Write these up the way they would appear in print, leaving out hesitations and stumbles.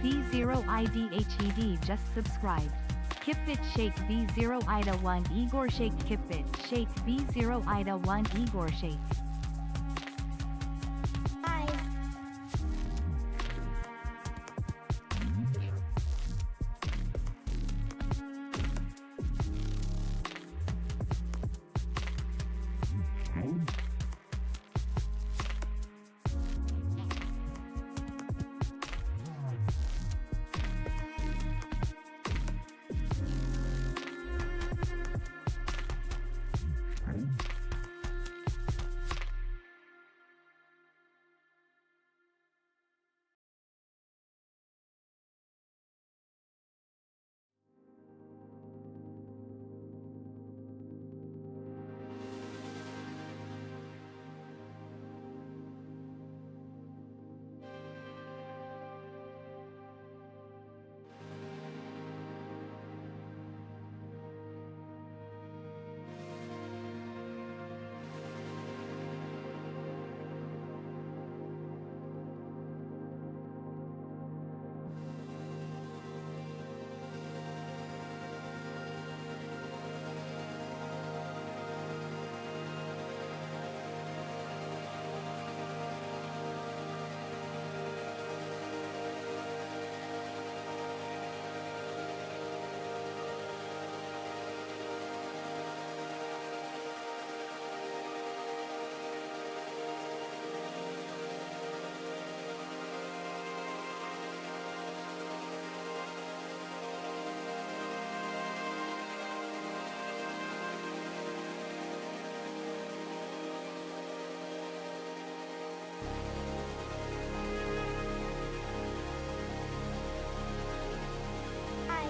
V0IDHED just subscribed. Kipit Shake V0 Ida 1 Igor Shake Kipit Shake V0 Ida 1 Igor Shake. Hi.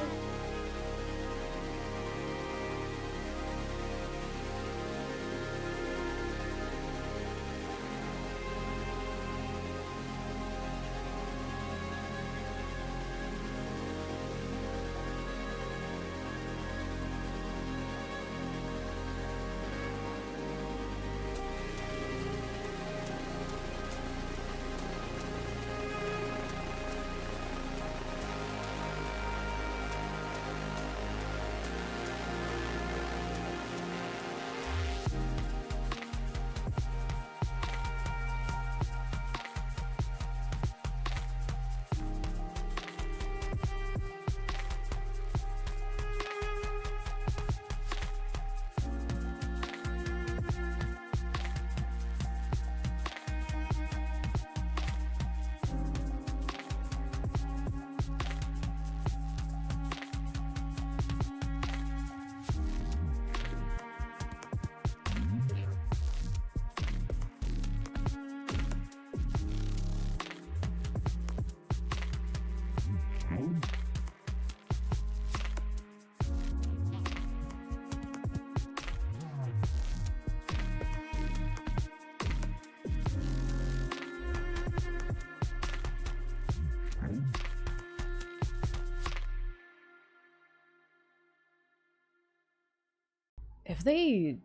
If they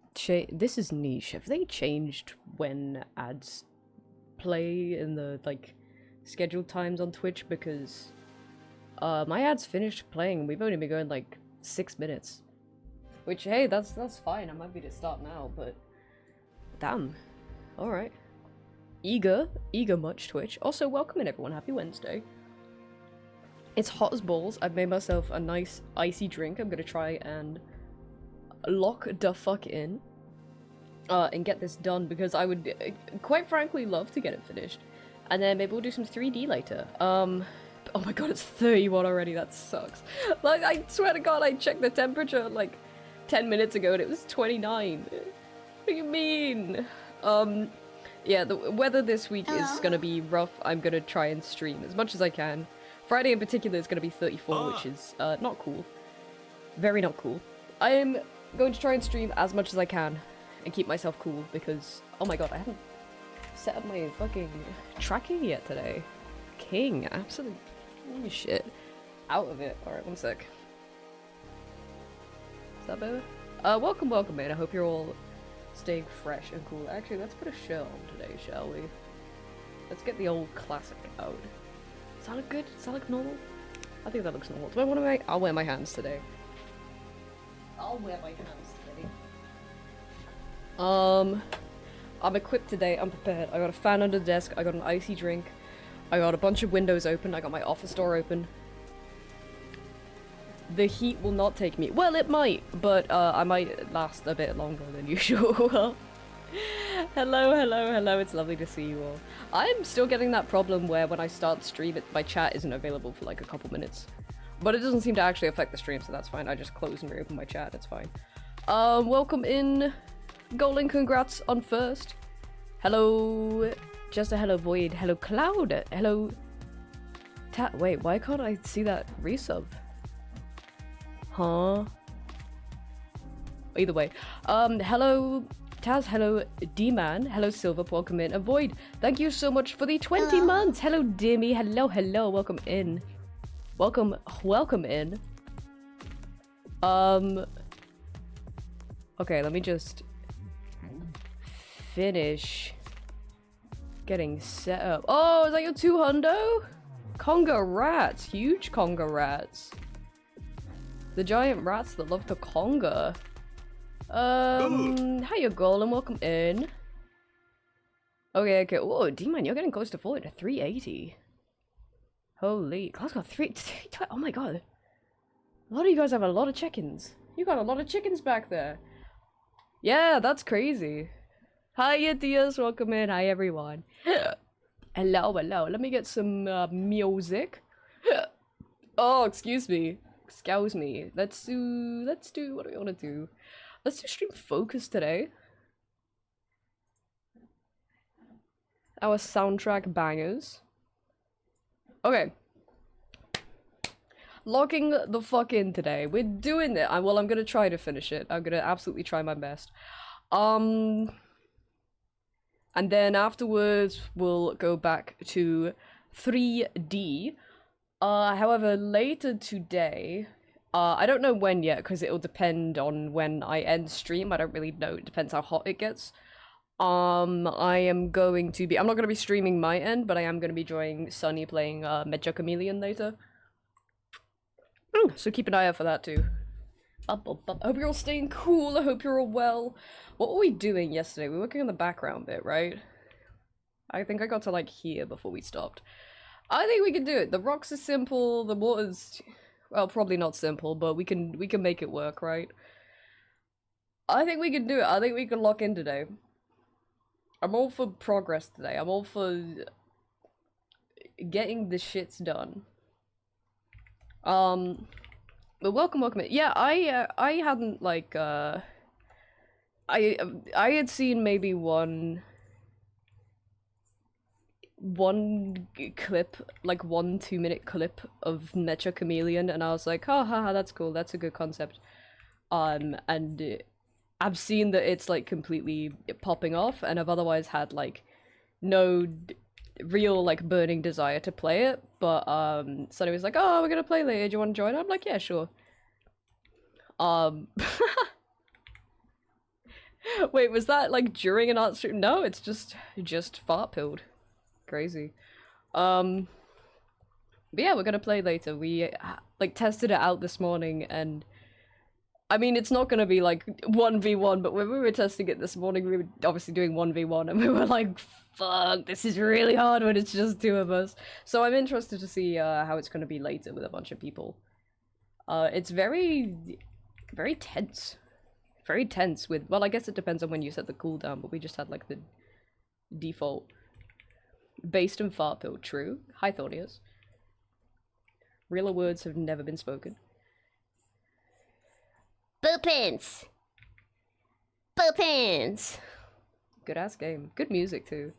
this is niche. If they changed when ads play in the like scheduled times on Twitch, because my ads finished playing and we've only been going like 6 minutes. Which hey, that's fine. I'm happy to start now, but damn. Alright. Eager much Twitch. Also, welcome in everyone, happy Wednesday. It's hot as balls. I've made myself a nice icy drink. I'm gonna try and lock the fuck in and get this done, because I would quite frankly love to get it finished, and then maybe we'll do some 3D later. Oh my god, it's 31 already. That sucks. Like, I swear to god, I checked the temperature like 10 minutes ago and it was 29. What do you mean? Yeah, the weather this week is gonna be rough. I'm gonna try and stream as much as I can. Friday in particular is gonna be 34, which is not cool. Very not cool. I'm going to try and stream as much as I can and keep myself cool, because oh my god, I haven't set up my fucking tracking yet today. King, absolute shit. Out of it. Alright, one sec. Is that better? Welcome, man. I hope you're all staying fresh and cool. Actually, let's put a show on today, shall we? Let's get the old classic out. Does that look good? Does that look normal? I think that looks normal. Do I want to make? I'll wear my hands today. I'll wear my hands today. I'm equipped today. I'm prepared. I got a fan under the desk. I got an icy drink. I got a bunch of windows open. I got my office door open. The heat will not take me. Well, it might, but I might last a bit longer than usual. Hello, hello, hello. It's lovely to see you all. I'm still getting that problem where when I start stream, my chat isn't available for like a couple minutes. But it doesn't seem to actually affect the stream, so that's fine. I just close and reopen my chat. It's fine. Welcome in. Golden, congrats on first. Hello. Just a hello, Void. Hello, Cloud. Hello. Wait, why can't I see that resub? Huh? Either way. Hello, Taz. Hello, D-Man. Hello, Silver. Welcome in. Avoid. Thank you so much for the 20 months. Hello, Dimmy. Hello, hello. Welcome in. Welcome in. Okay, let me just finish getting set up. Oh, is that your 200? Conga rats. Huge Conga rats. The giant rats that love to conga. How you going? Welcome in. Okay. Oh, D-Man, you're getting close to 40 to 380. Holy, Class got 3. Oh my god. A lot of you guys have a lot of chickens. You got a lot of chickens back there. Yeah, that's crazy. Hi, Diaz. Welcome in. Hi, everyone. Hello, hello. Let me get some music. Oh, excuse me. Excuse me. Let's do, what do we want to do? Let's do stream focus today. Our soundtrack bangers. Okay. Logging the fuck in today. We're doing it. Well, I'm gonna try to finish it. I'm gonna absolutely try my best. And then afterwards, we'll go back to 3D. However, later today, I don't know when yet, because it'll depend on when I end stream. I don't really know. It depends how hot it gets. I am going to be... I'm not going to be streaming my end, but I am going to be joining Sunny playing Mecha Chameleon later. So keep an eye out for that too. I hope you're all staying cool. I hope you're all well. What were we doing yesterday? We were working on the background bit, right? I think I got to like here before we stopped. I think we can do it. The rocks are simple. The water's, well, probably not simple, but we can make it work, right? I think we can do it. I think we can lock in today. I'm all for progress today. I'm all for getting the shits done. But welcome in. Yeah, I hadn't like I had seen maybe one clip, like 1 2-minute clip of Mecha Chameleon, and I was like, oh, haha, that's cool, that's a good concept. And I've seen that it's like completely popping off, and I've otherwise had like no real like burning desire to play it, but Sonny was like, oh, we're gonna play later, do you want to join? I'm like, yeah, sure. Wait, was that like during an art stream? No, it's just fart pilled. Crazy. But yeah, we're gonna play later. We like tested it out this morning, and I mean, it's not gonna be like 1v1, but when we were testing it this morning, we were obviously doing 1v1, and we were like, fuck, this is really hard when it's just 2 of us. So I'm interested to see how it's gonna be later with a bunch of people. It's very tense. Very tense with, well, I guess it depends on when you set the cooldown, but we just had like the default. Based in fart pill, true. Hi, Thornius. Realer words have never been spoken. Boopins! Boopins! Good ass game. Good music too.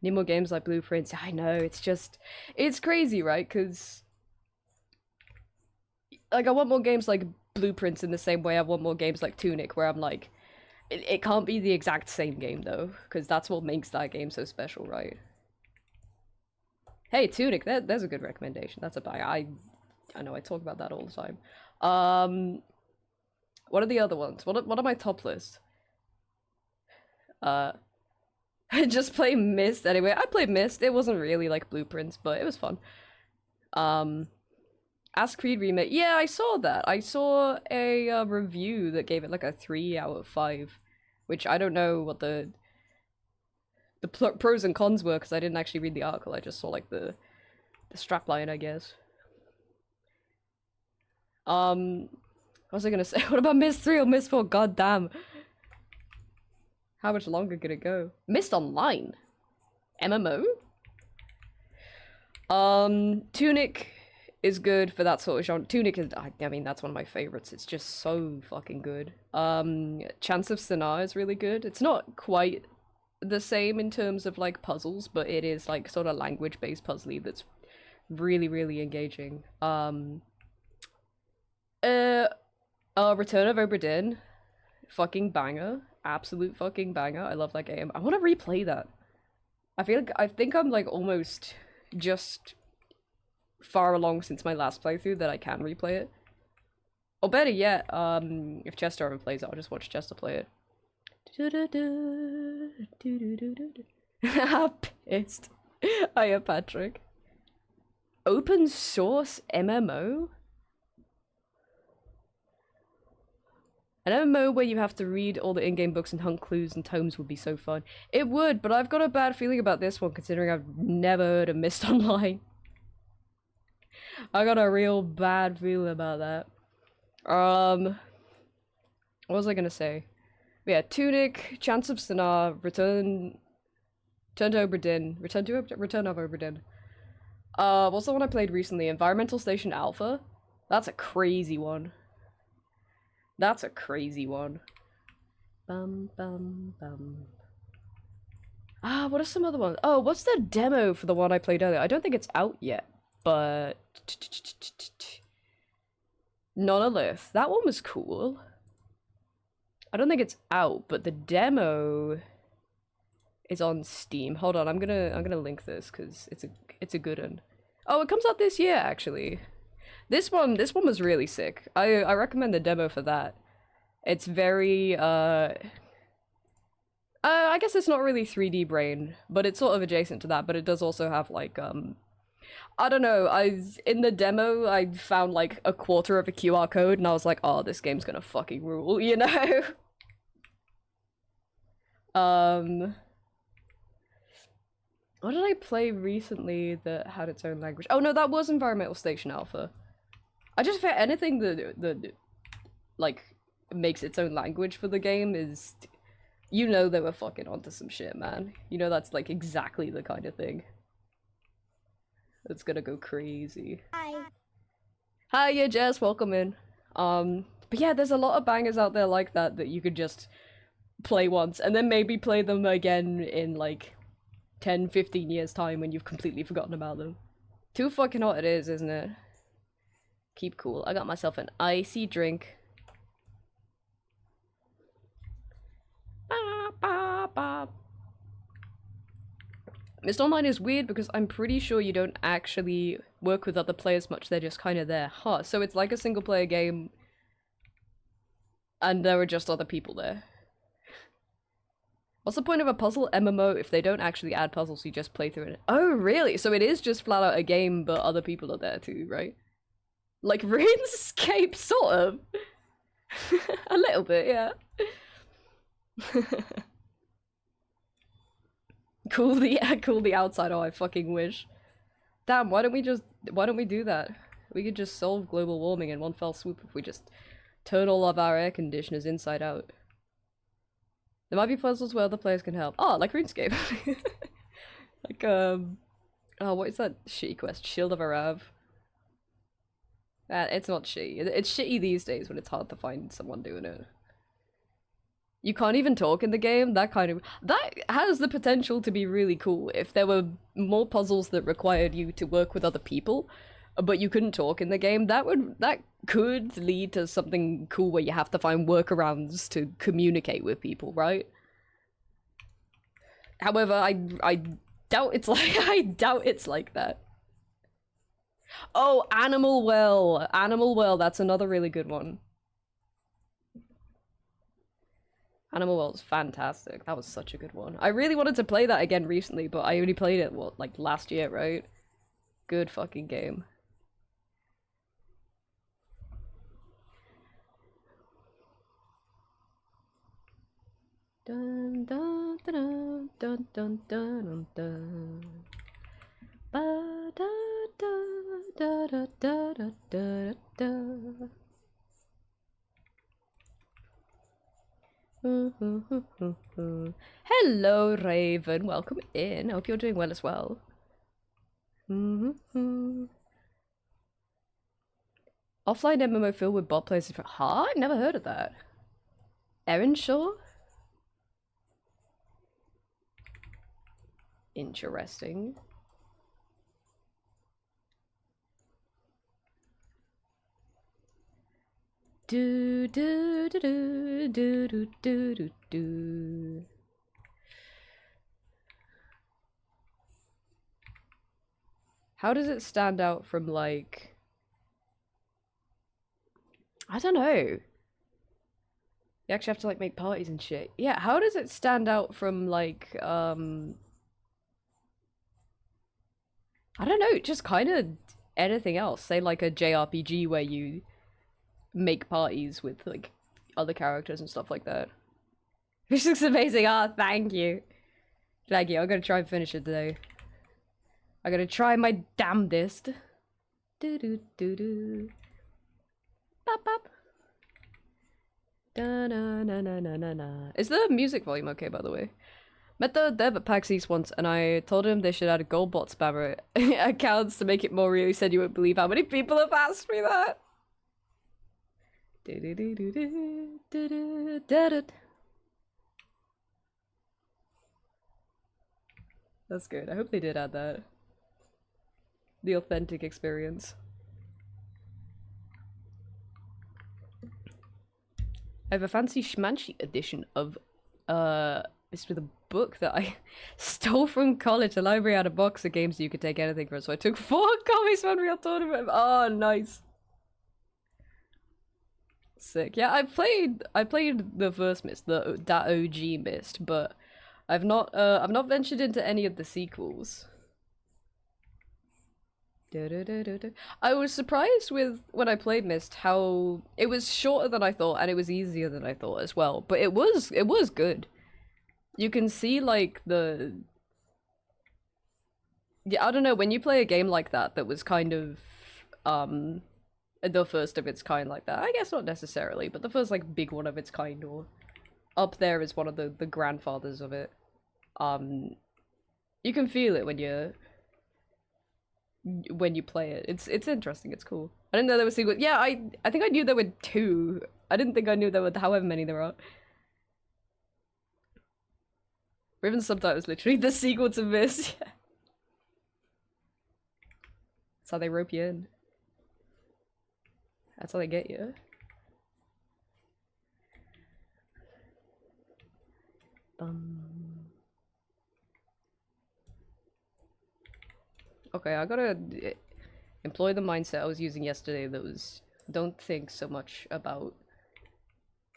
Need more games like Blueprints. I know, it's crazy, right? Because like I want more games like Blueprints in the same way I want more games like Tunic, where I'm like, it can't be the exact same game though, because that's what makes that game so special, right? Hey, Tunic, there's a good recommendation. That's a buy. I know I talk about that all the time. What are the other ones? What are my top list? I just play Myst anyway. I played Myst. It wasn't really like Blueprints, but it was fun. Ask Creed remake. Yeah, I saw that. I saw a review that gave it like a 3 out of 5, which I don't know what the pros and cons were because I didn't actually read the article. I just saw like the strapline, I guess. What was I gonna say? What about Myst 3 or Myst 4? God damn. How much longer could it go? Myst Online? MMO? Tunic is good for that sort of genre. Tunic is, I mean, that's one of my favorites. It's just so fucking good. Chants of Sennaar is really good. It's not quite the same in terms of like puzzles, but it is like sort of language-based puzzly that's really, really engaging. Return of Obra Dinn, fucking banger, absolute fucking banger. I love that game. I want to replay that. I think I'm like almost just far along since my last playthrough that I can replay it. Or better yet, if Chester ever plays it, I'll just watch Chester play it. Pissed. Hiya, Patrick. Open source MMO? An MMO where you have to read all the in-game books and hunt clues and tomes would be so fun. It would, but I've got a bad feeling about this one considering I've never heard of Myst Online. I got a real bad feeling about that. What was I gonna say? Yeah, Tunic, Chants of Sennaar, Return to Obra Dinn, Return of Obra Dinn. What's the one I played recently? Environmental Station Alpha? That's a crazy one. That's a crazy one. Bum bum bum. What are some other ones? Oh, what's the demo for the one I played earlier? I don't think it's out yet, but Nonolith. That one was cool. I don't think it's out, but the demo is on Steam. Hold on, I'm gonna link this because it's a good one. Oh, it comes out this year actually. This one was really sick. I recommend the demo for that. It's very I guess it's not really 3D Brain, but it's sort of adjacent to that, but it does also have like I don't know, in the demo I found like a quarter of a QR code and I was like, oh, this game's gonna fucking rule, you know? What did I play recently that had its own language? Oh no, that was Environmental Station Alpha. I just feel anything that like makes its own language for the game is, you know, they were fucking onto some shit, man. You know, that's like exactly the kind of thing that's gonna go crazy. Hi, yeah, Jess, welcome in. But yeah, there's a lot of bangers out there like that you could just play once and then maybe play them again in like 10-15 years time when you've completely forgotten about them. Too fucking hot it is, isn't it? Keep cool. I got myself an icy drink. Ba, ba, ba. Myst Online is weird because I'm pretty sure you don't actually work with other players much, they're just kind of there. Huh, so it's like a single player game and there are just other people there. What's the point of a puzzle MMO if they don't actually add puzzles, you just play through it? Oh, really? So it is just flat out a game, but other people are there too, right? Like RuneScape, sort of. A little bit, yeah. Cool the outside, oh I fucking wish. Damn, why don't we do that? We could just solve global warming in one fell swoop if we just turn all of our air conditioners inside out. There might be puzzles where other players can help. Oh, like RuneScape. Like, oh, what is that shitty quest? Shield of Arav. It's not shitty. It's shitty these days when it's hard to find someone doing it. You can't even talk in the game? That has the potential to be really cool if there were more puzzles that required you to work with other people, but you couldn't talk in the game. That could lead to something cool where you have to find workarounds to communicate with people, right? However, I doubt it's like that. Oh, Animal Well, that's another really good one. Animal World's fantastic. That was such a good one. I really wanted to play that again recently, but I only played it, what, like last year, right? Good fucking game. Dun dun dun dun dun dun dun. Ba da da da da da da da da. Hello, Raven. Welcome in. Hope you're doing well as well. Offline MMO filled with bot players. Huh? I've never heard of that. Earnshaw? Interesting. Do do do do do do do do do. How does it stand out from, like, I don't know. You actually have to, like, make parties and shit. Yeah, how does it stand out from, like, I don't know, just kind of anything else. Say, like, a JRPG where you make parties with, like, other characters and stuff like that. This looks amazing. Ah, thank you. Thank you. I'm gonna try and finish it today. I'm gonna try my damnedest. Do do do do. Bop bop. Da na na na na na na. Is the music volume okay, by the way? Met the dev at PAX East once, and I told him they should add a gold bot spammer accounts to make it more real. He said you wouldn't believe how many people have asked me that. That's good. I hope they did add that. The authentic experience. I have a fancy schmancy edition of it's with a book that I stole from college. The library had a box of games you could take anything from, so I took 4 copies from Unreal Tournament. Oh, nice. Sick. Yeah, I played the first Myst, that OG Myst, but I've not ventured into any of the sequels. I was surprised with when I played Myst how it was shorter than I thought and it was easier than I thought as well. But it was good. You can see like yeah, I don't know, when you play a game like that was kind of the first of its kind like that. I guess not necessarily, but the first like big one of its kind, or up there is one of the grandfathers of it. You can feel it when you play it. It's interesting, it's cool. I didn't know there were sequels. Yeah, I think I knew there were 2. I didn't think I knew there were however many there are. Riven Subtitles, literally the sequel to Myst. Yeah. That's how they rope you in. That's how they get you. Okay, I gotta employ the mindset I was using yesterday that was, don't think so much about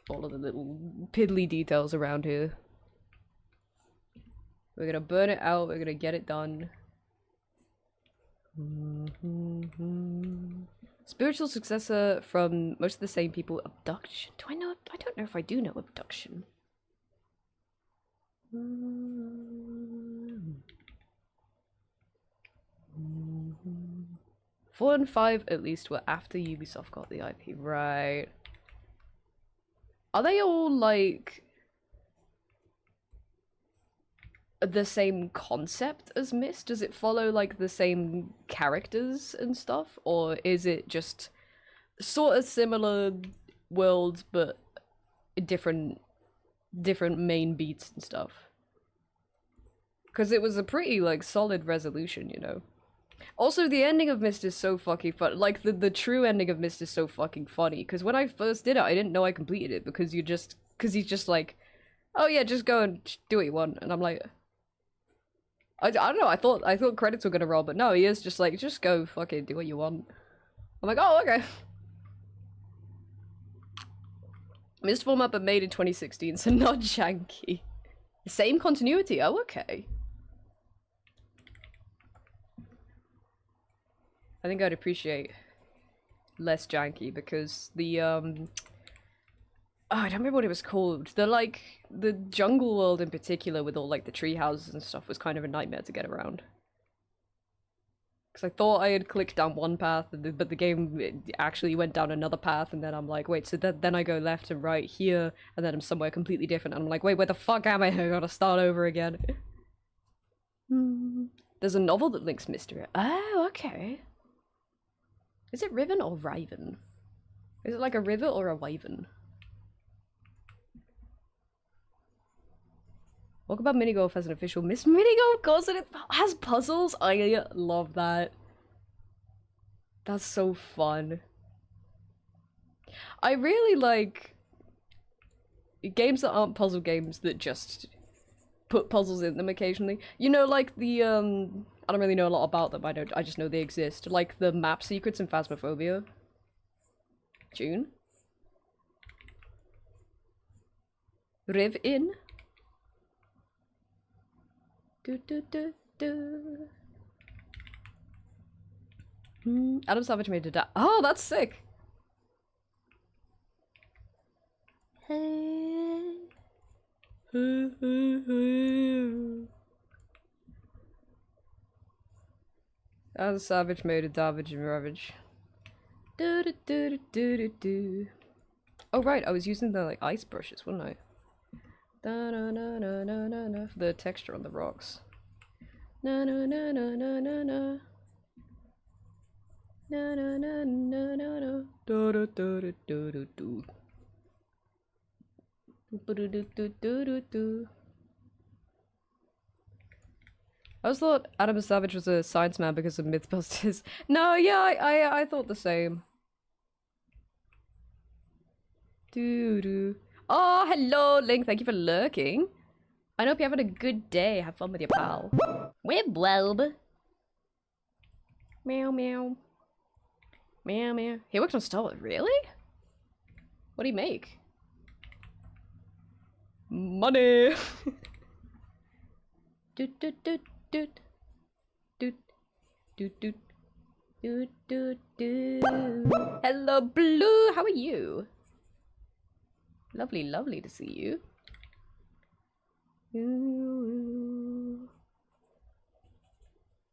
all of the little piddly details around here. We're gonna burn it out, we're gonna get it done. Spiritual successor from most of the same people. Abduction? Do I know? I don't know if I do know Abduction. 4 and 5 at least were after Ubisoft got the IP, right? Are they all like the same concept as Myst? Does it follow like the same characters and stuff, or is it just sort of similar worlds but different main beats and stuff? Because it was a pretty like solid resolution, you know. Also, the ending of Myst is so fucking fun. Like the true ending of Myst is so fucking funny. Because when I first did it, I didn't know I completed it because he's just like, oh yeah, just go and do what you want, and I'm like, I don't know. I thought credits were gonna roll, but no, he is just like, just go fucking do what you want. I'm like, oh okay. Missed format but made in 2016, so not janky. Same continuity, oh okay. I think I'd appreciate less janky because the oh, I don't remember what it was called. The jungle world in particular with all like the tree houses and stuff was kind of a nightmare to get around. Because I thought I had clicked down one path, but the game actually went down another path, and then I'm like, wait, so then I go left and right here, and then I'm somewhere completely different, and I'm like, wait, where the fuck am I? I gotta start over again. There's a novel that links Mystery. Oh, okay. Is it Riven or Raven? Is it like a river or a wyvern? Walk about Minigolf as an official Miss Minigolf course and it has puzzles. I love that. That's so fun. I really like games that aren't puzzle games that just put puzzles in them occasionally. You know, like the I don't really know a lot about them. I just know they exist. Like the map secrets in Phasmophobia. June. Riv in. Adam Savage made a oh, that's sick. Adam Savage made a Davage and Ravage. Oh right, I was using the like ice brushes, wasn't I? For the texture on the rocks. Na na na na na na na. Na na na na na na. Do do do do do do do. Do do do do do do. I always thought Adam Savage was a science man because of Mythbusters. No, yeah, I thought the same. Doo doo. Oh, hello, Link. Thank you for lurking. I hope you're having a good day. Have fun with your pal. Web web. Meow meow. Meow meow. He worked on Star Wars. Really? What do he make? Money. Doot doot doot doot. Doot doot doot. Doot doot doot. Hello, Blue. How are you? Lovely, lovely to see you.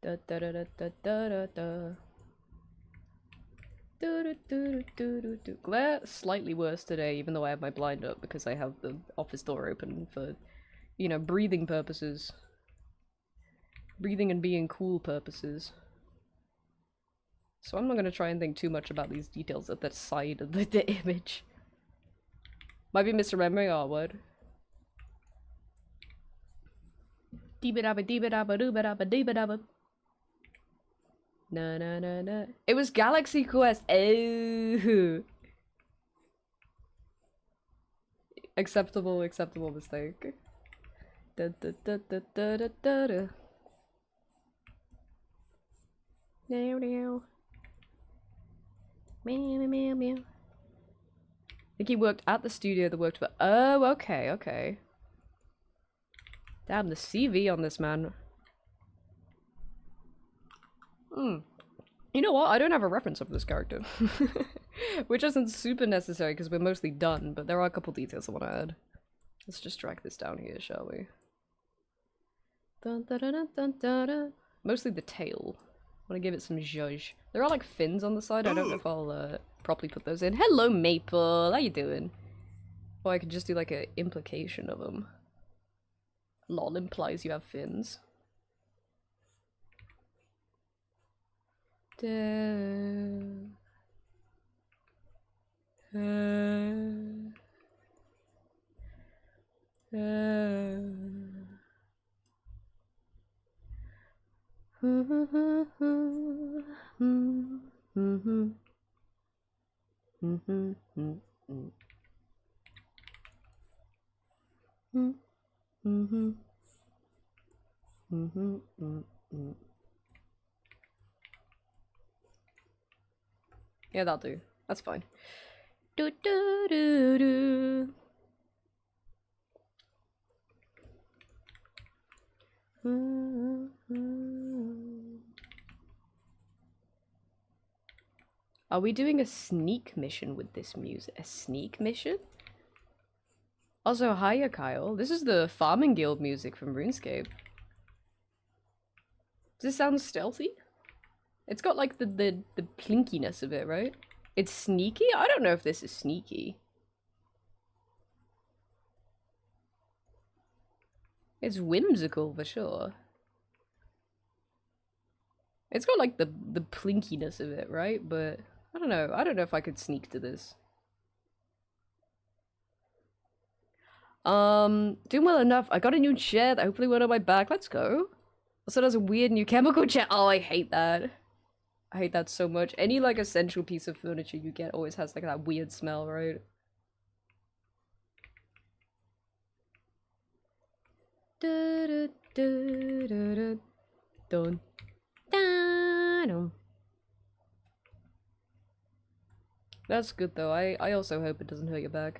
Da da da da da da da. Glare slightly worse today, even though I have my blind up because I have the office door open for, you know, breathing purposes. Breathing and being cool purposes. So I'm not gonna try and think too much about these details at the side of the image. Might be misremembering our word. Na na na na. It was Galaxy Quest. Oh. Acceptable mistake. Da da da da da da da da. Meow meow. Meow meow meow. I think he worked at the studio that worked for. Oh, okay, okay. Damn, the CV on this man. You know what? I don't have a reference of this character. Which isn't super necessary because we're mostly done, but there are a couple details I want to add. Let's just drag this down here, shall we? Dun, dun, dun, dun, dun, dun, dun. Mostly the tail. I want to give it some zhuzh. There are like fins on the side. I don't know if I'll properly put those in. Hello, Maple. How you doing? Or I could just do like an implication of them. Lol implies you have fins. Yeah, that'll do. That's fine. Do do do do. Are we doing a sneak mission with this music? A sneak mission? Also, hiya Kyle. This is the Farming Guild music from RuneScape. Does this sound stealthy? It's got like the plinkiness of it, right? It's sneaky? I don't know if this is sneaky. It's whimsical for sure. It's got like the plinkiness of it, right? But I don't know. I don't know if I could sneak to this. Doing well enough. I got a new chair that hopefully went on my back. Let's go. Also, there's a weird new chemical chair. Oh, I hate that. I hate that so much. Any like essential piece of furniture you get always has like that weird smell, right? Dun. That's good though. I also hope it doesn't hurt your back.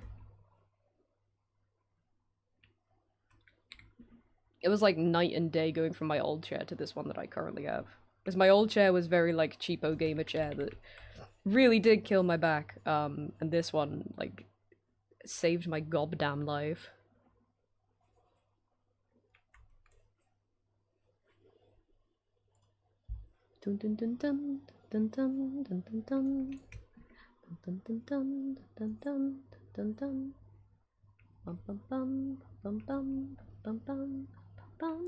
It was like night and day going from my old chair to this one that I currently have. Because my old chair was very like cheapo gamer chair that really did kill my back. And this one like saved my goddamn life. Dun dun dun dun dun dun dun dun dun dun dun dun dun dun dun dun bum bum bum bum bum bum bum bum.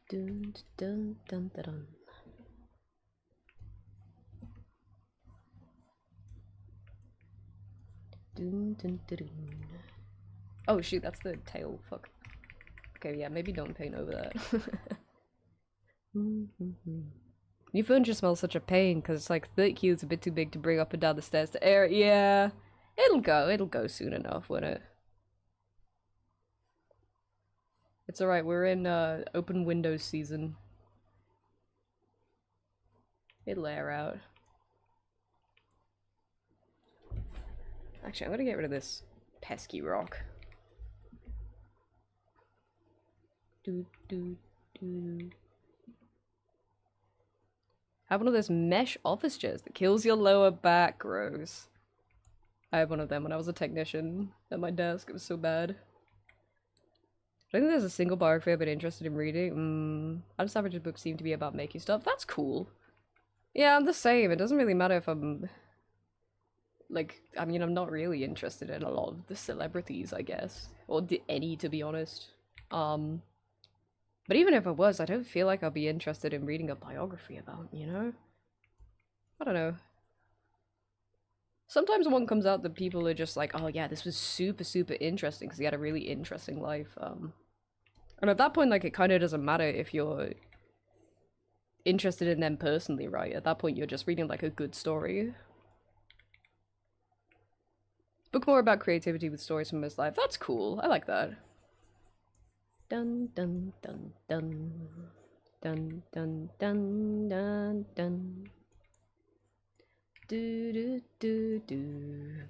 Dun dun dun dun dun. Dun dun dun dun. Oh shoot, that's the tail. Fuck. Okay, yeah, maybe don't paint over that. New furniture smells such a pain because it's like 30 kilos a bit too big to bring up and down the stairs to air. Yeah, it'll go soon enough, won't it? It's alright, we're in open windows season. It'll air out. Actually, I'm gonna get rid of this pesky rock. Do do do. I have one of those mesh office chairs that kills your lower back, gross. I had one of them when I was a technician at my desk. It was so bad. I don't think there's a single biography I've been interested in reading. Honest Average books seem to be about making stuff. That's cool. Yeah, I'm the same. It doesn't really matter if I'm... Like, I mean, I'm not really interested in a lot of the celebrities, I guess. Or any, to be honest. But even if I was, I don't feel like I'll be interested in reading a biography about, you know? I don't know. Sometimes one comes out that people are just like, oh yeah, this was super, super interesting because he had a really interesting life. And at that point, like, it kind of doesn't matter if you're interested in them personally, right? At that point, you're just reading, like, a good story. Book more about creativity with stories from his life. That's cool. I like that. Dun dun dun dun dun dun dun dun dun. Do do do do.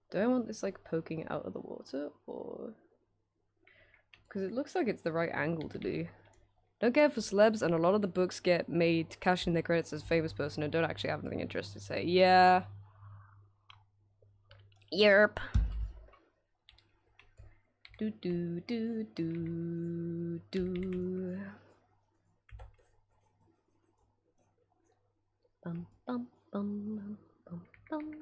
Do I want this like poking out of the water or... Because it looks like it's the right angle to do. Don't care for celebs, and a lot of the books get made to cash in their credits as a famous person and don't actually have anything interesting to say. Yeah. Yerp. Do do do do do. Bum bum bum bum bum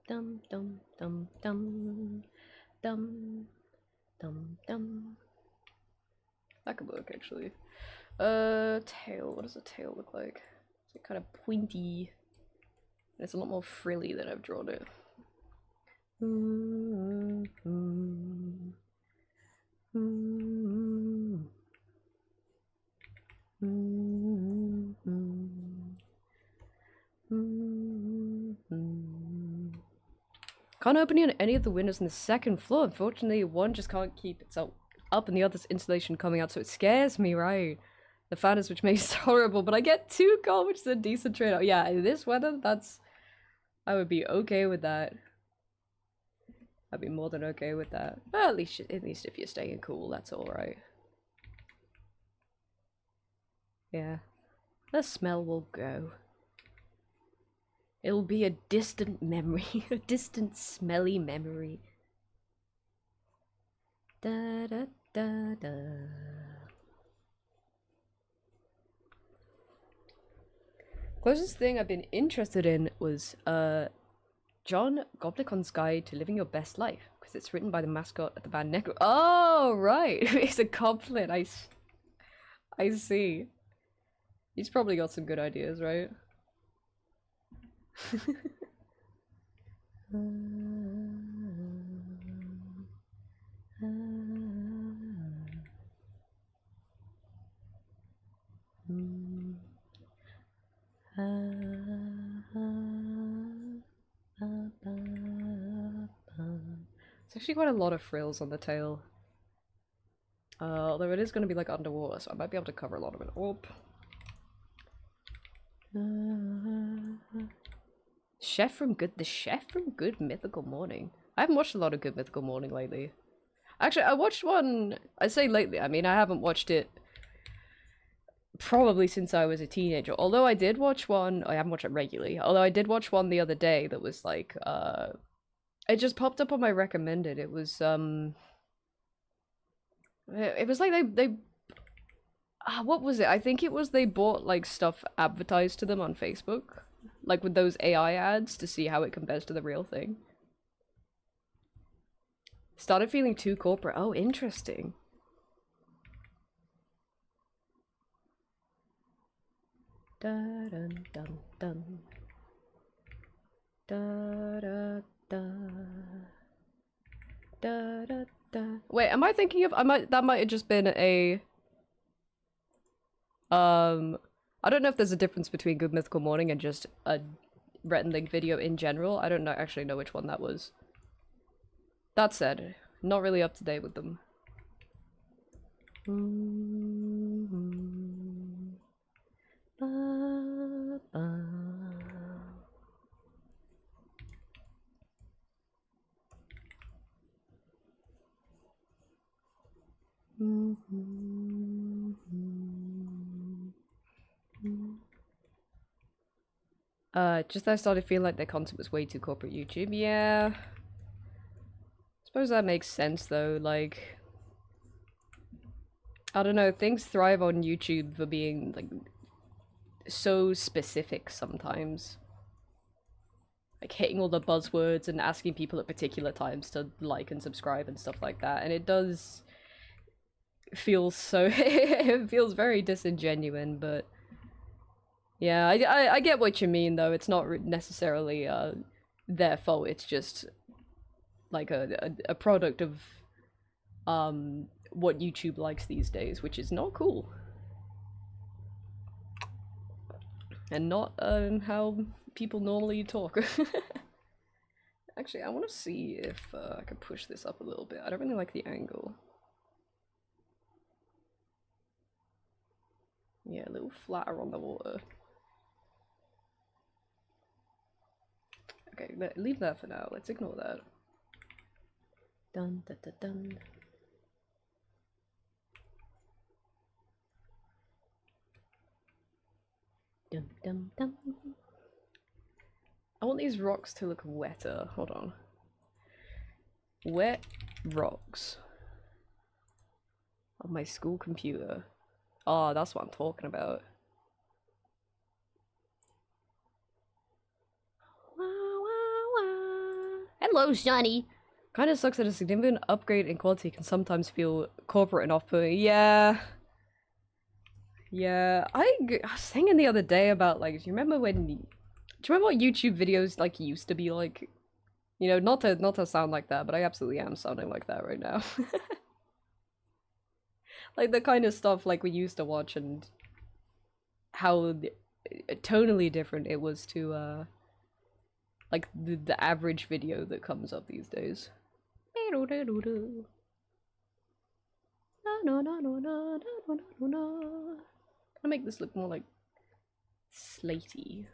dum dum dum dum dum dum dum. That could work actually. Tail. What does a tail look like? It's like kind of pointy. And it's a lot more frilly than I've drawn it. Can't open any of the windows on the second floor. Unfortunately, one just can't keep itself up and the other's insulation coming out, so it scares me, right? The fan is which makes it horrible, but I get 2 gold, which is a decent trade-off. Yeah, in this weather, that's... I would be okay with that. I'd be more than okay with that. Well, at least if you're staying cool, that's alright. Yeah. The smell will go. It'll be a distant memory. A distant smelly memory. Da da da da. Closest thing I've been interested in was John Goblicon's Guide to Living Your Best Life, because it's written by the mascot of the band Necro. Oh, right! It's a goblin, I see. He's probably got some good ideas, right? It's actually quite a lot of frills on the tail. Although it is going to be like underwater, so I might be able to cover a lot of it up. The chef from Good Mythical Morning. I haven't watched a lot of Good Mythical Morning lately. Actually, I watched one, I say lately, I mean I haven't watched it probably since I was a teenager. Although I did watch one, I haven't watched it regularly, although I did watch one the other day that was like, it just popped up on my recommended. It was like they what was it? I think it was they bought like stuff advertised to them on Facebook, like with those AI ads to see how it compares to the real thing. Started feeling too corporate. Oh, interesting. Da dun dun dun. Da da da. Da da da. Wait, am I thinking of? That might have just been a. I don't know if there's a difference between Good Mythical Morning and just a Rhett and Link video in general. I don't actually know which one that was. That said, not really up to date with them. Just I started feeling like their content was way too corporate YouTube. Yeah. Suppose that makes sense though, like... I don't know, things thrive on YouTube for being, like, so specific sometimes. Like, hitting all the buzzwords and asking people at particular times to like and subscribe and stuff like that, and it does feel so... it feels very disingenuous, but... Yeah, I get what you mean, though. It's not necessarily their fault, it's just, like, a product of, what YouTube likes these days, which is not cool. And not, how people normally talk. Actually, I want to see if I can push this up a little bit. I don't really like the angle. Yeah, a little flatter on the water. Okay, leave that for now. Let's ignore that. Dun dun dun dun. Dum dum dum. I want these rocks to look wetter. Hold on. Wet rocks. On my school computer. Oh, that's what I'm talking about. Hello, Shiny! Kinda sucks that a significant upgrade in quality can sometimes feel corporate and off-putting. Yeah. Yeah. I was thinking the other day about, like, do you remember what YouTube videos, like, used to be like? You know, not to sound like that, but I absolutely am sounding like that right now. Like the kind of stuff like we used to watch and how tonally different it was to like the average video that comes up these days. I'll make this look more like slatey.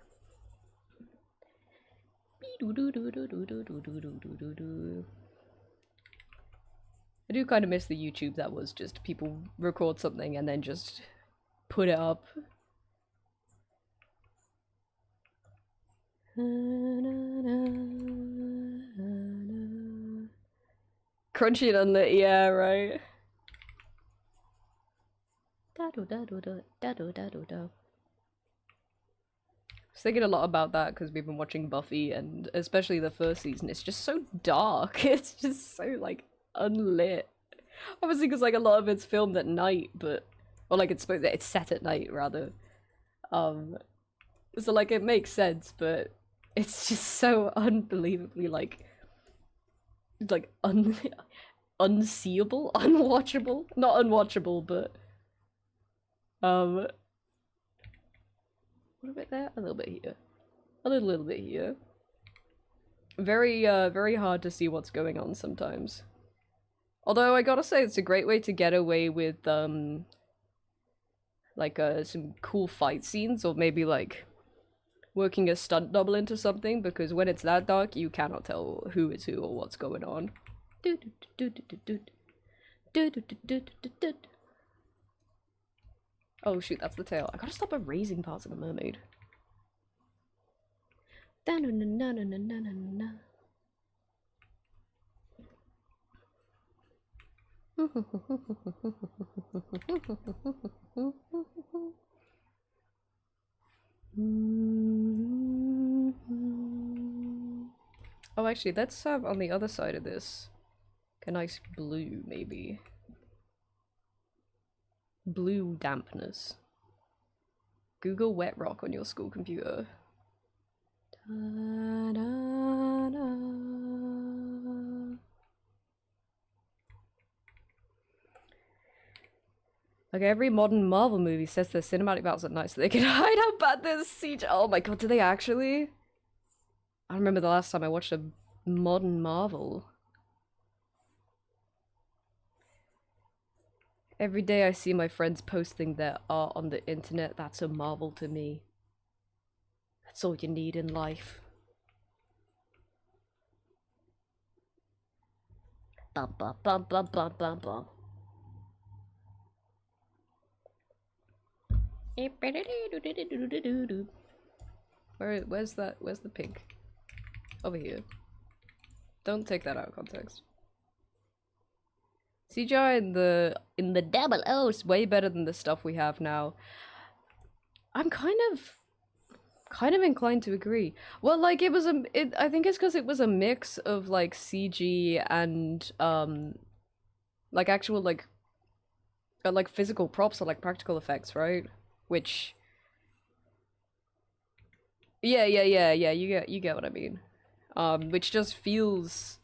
I do kind of miss the YouTube that was just people record something and then just put it up. Crunchy and unlit, yeah, right. I was thinking a lot about that because we've been watching Buffy, and especially the first season, it's just so dark. It's just so, like, unlit. Obviously, because, like, a lot of it's filmed at night, but... Or, like, it's set at night, rather. So, like, it makes sense, but it's just so unbelievably, like, unseeable? Unwatchable? Not unwatchable, but... What a bit there? A little bit here. A little bit here. Very, very hard to see what's going on sometimes. Although, I gotta say, it's a great way to get away with, like, some cool fight scenes, or maybe, like, working a stunt double into something, because when it's that dark, you cannot tell who is who or what's going on. Oh shoot, that's the tail. I gotta stop erasing parts of the mermaid. Oh, actually, let's have on the other side of this a nice blue, maybe. Blue dampness. Google wet rock on your school computer. Da, da, da. Okay, every modern Marvel movie says their cinematic battles at night so they can hide how bad this siege. Oh my god, do they actually? I remember the last time I watched a modern Marvel. Every day I see my friends posting their art on the internet. That's a marvel to me. That's all you need in life. Bum, bum, bum, bum, bum, bum, bum. Where's that? Where's the pink? Over here. Don't take that out of context. CGI in the double O is way better than the stuff we have now. I'm kind of inclined to agree. Well, like it was I think it's because it was a mix of like CG and like actual like physical props or like practical effects, right? Which yeah, you get what I mean. Which just feels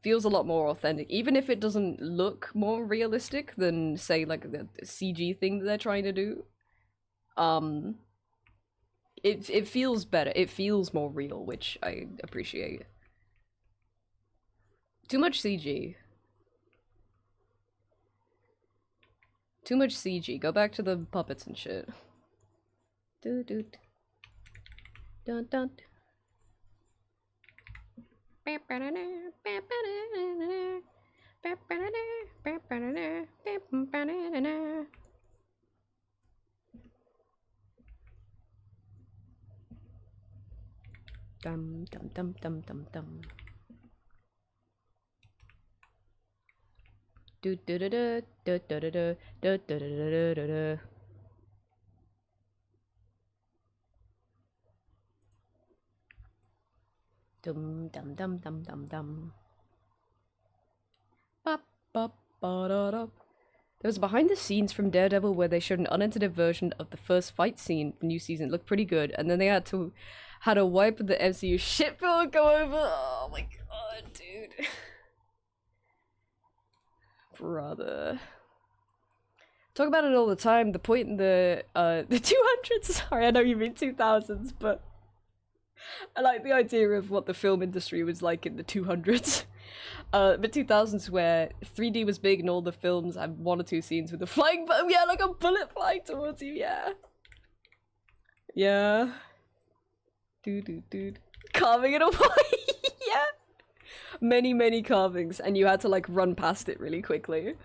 a lot more authentic, even if it doesn't look more realistic than say like the CG thing that they're trying to do. It feels better. It feels more real, which I appreciate. Too much CG. Too much CG. Go back to the puppets and shit. Dun dun. Dum dum dum dum dum dum. Do do do do do do do do do do do do do. Dum dum dum dum dum dum. Bop bop ba da da. There was a behind the scenes from Daredevil where they showed an unedited version of the first fight scene the new season. It looked pretty good, and then they had to wipe the MCU shit bill and go over. Oh my god, dude. Brother. Talk about it all the time. The point in the 200s. Sorry, I know you mean 2000s, but I like the idea of what the film industry was like in the 200s. The 2000s where 3D was big and all the films had 1 or 2 scenes with a flying yeah, like a bullet flying towards you, yeah. Yeah. Dude. Carving it away, yeah. Many carvings, and you had to like run past it really quickly.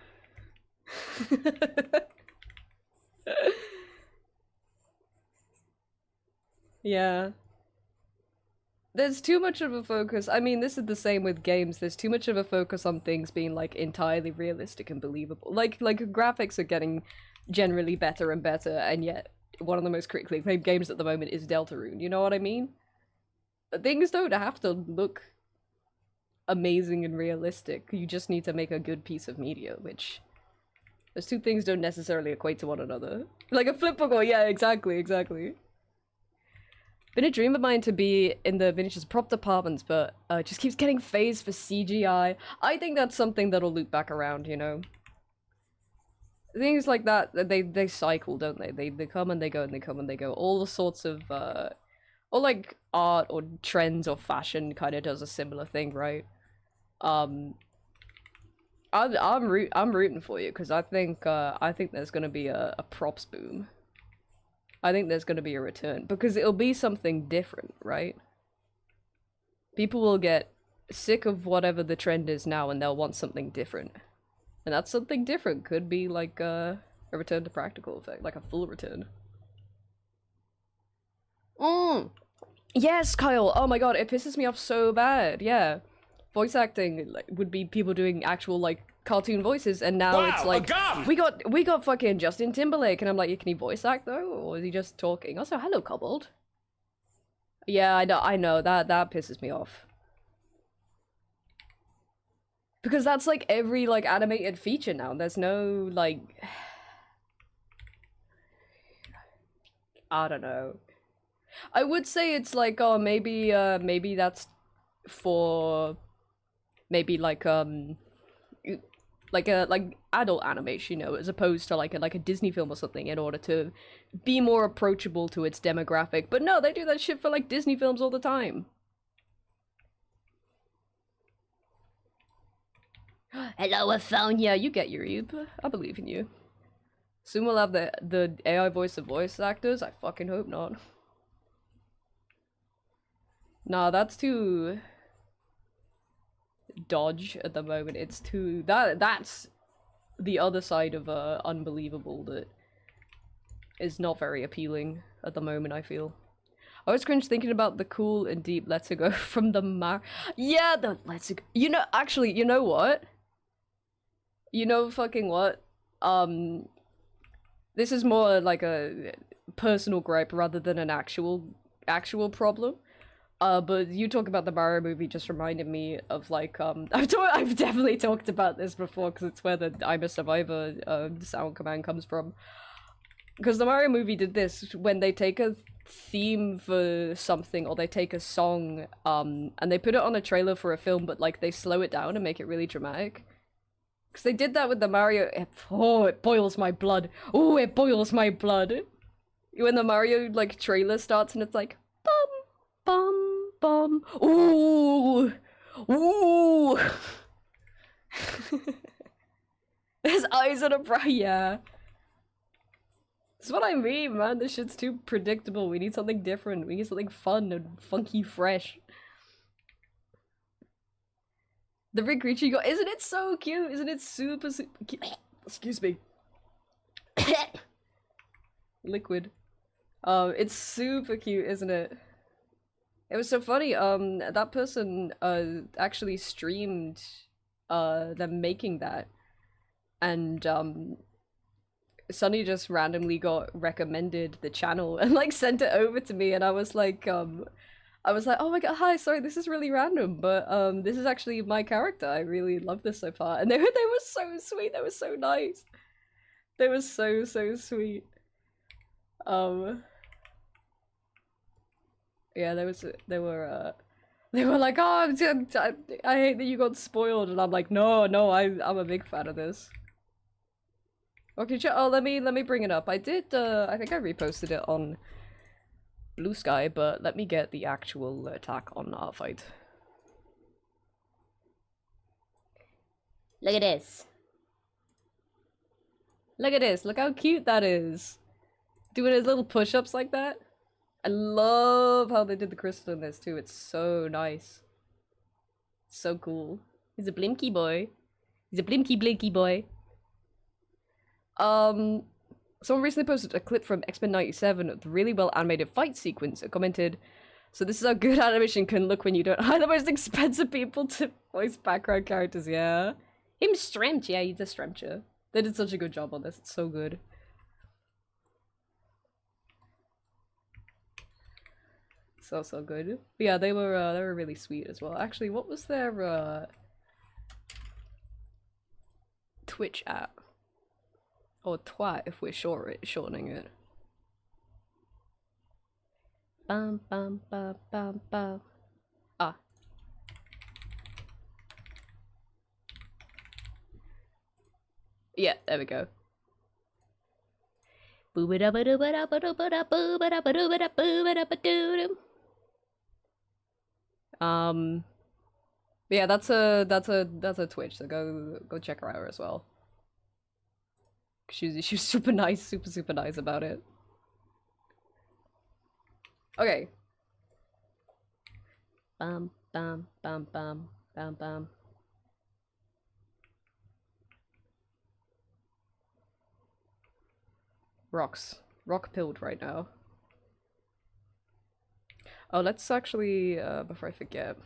Yeah. There's too much of a focus. I mean, this is the same with games. There's too much of a focus on things being like entirely realistic and believable. Like graphics are getting generally better and better, and yet one of the most critically acclaimed games at the moment is Deltarune. You know what I mean? Things don't have to look amazing and realistic. You just need to make a good piece of media, which those two things don't necessarily equate to one another. Like a flip book, yeah, exactly. Been a dream of mine to be in the Vinicius prop departments, but just keeps getting phased for CGI. I think that's something that'll loop back around, you know? Things like that, they cycle, don't they? They come and they go and they come and they go. All the sorts of, or like art or trends or fashion kind of does a similar thing, right? I'm rooting for you, because I think there's gonna be a props boom. I think there's going to be a return, because it'll be something different, right? People will get sick of whatever the trend is now, and they'll want something different. And that something different could be like a return to practical effect, like a full return. Yes, Kyle! Oh my god, it pisses me off so bad, yeah. Voice acting would be people doing actual, like, cartoon voices, and now it's like we got fucking Justin Timberlake, and I'm like, can he voice act though, or is he just talking? Also, hello, Kobold. Yeah, I know that pisses me off, because that's like every like animated feature now. There's no like, I don't know. I would say it's like, oh, maybe that's for maybe like adult animation, you know, as opposed to like a Disney film or something, in order to be more approachable to its demographic. But no, they do that shit for like Disney films all the time. Hello, I found ya. You get your Eve. I believe in you. Soon we'll have the AI voice of voice actors. I fucking hope not. Nah, that's too dodge at the moment. It's too that's the other side of unbelievable that is not very appealing at the moment, I feel. I was cringe thinking about the cool and deep Let's Go from the yeah, the Let's Go. You know, actually, you know what? You know fucking what? This is more like a personal gripe rather than an actual problem. But you talk about the Mario movie just reminded me of like, I've definitely talked about this before, because it's where the I'm a Survivor sound command comes from. Because the Mario movie did this, when they take a theme for something, or they take a song, and they put it on a trailer for a film, but like they slow it down and make it really dramatic. Because they did that with the Mario, it boils my blood. Oh, it boils my blood. When the Mario like trailer starts and it's like, bum, bum, ooh, ooh. His eyes on a brow, yeah. That's what I mean, man. This shit's too predictable. We need something different. We need something fun and funky fresh. The Rick Ricci got, isn't it so cute? Isn't it super cute? Excuse me. Liquid. It's super cute, isn't it? It was so funny, that person, actually streamed, them making that, and, Sunny just randomly got recommended the channel and, like, sent it over to me, and I was like, oh my god, hi, sorry, this is really random, but, this is actually my character, I really love this so far, and they were so sweet, they were so nice. They were so sweet. Yeah, they were like, oh, I hate that you got spoiled, and I'm like, no, I'm a big fan of this. Okay, oh, let me bring it up. I did, I think I reposted it on Blue Sky, but let me get the actual attack on our fight. Look at this. Look at this. Look how cute that is. Doing his little push-ups like that. I love how they did the crystal in this too. It's so nice. So cool. He's a blimky boy. He's a blinky boy. Someone recently posted a clip from X-Men 97 of the really well animated fight sequence and commented, so this is how good animation can look when you don't hire the most expensive people to voice background characters, yeah. Him Stremch, yeah, he's a Stremcher. They did such a good job on this, it's so good. So good. But yeah, they were really sweet as well. Actually, what was their Twitch app? Or twat if we're shortening it. Bam bam bam bam bam. Ah. Yeah, there we go. Yeah, that's a Twitch, so go check her out as well. She's super nice, super nice about it. Okay. Bam bam bam bam bam bam. Rock pilled right now. Oh, let's actually before I forget.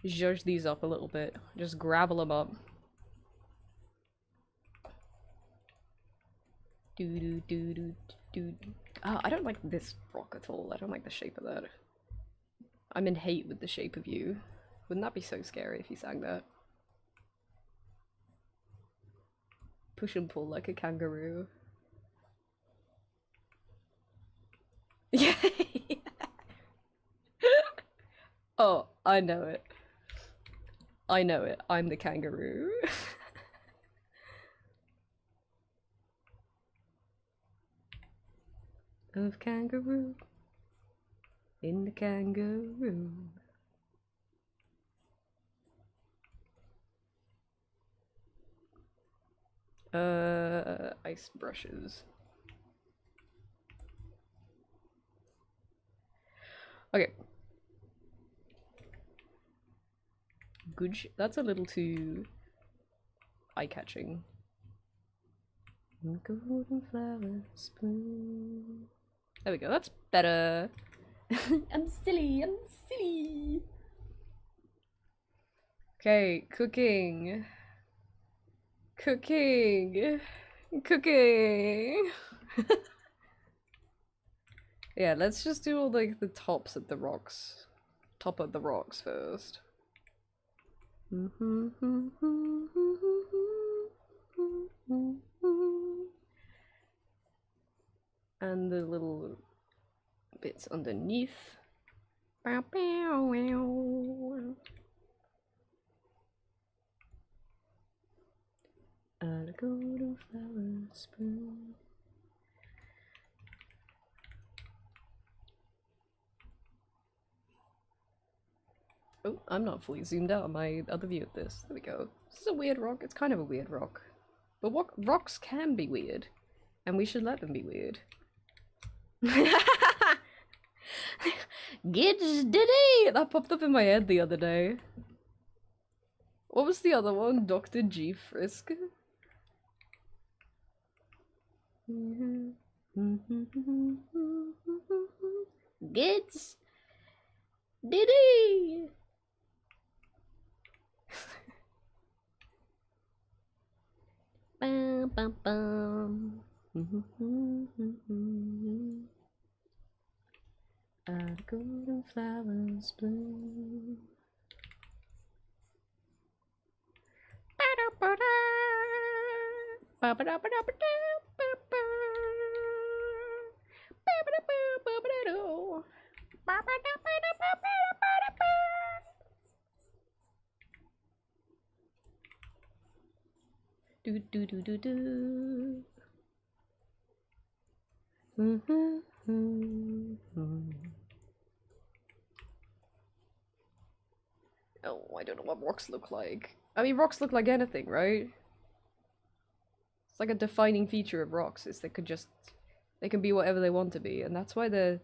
Zhuzh these up a little bit. Just gravel them up. Oh, I don't like this rock at all. I don't like the shape of that. I'm in hate with the shape of you. Wouldn't that be so scary if you sang that? Push and pull like a kangaroo. Yeah. Oh, I know it. I know it. I'm the kangaroo. Of kangaroo. In the kangaroo. Ice brushes. Okay. Good that's a little too eye-catching. Golden flower spoon. There we go, that's better. I'm silly. Okay, cooking. Yeah, let's just do all like the tops of the rocks. Top of the rocks first. And the little bits underneath. A golden flower spoon. Oh, I'm not fully zoomed out on my other view of this. There we go. This is a weird rock. It's kind of a weird rock. But what rocks can be weird. And we should let them be weird. Gids Diddy! That popped up in my head the other day. What was the other one? Dr. G. Frisk? Gids Diddy! Bum, bum, bum. A golden flowers bloom. Do do do do do. Oh, I don't know what rocks look like. I mean, rocks look like anything, right? It's like a defining feature of rocks is they can be whatever they want to be, and that's why they're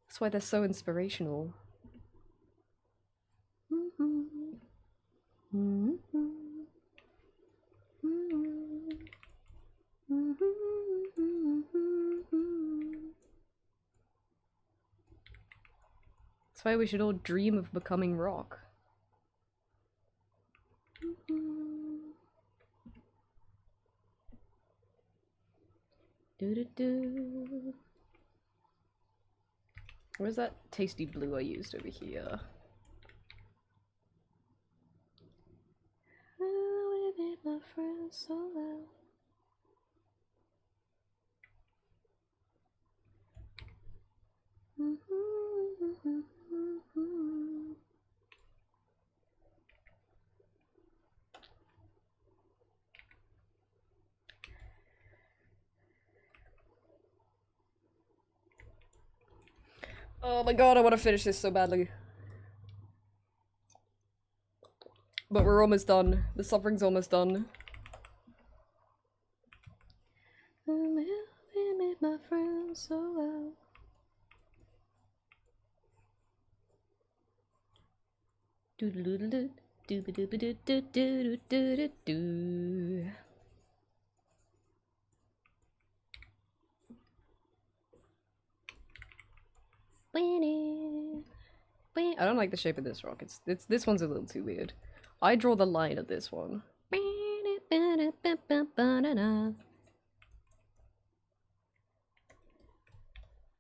so inspirational. That's why we should all dream of becoming rock. Do-do-do. Where's that tasty blue I used over here? Oh, we made my friends so well. Oh my god, I want to finish this so badly. But we're almost done. The suffering's almost done. We made my friends so well. Do-do-do-do-do. Do-ba-do-ba-do-do-do-do-do-do. I don't like the shape of this rock. It's this one's a little too weird. I draw the line of this one. Is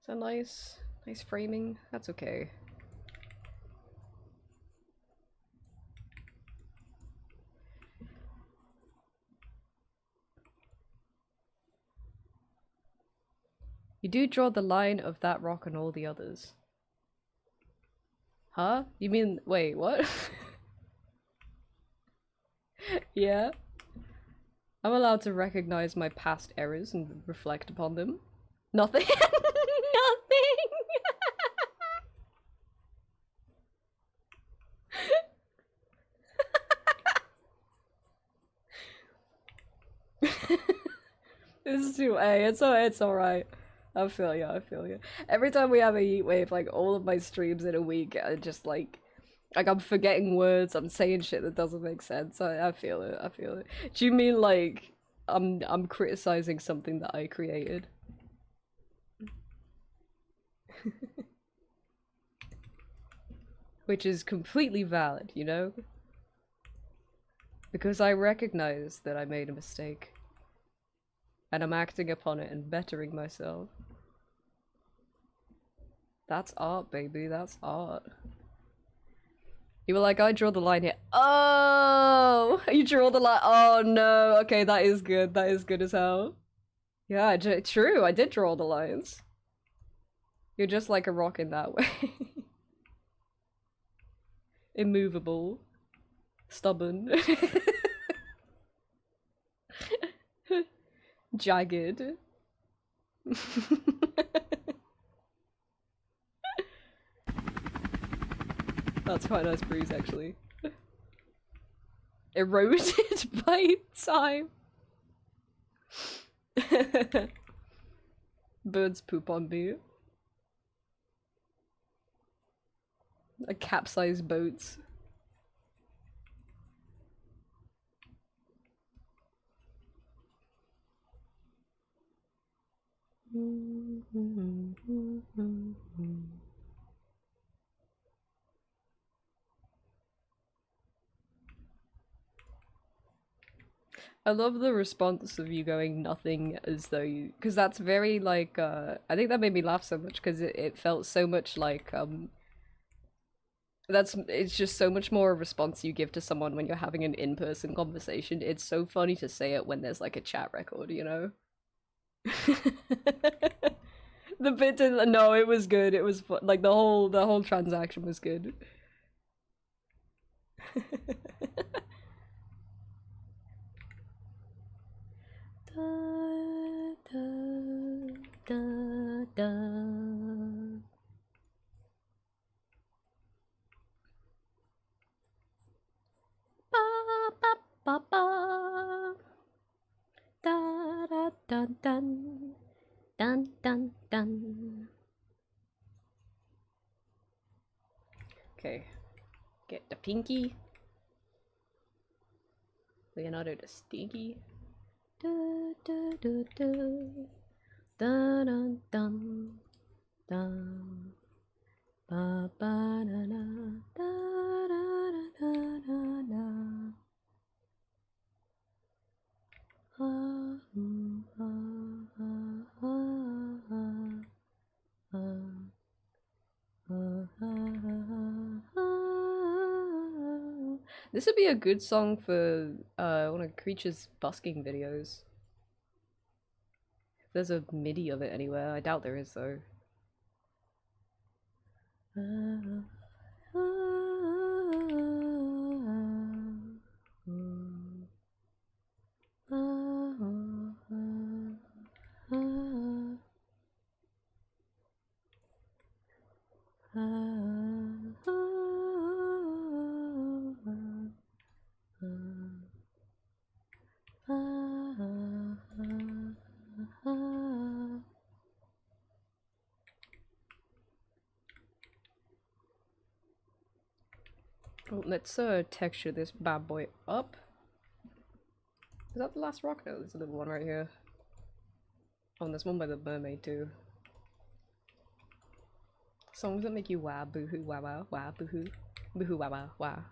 that nice? Nice framing? That's okay. You do draw the line of that rock and all the others. Huh? You mean- wait, what? Yeah? I'm allowed to recognize my past errors and reflect upon them. Nothing? Nothing! This is too- hey, it's alright. I feel you, I feel you. Every time we have a heat wave, like all of my streams in a week are just like I'm forgetting words, I'm saying shit that doesn't make sense. I feel it, I feel it. Do you mean like I'm criticizing something that I created? Which is completely valid, you know? Because I recognize that I made a mistake. And I'm acting upon it and bettering myself. That's art, baby, that's art. You were like, I draw the line here. Oh! You draw the line. Oh no. Okay, that is good. That is good as hell. Yeah, true. I did draw the lines. You're just like a rock in that way. Immovable. Stubborn. Jagged. That's quite a nice breeze, actually. Eroded by time. Birds poop on me. A capsized boats. I love the response of you going nothing as though you, because that's very like I think that made me laugh so much because it felt so much like it's just so much more a response you give to someone when you're having an in-person conversation. It's so funny to say it when there's like a chat record, you know? The bit didn't, no, it was good. It was like the whole transaction was good. Da, da, da, da. Ba, ba, ba, ba. Da, da, dun, dun. Dun, dun, dun. Okay, get the pinky. Leonardo the Stinky. Da, da, da, da. Dun, dun, dun. Dun. Ba, ba, da, da. Da, da, da, da, da. This would be a good song for one of Creature's busking videos. If there's a MIDI of it anywhere, I doubt there is though. Well, let's texture this bad boy up. Is that the last rock? No, there's another one right here. Oh, and there's one by the mermaid too. Songs that make you wow, boohoo, wow, wow, wow, boohoo, boohoo, wow, wow, wow.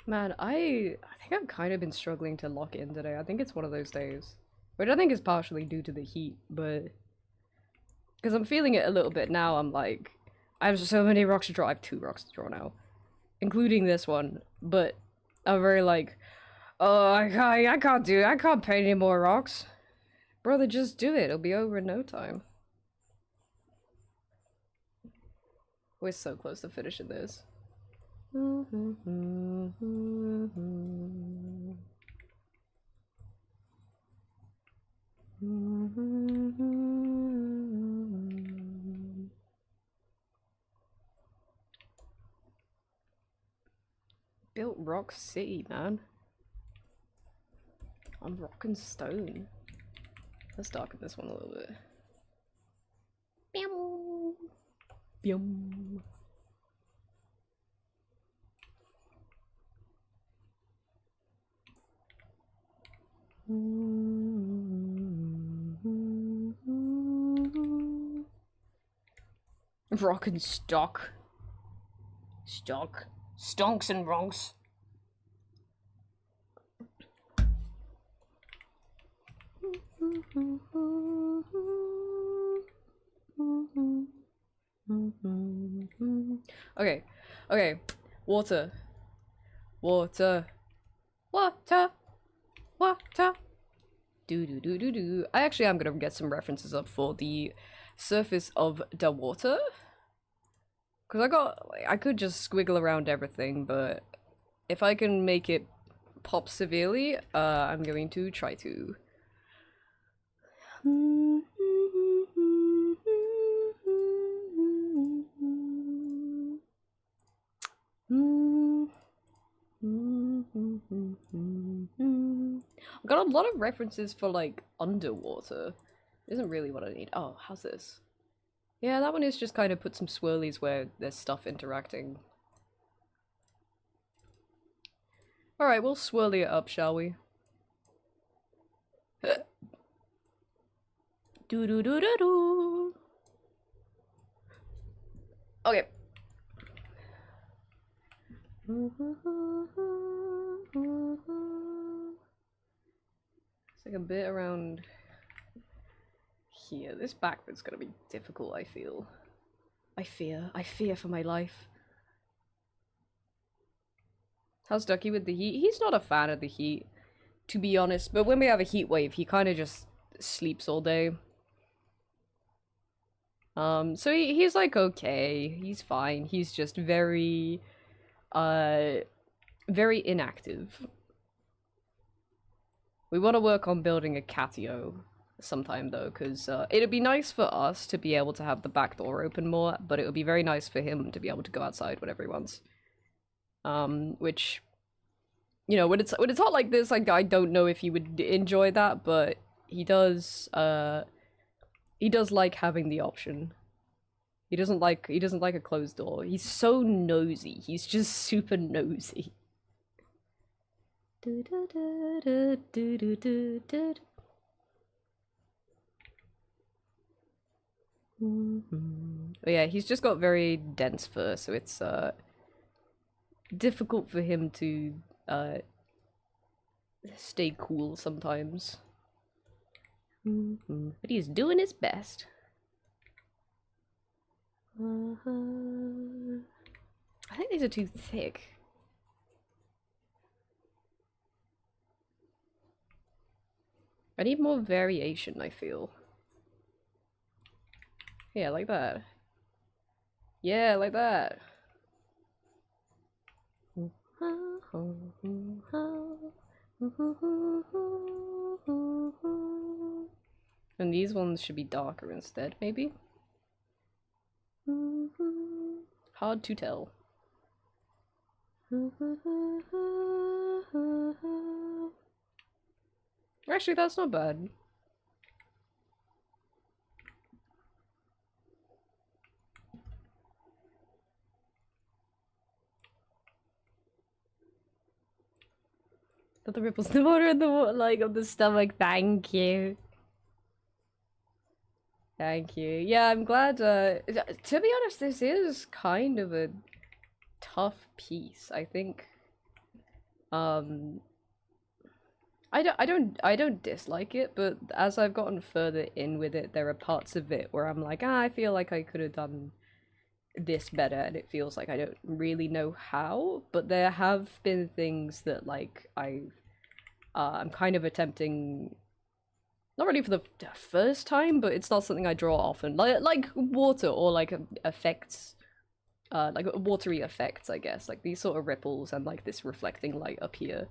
Man, I think I've kind of been struggling to lock in today. I think it's one of those days. Which I think is partially due to the heat, but... Because I'm feeling it a little bit now, I'm like... I have so many rocks to draw. I have 2 rocks to draw now. Including this one. But I'm very like... Oh, I can't do it. I can't paint any more rocks. Brother, just do it. It'll be over in no time. We're so close to finishing this. Built Rock City, man. I'm rocking stone. Let's darken this one a little bit. Bium. Bium. Rockin' stock. Stock. Stonks and ronks. Okay, okay. Water. Water. Water. Water. Do do do do do. I actually am gonna get some references up for the surface of the water. Cause I could just squiggle around everything, but if I can make it pop severely, I'm going to try to. I've got a lot of references for like underwater. Isn't really what I need. Oh, how's this? Yeah, that one is just kind of put some swirlies where there's stuff interacting. Alright, we'll swirly it up, shall we? Do do do do do. Okay. It's like a bit around here. This back bit's gonna be difficult, I feel. I fear for my life. How's Ducky with the heat? He's not a fan of the heat, to be honest, but when we have a heat wave, he kind of just sleeps all day. So he's like, okay, he's fine. He's just very inactive. We want to work on building a catio sometime though, because it'd be nice for us to be able to have the back door open more, but it would be very nice for him to be able to go outside whenever he wants. Which, you know, when it's hot like this, like, I don't know if he would enjoy that, but he does like having the option. He doesn't like a closed door. He's so nosy. He's just super nosy. But yeah, he's just got very dense fur, so it's difficult for him to stay cool sometimes. But he's doing his best. I think these are too thick. I need more variation, I feel. Yeah, like that. Yeah, like that. And these ones should be darker instead, maybe? Hard to tell. Actually, that's not bad. Got the ripples in the water and the like of the stomach. Thank you. Thank you. Yeah, I'm glad. To be honest, this is kind of a tough piece. I think. I don't dislike it, but as I've gotten further in with it, there are parts of it where I'm like, I feel like I could have done this better, and it feels like I don't really know how. But there have been things that like I'm kind of attempting, not really for the first time, but it's not something I draw often, like water or like effects, like watery effects, I guess, like these sort of ripples and like this reflecting light up here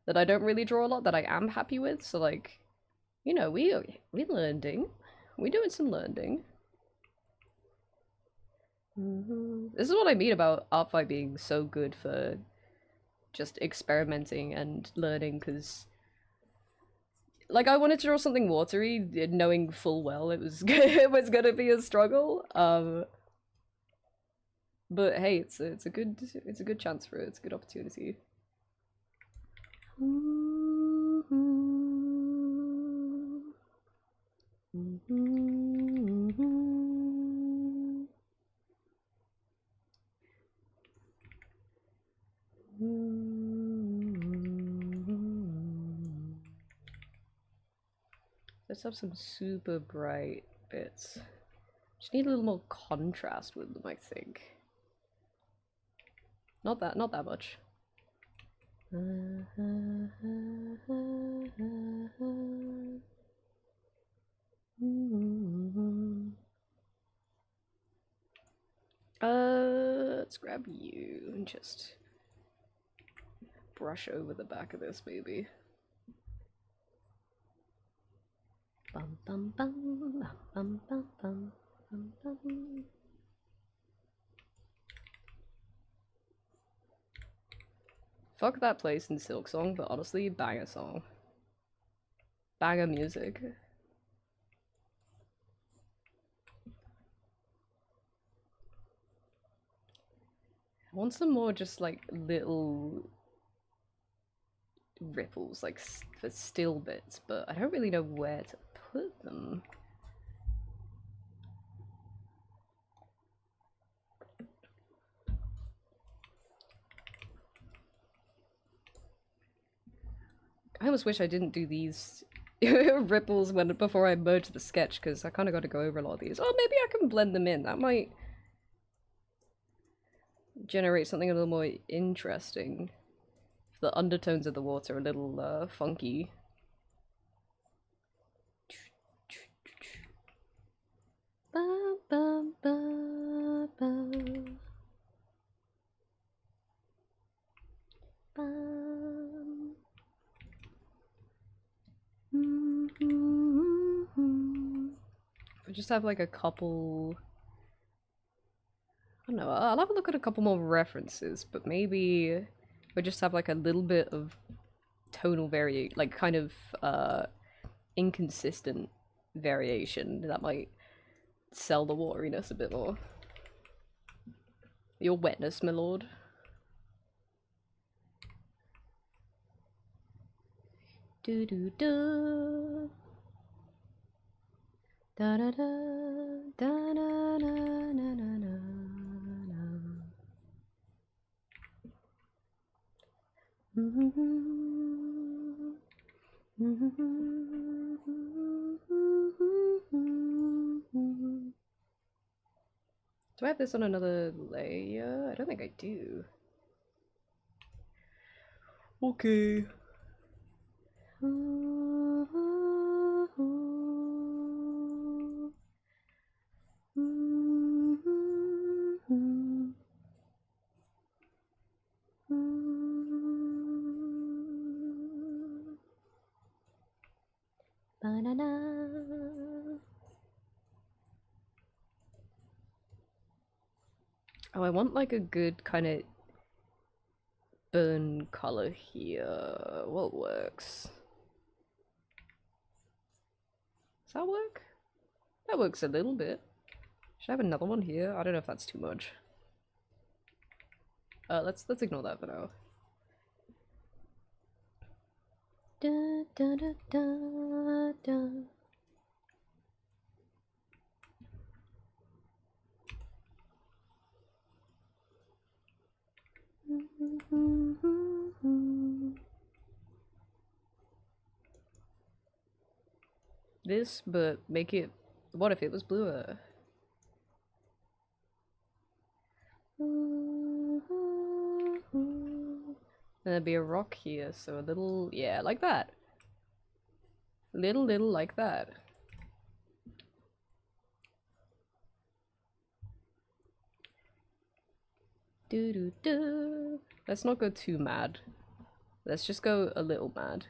that I don't really draw a lot, that I am happy with. So like, you know, we learning, we doing some learning. This is what I mean about ArtFi being so good for just experimenting and learning, because like I wanted to draw something watery, knowing full well it was it was gonna be a struggle. But hey, it's a good chance for it. It's a good opportunity. Let's have some super bright bits. Just need a little more contrast with them, I think. Not that much. Let's grab you and just brush over the back of this baby. Bum bum bum bum bum bum bum bum. Fuck that place in Silksong, but honestly, banger song. Banger music. want some more just like little ripples, like for still bits, but I don't really know where to put them. I almost wish I didn't do these ripples before I merged the sketch, because I kind of got to go over a lot of these. Oh, maybe I can blend them in. That might generate something a little more interesting. The undertones of the water are a little funky. Ba, ba, ba, ba. Bum. I just have like a couple. I don't know. I'll have a look at a couple more references, but maybe we just have like a little bit of tonal variation, like kind of inconsistent variation that might sell the wateriness a bit more. Your wetness, my lord. Do do do. Da da da da da da da da da. Do I have this on another layer? I don't think I do. Okay. Banana. Oh, I want like a good kind of burn color here. What works? Does that work? That works a little bit. Should I have another one here? I don't know if that's too much. Let's ignore that for now. Da, da, da, da, da. This, but make it. What if it was bluer? There'd be a rock here, so a little, yeah, like that. Little like that. Do do do. Let's not go too mad. Let's just go a little mad.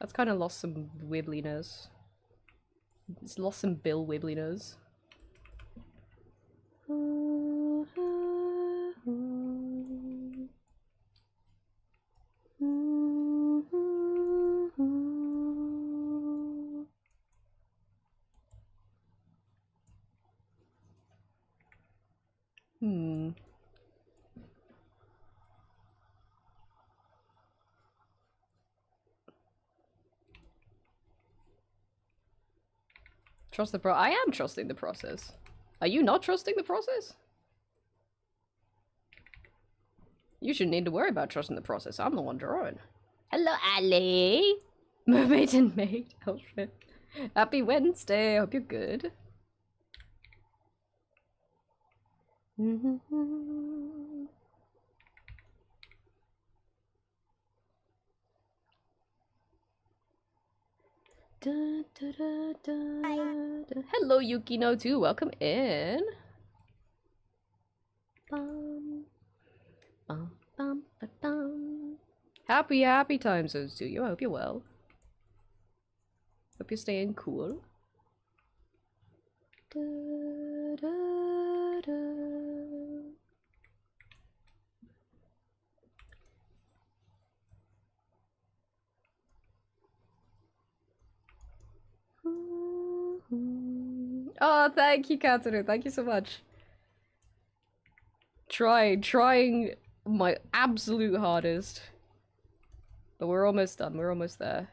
That's kind of lost some wibbliness. It's lost some bill wibbliness. Trust the I am trusting the process. Are you not trusting the process? You shouldn't need to worry about trusting the process. I'm the one drawing. Hello, Ali! Mermaid and maid. Oh shit. Happy Wednesday. I hope you're good. Da, da, da, da. Hello, Yukino too. Welcome in. Bum, bum, bum, ba, bum. Happy times those to you. I hope you're well. Hope you're staying cool. Da, da, da. Oh, thank you, Katsuru. Thank you so much. Trying my absolute hardest. But we're almost done. We're almost there.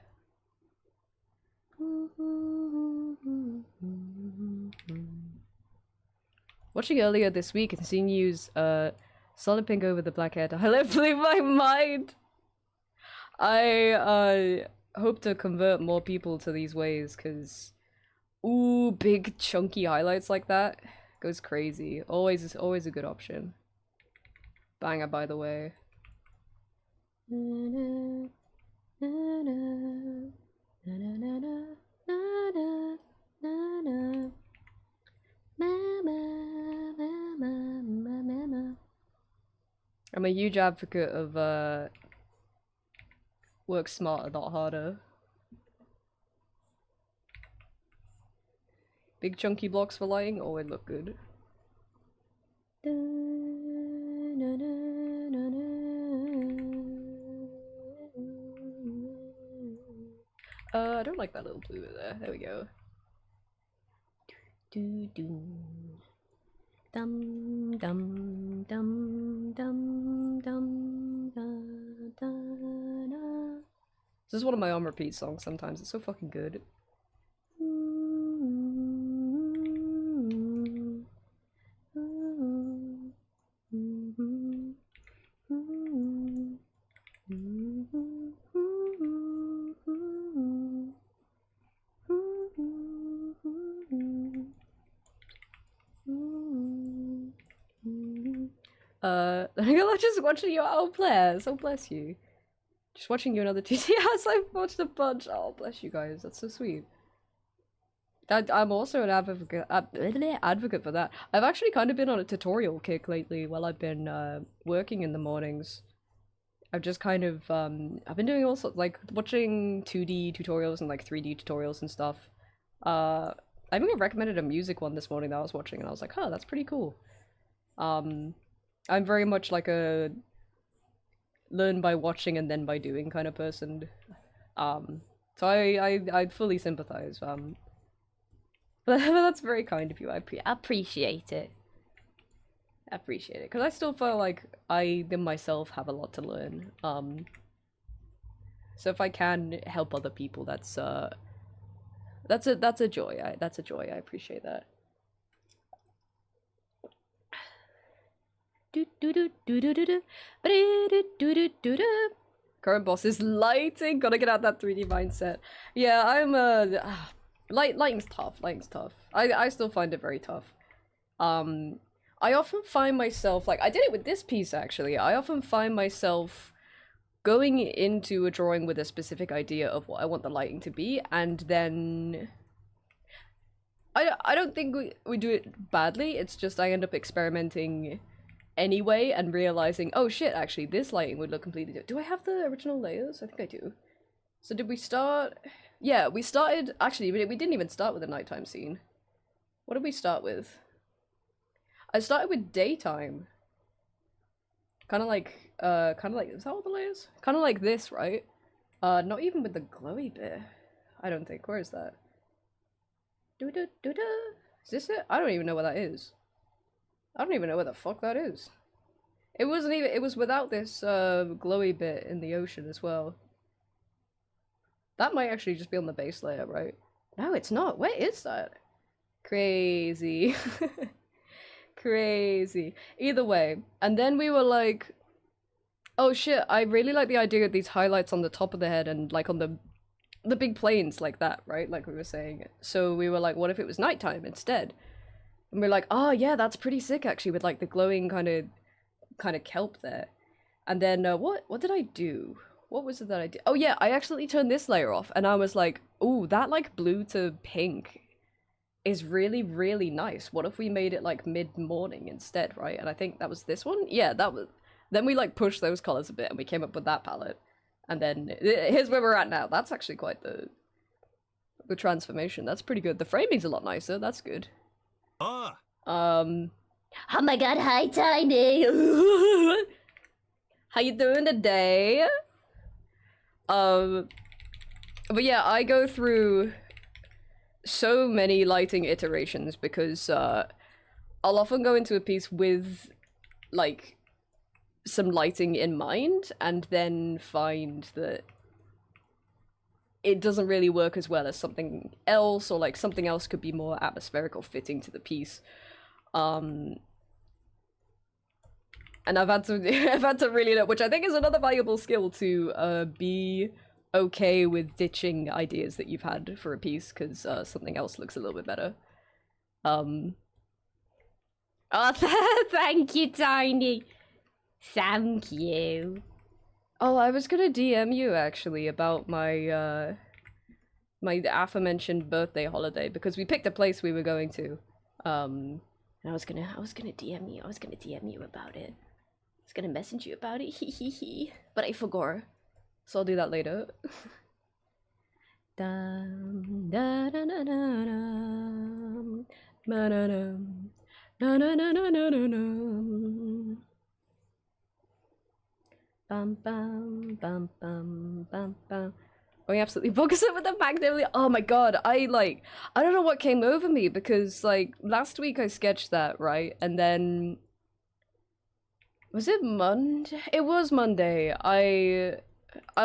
Watching earlier this week and seeing you use solid pink over the black hair to highlight blew my mind. I hope to convert more people to these ways because ooh, big chunky highlights like that goes crazy. Always a good option. Banger, by the way. I'm a huge advocate of work smarter, not harder. Big chunky blocks for lighting always look good. I don't like that little blue there. There we go. Do do. Dum dum dum dum dum da da da. This is one of my on repeat songs sometimes. It's so fucking good. I'm just watching you. Oh, bless. Oh, bless you. Just watching you another TTS. I've watched a bunch. Oh, bless you guys. That's so sweet. I'm also an advocate for that. I've actually kind of been on a tutorial kick lately while I've been working in the mornings. I've just kind of I've been doing all sorts, like watching 2D tutorials and like 3D tutorials and stuff. I think I recommended a music one this morning that I was watching and I was like, oh, that's pretty cool. I'm very much like a learn by watching and then by doing kind of person. So I fully sympathize. But that's very kind of you. I appreciate it. I appreciate it because I still feel like I myself have a lot to learn. So if I can help other people, that's a joy. That's a joy. I appreciate that. Current boss is lighting. Gotta get out that 3D mindset. Yeah, I'm lighting's tough. Lighting's tough. I still find it very tough. I often find myself like I did it with this piece actually. I often find myself going into a drawing with a specific idea of what I want the lighting to be, and then I don't think we do it badly. It's just I end up experimenting anyway and realizing, oh shit, actually this lighting would look completely different. Do I have the original layers? I think I do. So did we start? Yeah, we started, actually we didn't even start with the nighttime scene. What did we start with? I started with daytime. Kind of like, is that all the layers? Kind of like this, right? Not even with the glowy bit. I don't think, where is that? Is this it? I don't even know what that is. I don't even know where the fuck that is. It wasn't even, it was without this glowy bit in the ocean as well. That might actually just be on the base layer, right? No, it's not. Where is that? Crazy. Crazy. Either way. And then we were like, oh shit, I really like the idea of these highlights on the top of the head and like on the big planes like that, right? Like we were saying. So we were like, what if it was nighttime instead? And we're like, oh yeah, that's pretty sick actually, with like the glowing kind of kelp there. And then what did I do? What was it that I did? Oh yeah, I accidentally turned this layer off, and I was like, ooh, that like blue to pink is really, really nice. What if we made it like mid-morning instead, right? And I think that was this one? Yeah, that was... Then we like pushed those colors a bit and we came up with that palette. And then here's where we're at now. That's actually quite the transformation. That's pretty good. The framing's a lot nicer. That's good. Ah. Oh my god, hi Tiny! How you doing today? But yeah, I go through so many lighting iterations because I'll often go into a piece with like some lighting in mind and then find that it doesn't really work as well as something else, or like something else could be more atmospheric or fitting to the piece. And I've had to I've had to really know, which I think is another valuable skill, to be okay with ditching ideas that you've had for a piece because something else looks a little bit better. Oh, thank you, Tiny. Thank you. Oh, I was gonna DM you actually about my my aforementioned birthday holiday because we picked a place we were going to. And I was gonna DM you. I was gonna DM you about it. I was gonna message you about it. Hee. But I forgot. So I'll do that later. Dum da da da da dum. Da da dum. Da da da da da da. Bum bum bum bum bum bum. Going absolutely bonkers with the Magnolia. Oh my god, I don't know what came over me because like last week I sketched that, right? And then was it Monday? It was Monday. I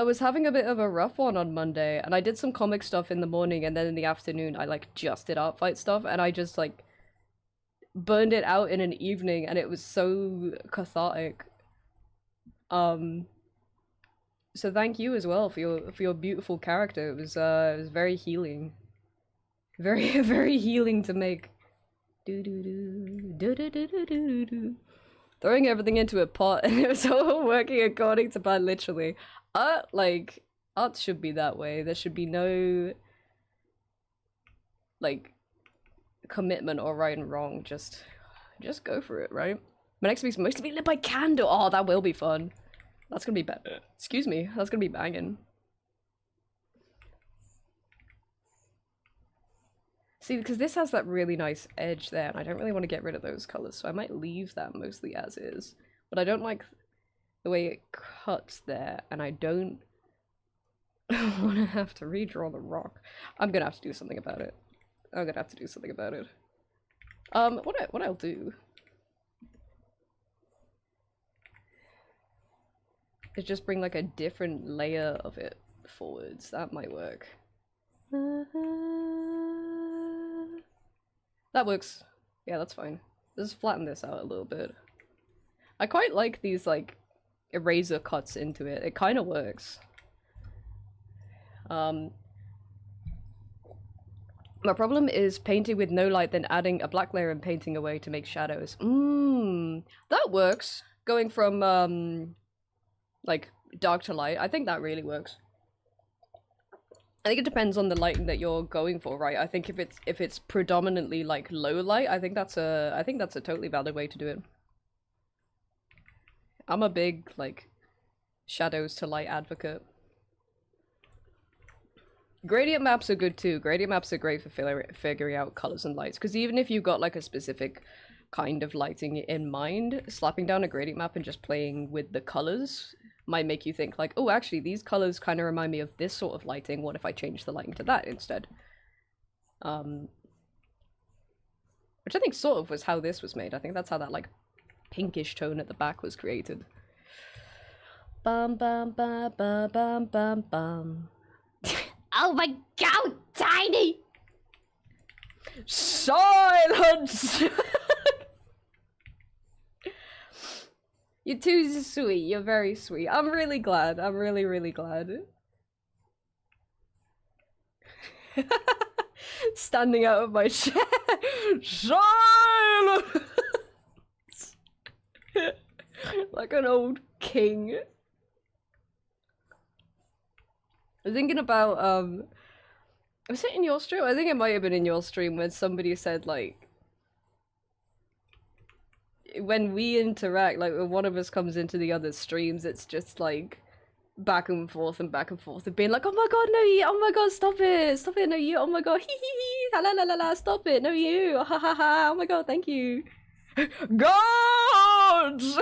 was having a bit of a rough one on Monday and I did some comic stuff in the morning and then in the afternoon I like just did art fight stuff and I just like burned it out in an evening and it was so cathartic. So thank you as well for your beautiful character. It was very healing. Very very healing to make. Do do do do do do do do do. Throwing everything into a pot and it was all working according to plan, literally. Art should be that way. There should be no like commitment or right and wrong. Just go for it, right? My next week's mostly lit by candle. Oh, that will be fun. That's gonna be excuse me, that's gonna be banging. See, because this has that really nice edge there, and I don't really want to get rid of those colors, so I might leave that mostly as is. But I don't like the way it cuts there, and I don't want to have to redraw the rock. I'm gonna have to do something about it. What I'll do is just bring like a different layer of it forwards. That might work. That works. Yeah, that's fine. Just flatten this out a little bit. I quite like these like eraser cuts into it. It kind of works. My problem is painting with no light, then adding a black layer and painting away to make shadows. That works. Going from like dark to light. I think that really works. I think it depends on the lighting that you're going for, right? I think if it's predominantly like low light, I think that's a totally valid way to do it. I'm a big like shadows to light advocate. Gradient maps are good too. Gradient maps are great for figuring out colors and lights, because even if you've got like a specific kind of lighting in mind, slapping down a gradient map and just playing with the colors might make you think like, oh, actually these colors kind of remind me of this sort of lighting. What if I change the lighting to that instead? Which I think sort of was how this was made. I think that's how that like pinkish tone at the back was created. Bum bum bum bum bum bum bum. Oh my god, Tiny! Silence! You're too sweet. You're very sweet. I'm really glad. I'm really, really glad. Standing out of my chair. Silence! Like an old king. I was thinking about, was it in your stream? I think it might have been in your stream when somebody said, like, when we interact, like when one of us comes into the other streams, it's just like back and forth and being like, oh my god, no you, oh my god, stop it, no you, oh my god, hee hee hee, la la la la, stop it, no you, ha ha ha, oh my god, thank you. Guards!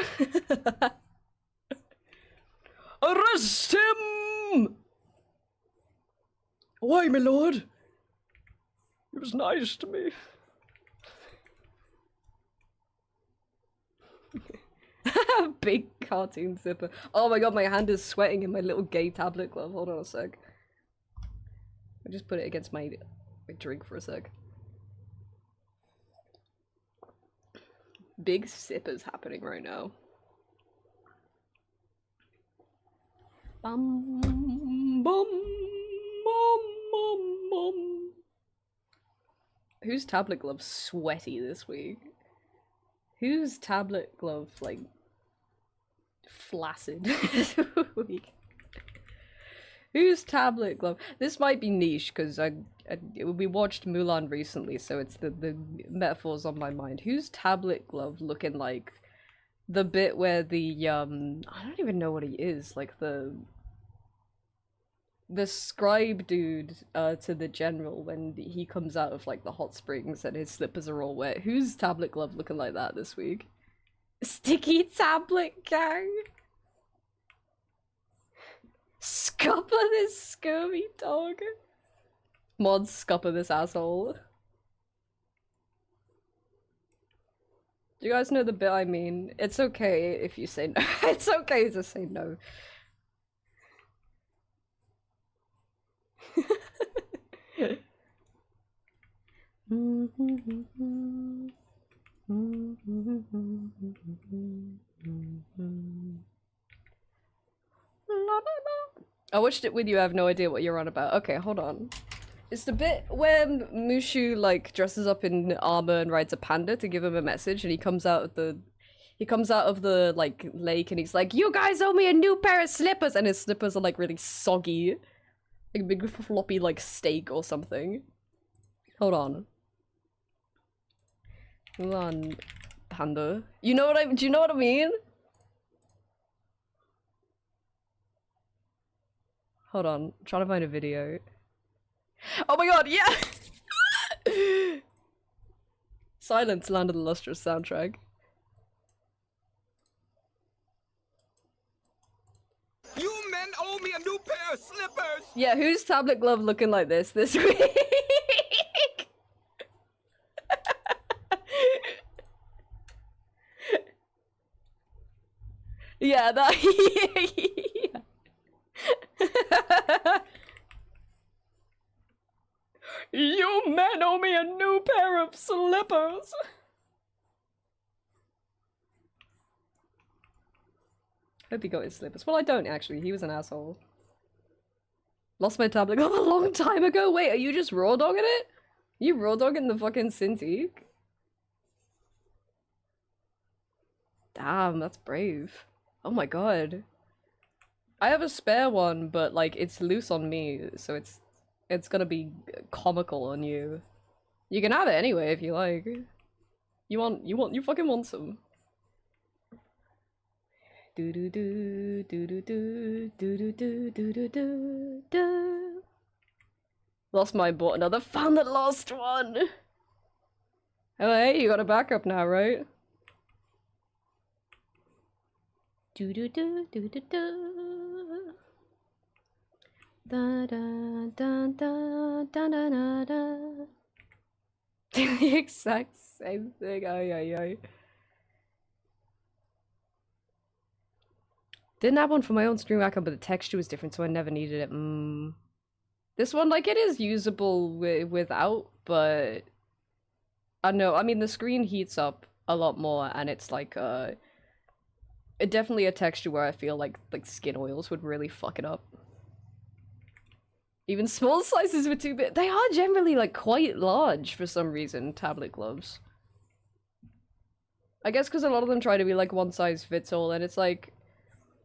Arrest him! Why, my lord? He was nice to me. Big cartoon zipper. Oh my god, my hand is sweating in my little gay tablet glove. Hold on a sec. I just put it against my drink for a sec. Big zippers happening right now. Bum, bum, bum, bum, bum. Whose tablet glove's sweaty this week? Whose tablet glove, like, flaccid this week? Whose tablet glove? This might be niche, because we watched Mulan recently, so it's the metaphors on my mind. Whose tablet glove looking like the bit where the, I don't even know what he is, like the scribe dude to the general when he comes out of like the hot springs and his slippers are all wet. Whose tablet glove looking like that this week? Sticky tablet gang. Scupper this scurvy dog. Mod scupper this asshole. Do you guys know the bit I mean? It's okay if you say no. It's okay to say no. I watched it with you, I have no idea what you're on about. Okay, hold on. It's the bit where Mushu, like, dresses up in armor and rides a panda to give him a message, and he comes out of the, like, lake, and he's like, "You guys owe me a new pair of slippers!" And his slippers are, like, really soggy. Like a big floppy, like, steak or something. Hold on. Hold on, panda. You know what do you know what I mean? Hold on, I'm trying to find a video. Oh my god, yeah! Silence, Land of the Lustrous soundtrack. You men owe me a new pair of slippers! Yeah, whose tablet glove looking like this week? Yeah, that. Yeah. You men owe me a new pair of slippers. Hope he got his slippers. Well, I don't actually. He was an asshole. Lost my tablet glove a long time ago. Wait, are you just raw dogging it? You raw dogging the fucking Cintiq? Damn, that's brave. Oh my god. I have a spare one, but like it's loose on me, so it's gonna be comical on you. You can have it anyway if you like. You fucking want some. Do do do do do do do do do do do do do. Lost mine, bought another. Found the lost one. Oh hey, you got a backup now, right? Do do do do do do. Da da da da da da da da. The exact same thing. Ay ay ay. Didn't have one for my own stream account, but the texture was different, so I never needed it. This one, like, it is usable without, but I don't know. I mean, the screen heats up a lot more, and it's like definitely a texture where I feel like skin oils would really fuck it up. Even small sizes were too big. They are generally like quite large for some reason, tablet gloves. I guess because a lot of them try to be like one size fits all, and it's like,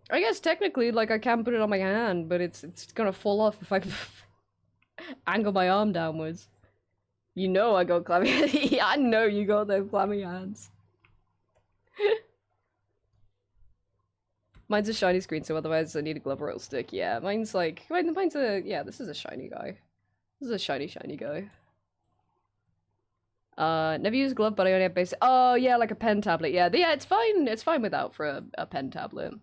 I guess technically like I can put it on my hand, but it's gonna fall off if I angle my arm downwards. You know I got clammy. I know you got those clammy hands. Mine's a shiny screen, so otherwise I need a glove royal stick. Yeah, mine's like, mine's a, yeah, this is a shiny guy. This is a shiny guy. Never used a glove, but I only have basic. Oh yeah, like a pen tablet. Yeah, it's fine. It's fine without for a pen tablet.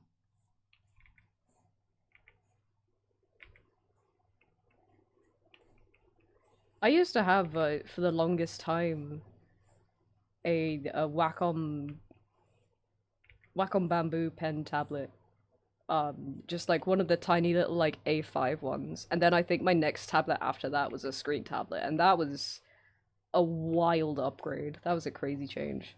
I used to have, for the longest time, a Wacom Bamboo pen tablet. Just like one of the tiny little like A5 ones. And then I think my next tablet after that was a screen tablet, and that was a wild upgrade. That was a crazy change.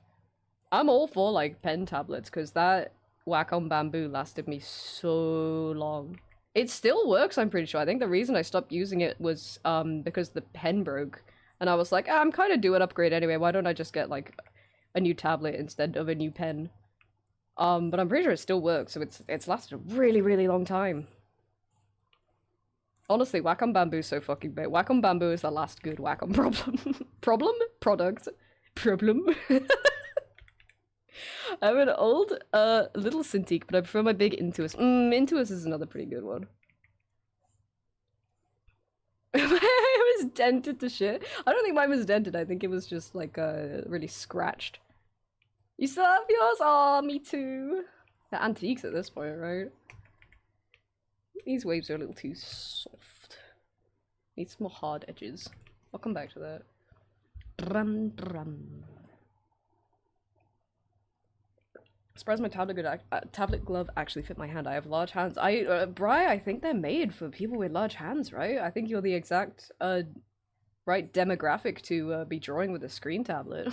I'm all for like pen tablets because that Wacom Bamboo lasted me so long. It still works, I'm pretty sure. I think the reason I stopped using it was because the pen broke, and I was like, ah, I'm kind of due an upgrade anyway. Why don't I just get like a new tablet instead of a new pen? But I'm pretty sure it still works, so it's lasted a really, really long time. Honestly, Wacom Bamboo's so fucking big. Wacom Bamboo is the last good Wacom problem. Product. Problem? I'm an old, little Cintiq, but I prefer my big Intuos. Intuos is another pretty good one. It was dented to shit. I don't think mine was dented. I think it was just, like, really scratched. You still have yours? Aw, me too. They're antiques at this point, right? These waves are a little too soft. Need some more hard edges. I'll come back to that. Drum, drum. Surprised my tablet glove actually fit my hand. I have large hands. Bri, I think they're made for people with large hands, right? I think you're the exact, right demographic to, be drawing with a screen tablet.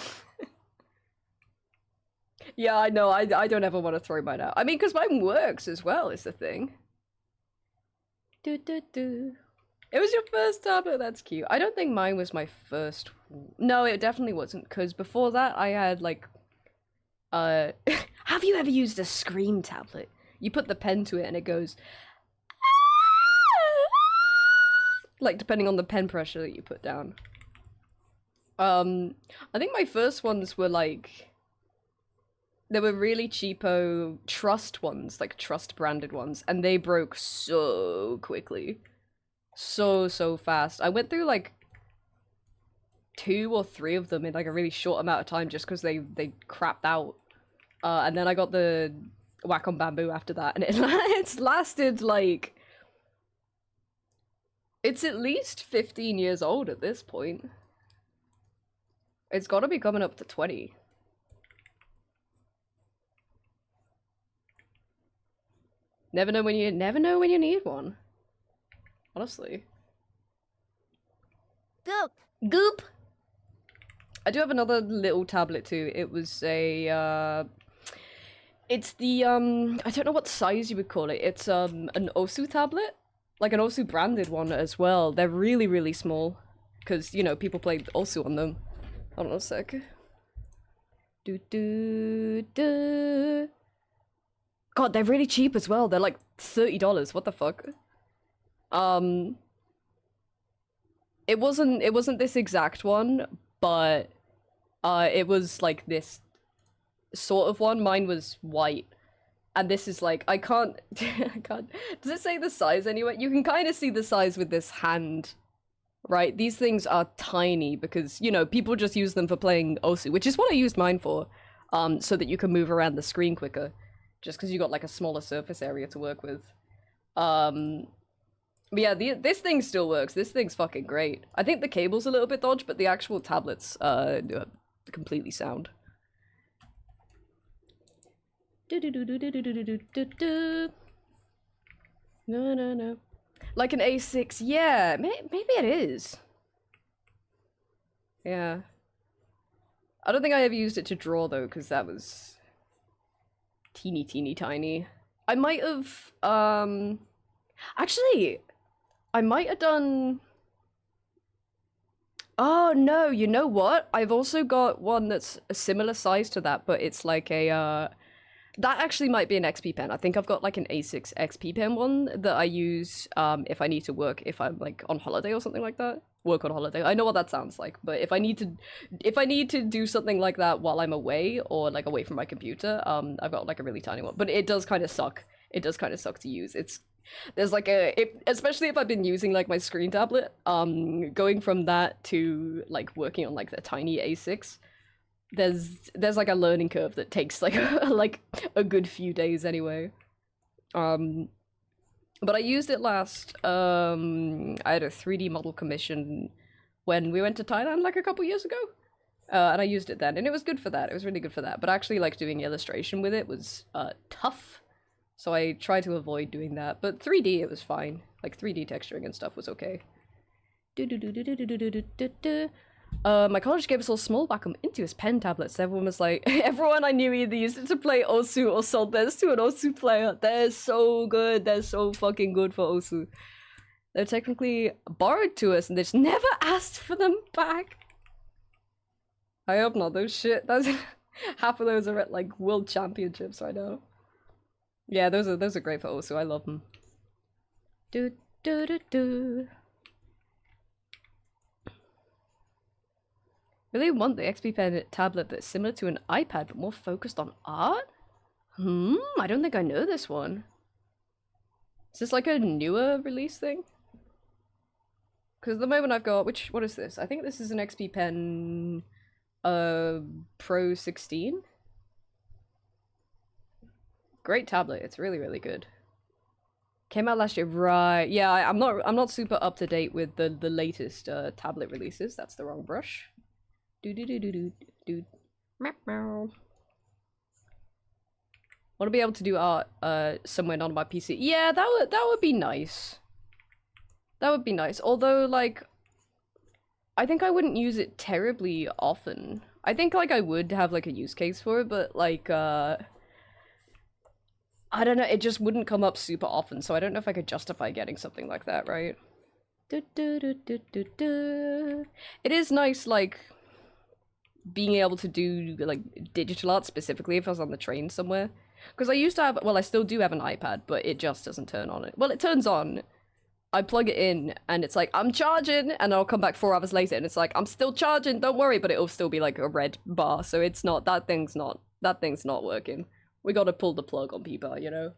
Yeah, I know. I don't ever want to throw mine out. I mean, because mine works as well, is the thing. It was your first tablet? That's cute. I don't think mine was my first. No, it definitely wasn't, because before that I had, like, have you ever used a screen tablet? You put the pen to it and it goes... like, depending on the pen pressure that you put down. I think my first ones were, like... They were really cheapo Trust ones, like Trust branded ones, and they broke so quickly. So fast. I went through like 2 or 3 of them in like a really short amount of time just because they crapped out. And then I got the Wacom Bamboo after that, and it's lasted like... It's at least 15 years old at this point. It's gotta be coming up to 20. Never know when you need one. Honestly. Goop. Goop. I do have another little tablet too. It was a it's the I don't know what size you would call it. It's an Osu tablet, like an Osu branded one as well. They're really, really small because, you know, people play Osu on them. Hold on a sec. God, they're really cheap as well. They're like $30. What the fuck? It wasn't this exact one, but it was like this sort of one. Mine was white, and this is like I can't. Does it say the size anyway? You can kind of see the size with this hand, right? These things are tiny because, you know, people just use them for playing Osu, which is what I used mine for, so that you can move around the screen quicker. Just because you got like a smaller surface area to work with. But yeah, this thing still works. This thing's fucking great. I think the cable's a little bit dodged, but the actual tablet's completely sound. No. Like an A6, yeah, maybe it is. Yeah. I don't think I ever used it to draw though, because that was teeny tiny. I might have actually I might have done... Oh no, you know what? I've also got one that's a similar size to that, but it's like a that actually might be an XP pen. I think I've got like an A6 XP pen one that I use if I need to work, if I'm like on holiday or something like that. Work on holiday. I know what that sounds like, but if I need to do something like that while I'm away or like away from my computer, I've got like a really tiny one. But it does kind of suck. It does kind of suck to use. There's like especially if I've been using like my screen tablet, going from that to like working on like the tiny A6, there's like a learning curve that takes like like a good few days anyway. But I used it last, I had a 3D model commission when we went to Thailand like a couple years ago. And I used it then, and it was good for that. It was really good for that. But actually, like, doing illustration with it was tough. So I tried to avoid doing that. But 3D, it was fine. Like, 3D texturing and stuff was okay. My college gave us all small Wacom Intuos pen tablets. Everyone was like, everyone I knew either used it to play Osu or sold theirs to an Osu player. They're so good. They're so fucking good for Osu. They're technically borrowed to us, and they just never asked for them back. I hope not. Those shit. Those half of those are at like world championships right now. Yeah, those are great for Osu. I love them. Do do do do. Really want the XP Pen tablet that's similar to an iPad but more focused on art? I don't think I know this one. Is this like a newer release thing? Because at the moment I've got what is this? I think this is an XP Pen Pro 16. Great tablet. It's really, really good. Came out last year, right? Yeah, I'm not super up to date with the latest tablet releases. That's the wrong brush. Do do do do do do. Meow. Want to be able to do art somewhere not on my PC. Yeah, that would be nice. That would be nice. Although, like, I think I wouldn't use it terribly often. I think, like, I would have, like, a use case for it, but, like, I don't know, it just wouldn't come up super often, so I don't know if I could justify getting something like that, right? Do, do, do, do, do, do. It is nice, like, being able to do, like, digital art specifically if I was on the train somewhere. Because I used to have, well, I still do have an iPad, but it just doesn't turn on it. Well, it turns on. I plug it in, and it's like, I'm charging, and I'll come back 4 hours later, and it's like, I'm still charging, don't worry, but it'll still be, like, a red bar, so it's not, that thing's not working. We gotta pull the plug on people, you know?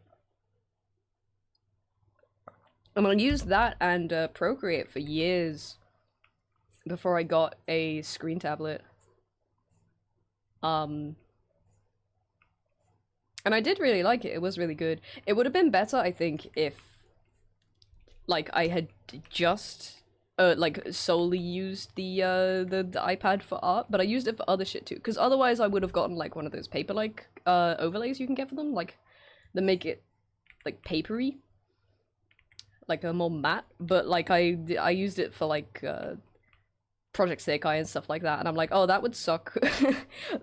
I'm gonna use that and Procreate for years before I got a screen tablet. And I did really like it. It was really good. It would have been better, I think, if like I had just like solely used the iPad for art, but I used it for other shit too. Because otherwise, I would have gotten like one of those paper-like overlays you can get for them, like that make it like papery, like a more matte. But like I used it for like Project Sekai and stuff like that, and I'm like, oh, that would suck.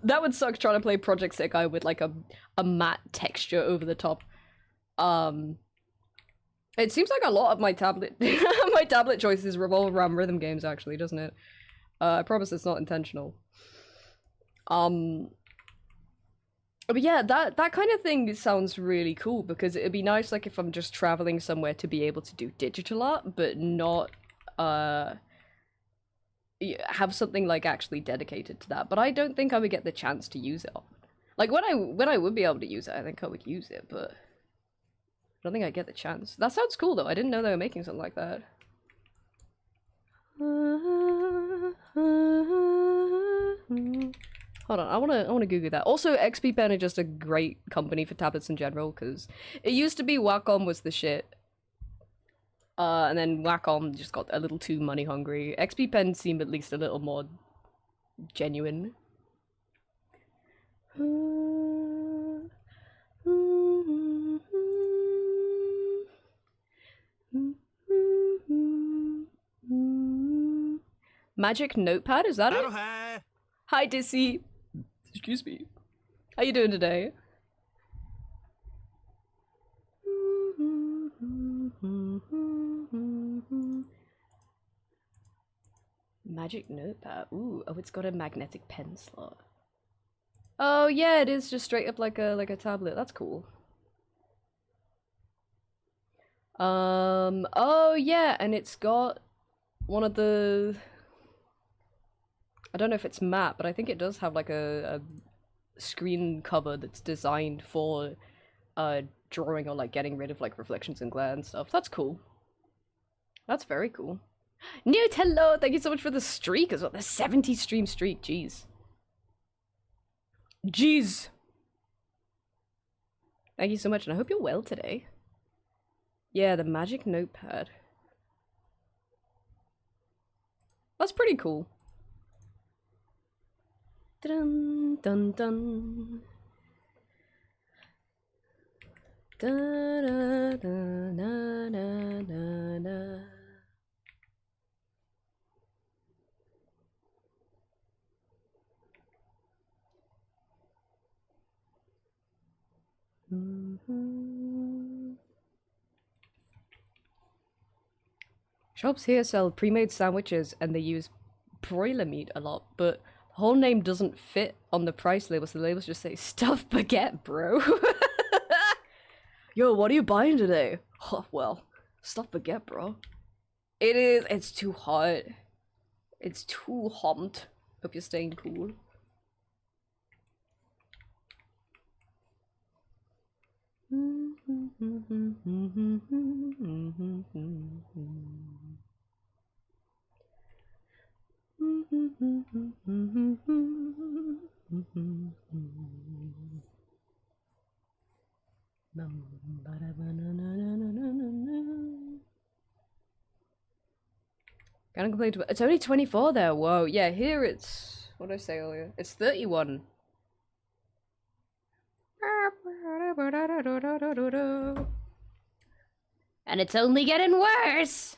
That would suck trying to play Project Sekai with like a matte texture over the top. It seems like a lot of my tablet my tablet choices revolve around rhythm games, actually, doesn't it? I promise it's not intentional. But yeah, that kind of thing sounds really cool, because it'd be nice, like, if I'm just traveling somewhere to be able to do digital art, but not have something like actually dedicated to that. But I don't think I would get the chance to use it. Like, when I would be able to use it, I think I would use it, but I don't think I get the chance. That sounds cool, though. I didn't know they were making something like that. Hold on, I wanna Google that. Also, XP Pen is just a great company for tablets in general, because it used to be Wacom was the shit. And then Wacom just got a little too money hungry. XP Pen seemed at least a little more genuine. Magic Notepad, is that it? Hi, Dissy. Excuse me. How you doing today? Magic Notepad. Ooh, oh, it's got a magnetic pen slot. Oh yeah, it is just straight up like a tablet. That's cool. Oh yeah, and it's got one of the, I don't know if it's matte, but I think it does have like a screen cover that's designed for drawing or like getting rid of like reflections and glare and stuff. That's cool. That's very cool. Newt, hello! Thank you so much for the streak as well. The 70 stream streak, jeez. Jeez! Thank you so much, and I hope you're well today. Yeah, the Magic Notepad. That's pretty cool. Dun dun dun. Da da da da da da da. Shops here sell pre-made sandwiches and they use broiler meat a lot, but the whole name doesn't fit on the price labels. The labels just say stuffed baguette, bro. Yo, what are you buying today? Oh, well, stuffed baguette, bro. It's too hot. It's too hot. Hope you're staying cool. Can't complain. It's only 24 there. Whoa. Yeah, here it's... What did I say earlier? It's 31. And it's only getting worse.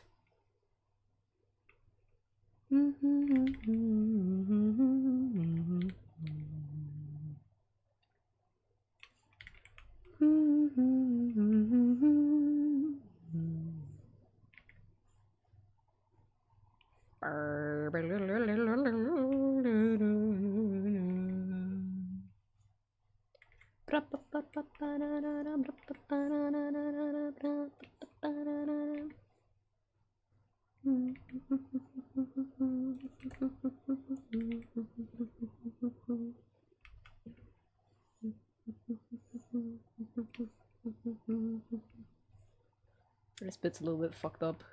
This bit's a little bit fucked up.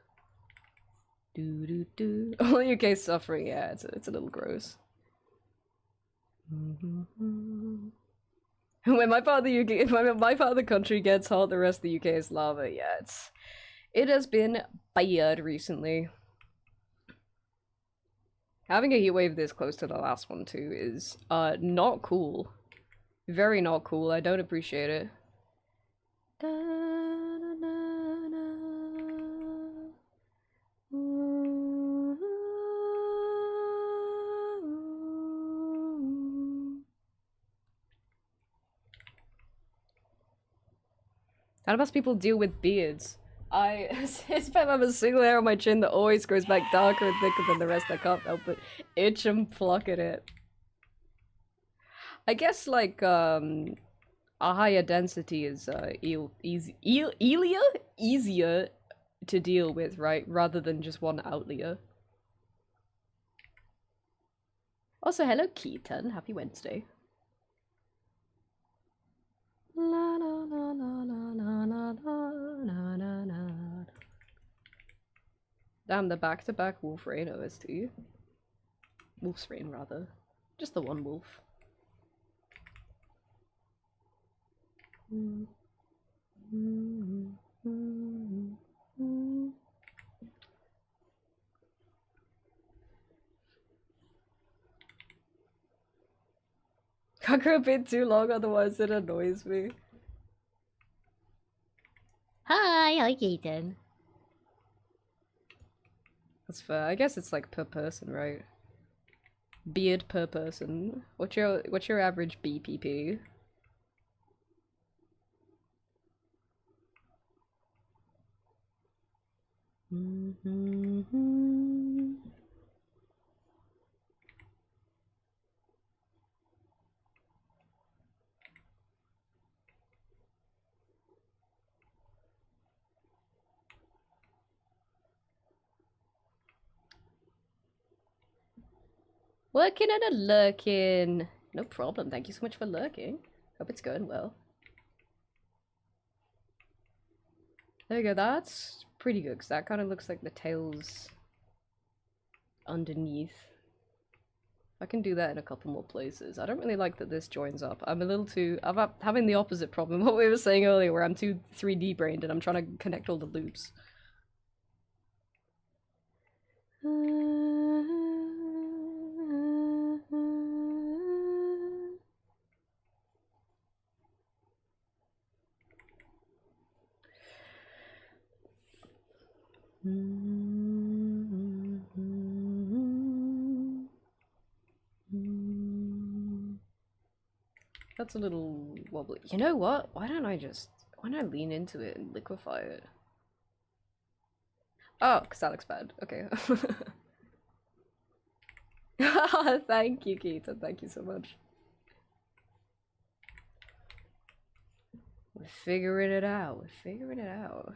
Do do do. All UK suffering, yeah, it's a little gross. When my part of the UK, if my part of the country gets hot, the rest of the UK is lava. Yeah, it has been bad recently. Having a heatwave this close to the last one too is not cool. Very not cool. I don't appreciate it. Da, da, da, da. How do most people deal with beards? If I have a single hair on my chin that always grows back darker and thicker than the rest, I can't help it. Itch and pluck at it. I guess like a higher density is easier to deal with, right? Rather than just one outlier. Also, hello Keaton, happy Wednesday. La la la la la la la la la la. Damn, the back-to-back Wolf Rain OST. Wolf's Rain, rather. Just the one wolf. Can't go a bit too long, otherwise it annoys me. Hi Keaton. That's fair. I guess it's like per person, right? Beard per person. What's your average BPP? Working and a lurking. No problem. Thank you so much for lurking. Hope it's going well. There you go. That's pretty good because that kind of looks like the tails underneath. I can do that in a couple more places. I don't really like that this joins up. I'm a little too... I'm having the opposite problem. What we were saying earlier where I'm too 3D brained and I'm trying to connect all the loops. That's a little wobbly. You know what? Why don't I lean into it and liquefy it? Oh, because that looks bad. Okay. Thank you, Keaton. Thank you so much. We're figuring it out. We're figuring it out.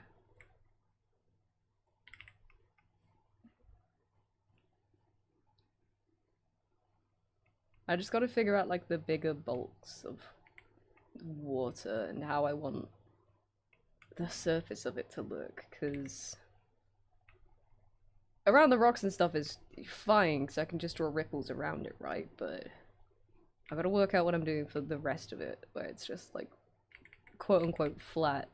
I just gotta figure out like the bigger bulks of water and how I want the surface of it to look, because around the rocks and stuff is fine because I can just draw ripples around it, right? But I gotta work out what I'm doing for the rest of it, where it's just like quote unquote flat.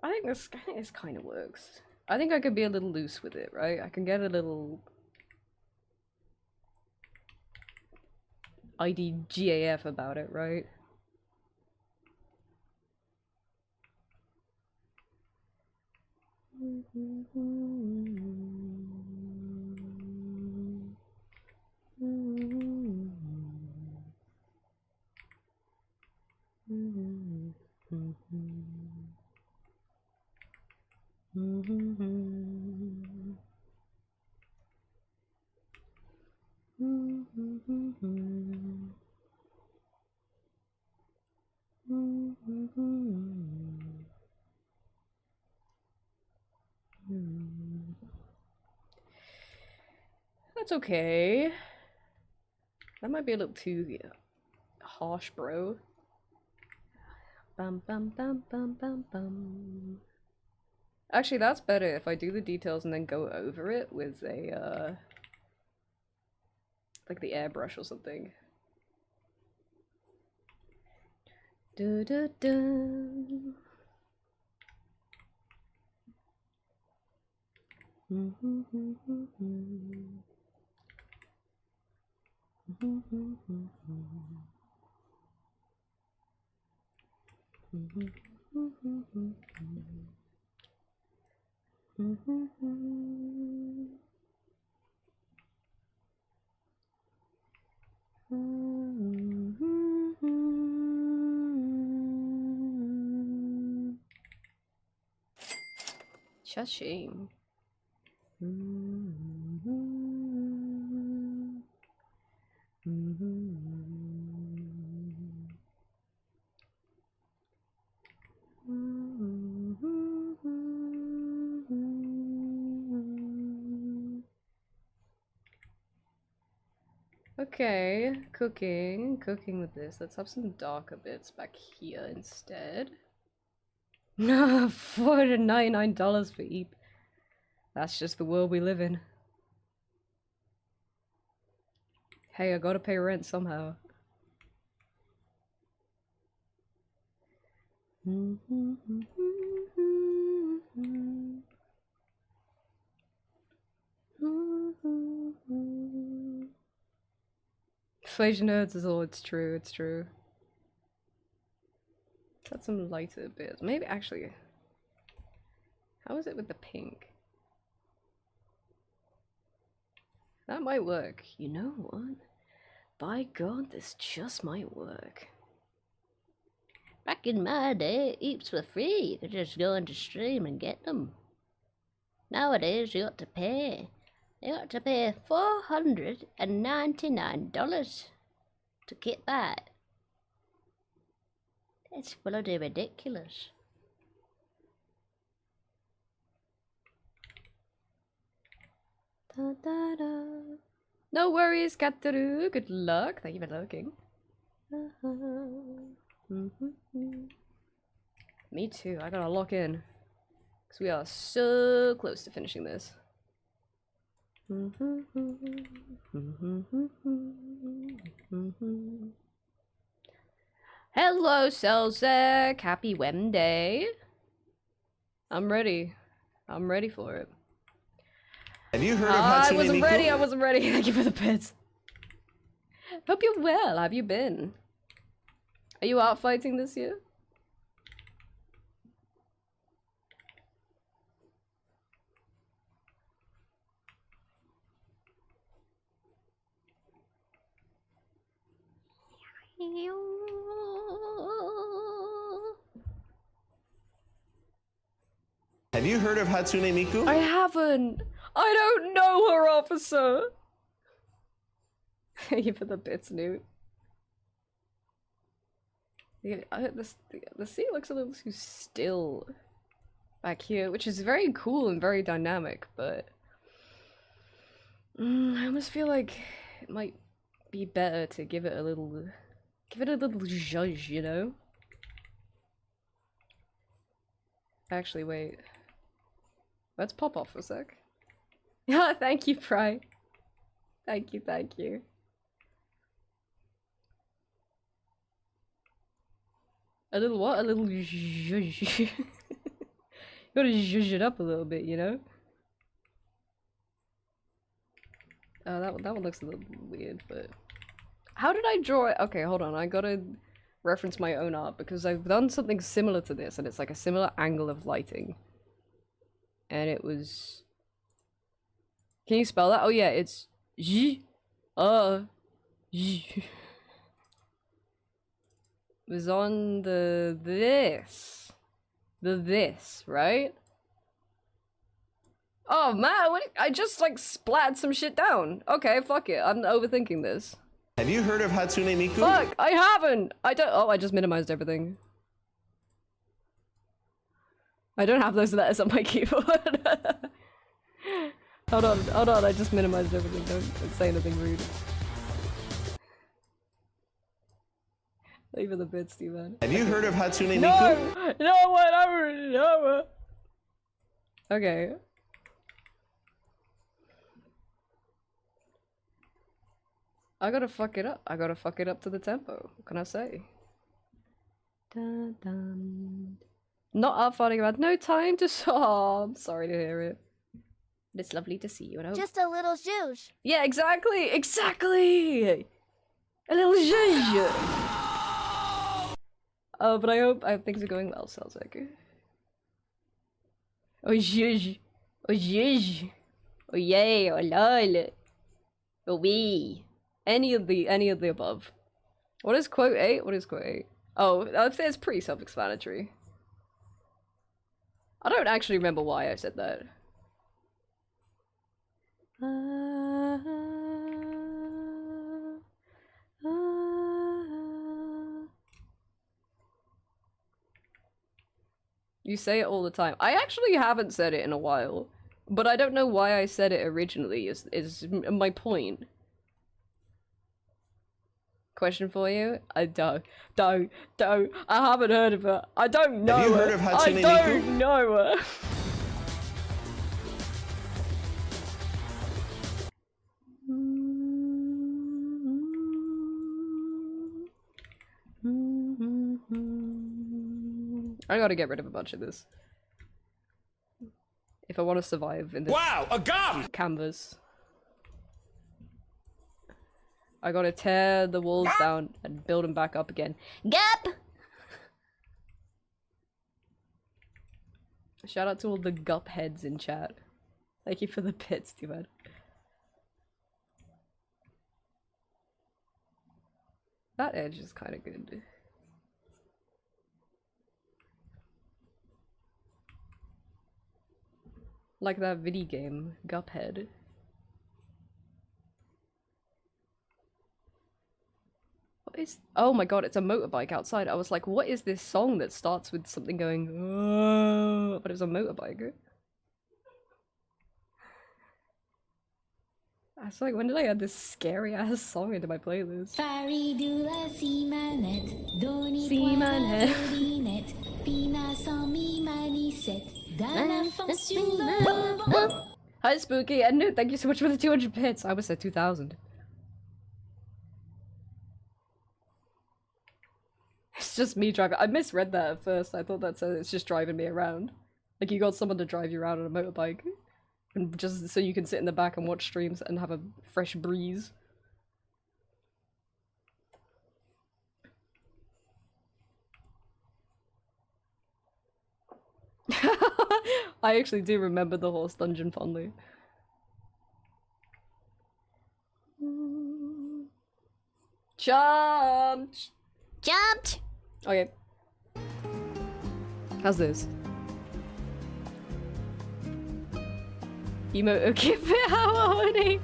I think this kind of works. I think I could be a little loose with it, right? I can get a little IDGAF about it, right? That's okay. That might be a little too harsh, bro. Bum bum bum bum bum bum. Actually, that's better if I do the details and then go over it with a like the airbrush or something. Du -du -du. Cha-ching. Okay, cooking with this. Let's have some darker bits back here instead. $499 for Eep. That's just the world we live in. Hey, I gotta pay rent somehow. Inflation nerds is all, it's true, it's true. Let's add some lighter bits. Maybe actually, how is it with the pink? That might work. You know what? By God, this just might work. Back in my day, Eeps were free. You could just go into Stream and get them. Nowadays, you got to pay. You got to pay $499 to get that. It's bloody ridiculous. Da, da, da. No worries, Kataru. Good luck. Thank you for looking. Me too. I gotta lock in. Because we are so close to finishing this. Hello, Selzek. Happy Wednesday. I'm ready. I'm ready for it. Have you heard of Hatsune I wasn't ready. Miku? I wasn't ready. Thank you for the bits. Hope you're well. How have you been? Are you out fighting this year? Have you heard of Hatsune Miku? I haven't. I don't know her, officer. Thank you for the bits, Newt. The sea looks a little too still back here, which is very cool and very dynamic, but I almost feel like it might be better to give it a little zhuzh, you know? Actually, wait. Let's pop off for a sec. Yeah, thank you, Pry. Thank you, thank you. A little what? A little zhuzh. You gotta zhuzh it up a little bit, you know? That one looks a little weird, but... How did I draw it? Okay, hold on, I gotta reference my own art, because I've done something similar to this, and it's like a similar angle of lighting. And it was... Can you spell that? Oh yeah, it's... It was on this, right? Oh man, what, I just like splatted some shit down. Okay, fuck it, I'm overthinking this. Have you heard of Hatsune Miku? Fuck, I haven't! I don't- oh, I just minimized everything. I don't have those letters on my keyboard. Hold on, I just minimized everything, don't say anything rude. Leave the bits, Steven. Have you heard of Hatsune Miku? No! No, whatever! No! Okay. I gotta fuck it up. I gotta fuck it up to the tempo. What can I say? Dun, dun. Not up fighting about no time to sob. Sorry to hear it. But it's lovely to see you, and I hope... Just a little zhuzh. Yeah, exactly! Exactly! A little zhuzh! Oh, but I hope things are going well, Selzek. Oh zhuzh! Oh zhuzh! Oh yay! Oh lol! Oh wee! Any of the above. What is quote 8? What is quote 8? Oh, I'd say it's pretty self-explanatory. I don't actually remember why I said that. You say it all the time. I actually haven't said it in a while, but I don't know why I said it originally, is my point. Question for you? I don't. I haven't heard of it. I don't know. Have you heard of Hatsune Miku? I don't know her. I gotta get rid of a bunch of this if I want to survive in this A gum! canvas. I gotta tear the walls down and build them back up again. Gap! Shout out to all the gup heads in chat. Thank you for the bits, too bad. That edge is kind of good. Like that video game, Guphead. What is... Oh my god, it's a motorbike outside. I was like, what is this song that starts with something going... Oh, but it was a motorbike. I was like, when did I add this scary ass song into my playlist? Hi Spooky, and no, thank you so much for the 200 bits. I was at 2,000. It's just me driving. I misread that at first. I thought that said it's just driving me around. Like you got someone to drive you around on a motorbike. And just so you can sit in the back and watch streams and have a fresh breeze. I actually do remember the horse dungeon fondly. Jumped! Jumped! Okay. How's this? Emote okay harmony.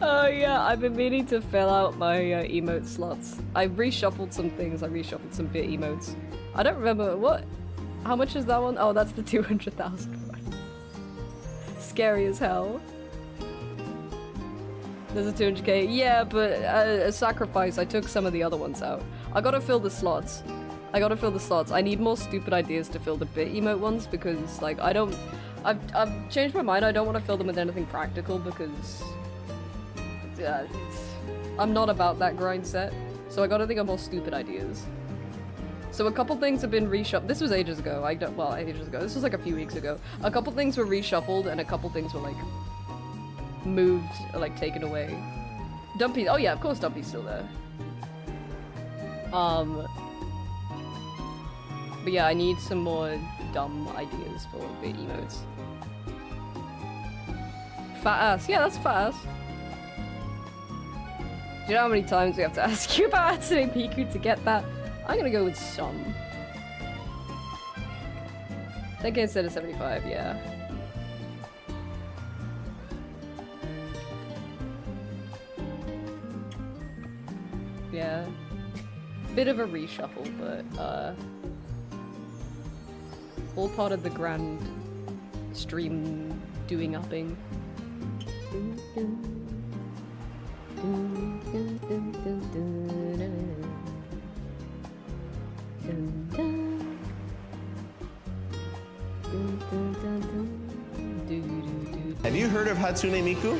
Oh yeah, I've been meaning to fill out my emote slots. I reshuffled some things, I reshuffled some bit emotes. I don't remember what. How much is that one? Oh, that's the 200,000 one. Scary as hell. There's a 200k. Yeah, but a sacrifice, I took some of the other ones out. I gotta fill the slots. I need more stupid ideas to fill the bit emote ones because, like, I've changed my mind. I don't want to fill them with anything practical because I'm not about that grind set. So I gotta think of more stupid ideas. So a couple things have been reshuffled. This was ages ago. Ages ago. This was like a few weeks ago. A couple things were reshuffled and a couple things were like moved, or, like taken away. Dumpy. Oh yeah, of course Dumpy's still there. But yeah, I need some more dumb ideas for the emotes. Fat ass. Yeah, that's fat ass. Do you know how many times we have to ask you about Hatsune Miku to get that? I'm gonna go with some. 10k instead of 75, yeah. Yeah. Bit of a reshuffle, but all part of the grand stream doing upping. Have you heard of Hatsune Miku?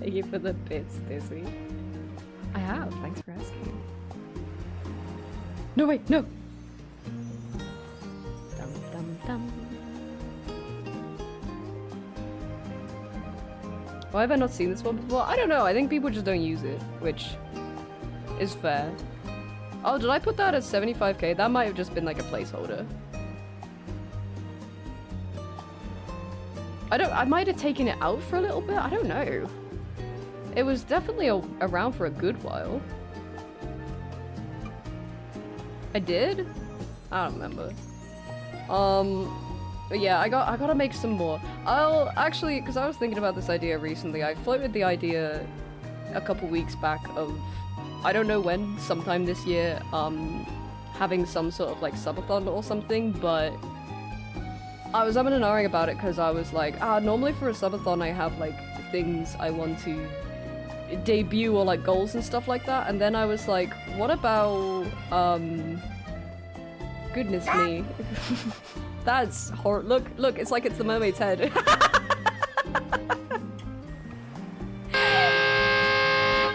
Thank you for the bits, Disney. I have, thanks for asking. No, wait, no! Dum, dum, dum. Why have I not seen this one before? I don't know, I think people just don't use it, which is fair. Oh, did I put that at 75k? That might have just been like a placeholder. I might have taken it out for a little bit, I don't know. It was definitely around for a good while. I did? I don't remember. But yeah, I gotta make some more. I'll actually, because I was thinking about this idea recently, I floated the idea a couple weeks back of, I don't know when, sometime this year, having some sort of like subathon or something, but I was umming and ahhing about it because I was like, normally for a subathon I have like things I want to debut or like goals and stuff like that, and then I was like, what about, goodness me. That's horrible. Look, it's like it's the mermaid's head.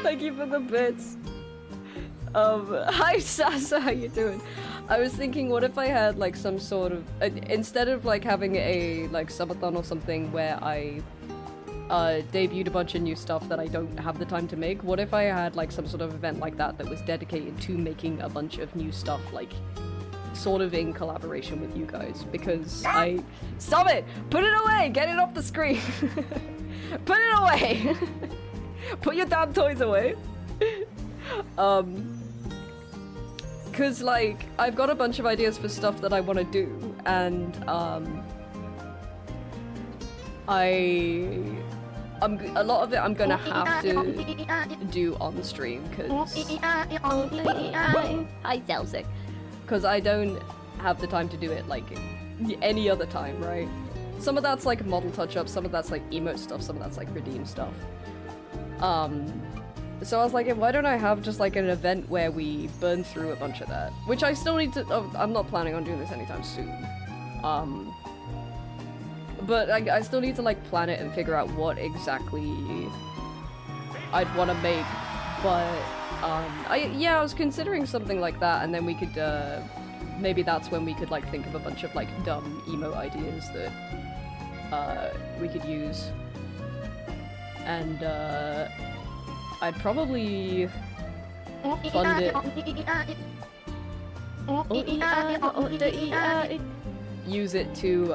Thank you for the bits. Hi Sasa, how you doing? I was thinking, what if I had like some sort of, instead of like having a like subathon or something where I debuted a bunch of new stuff that I don't have the time to make, what if I had like some sort of event like that that was dedicated to making a bunch of new stuff, like sort of in collaboration with you guys, because I... Stop it! Put it away! Get it off the screen! Put it away! Put your damn toys away! Cause like, I've got a bunch of ideas for stuff that I want to do, and a lot of it I'm gonna have to do on stream, cause... Hi, Celsic. Because I don't have the time to do it like any other time, right? Some of that's like model touch-ups, some of that's like emote stuff, some of that's like redeem stuff. So I was like, why don't I have just like an event where we burn through a bunch of that? Which I still need to... Oh, I'm not planning on doing this anytime soon. But I still need to like plan it and figure out what exactly I'd want to make, but... I was considering something like that, and then we could, maybe that's when we could, like, think of a bunch of, like, dumb emo ideas that, we could use. And, I'd probably fund it. Use it to,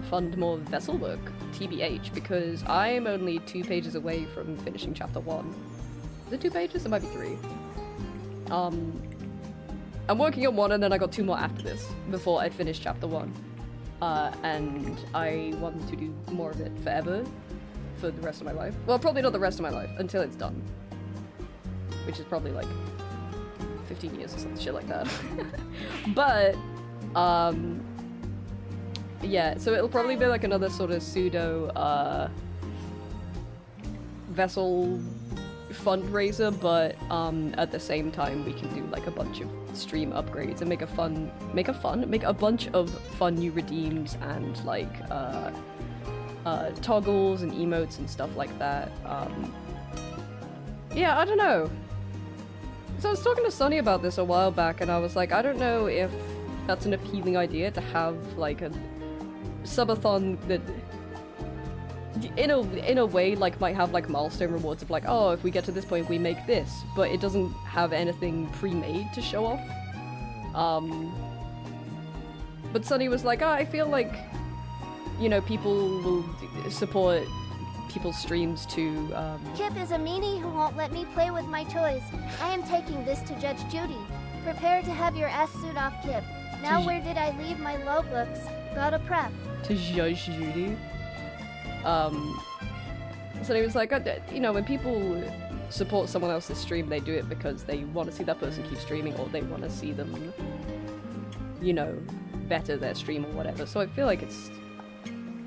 fund more vessel work, TBH, because I'm only 2 pages away from finishing chapter 1. Is it 2 pages? It might be 3. I'm working on 1 and then I got 2 more after this, before I finish chapter 1. And I want to do more of it forever, for the rest of my life. Well, probably not the rest of my life, until it's done. Which is probably like 15 years or some shit like that. But, yeah, so it'll probably be like another sort of pseudo, vessel fundraiser, but at the same time we can do like a bunch of stream upgrades and make a bunch of fun new redeems and like toggles and emotes and stuff like that. Yeah, I don't know. So I was talking to Sunny about this a while back and I was like, I don't know if that's an appealing idea to have like a subathon that in a way like might have like milestone rewards of like, oh, if we get to this point we make this, but it doesn't have anything pre-made to show off. But Sunny was like, oh, I feel like, you know, people will support people's streams to Kip is a meanie who won't let me play with my toys. I am taking this to Judge Judy. Prepare to have your ass suit off, Kip. Now where did I leave my law books? Gotta prep. to Judge Judy. So he was like, you know, when people support someone else's stream, they do it because they want to see that person keep streaming, or they want to see them, you know, better their stream or whatever. So I feel like it's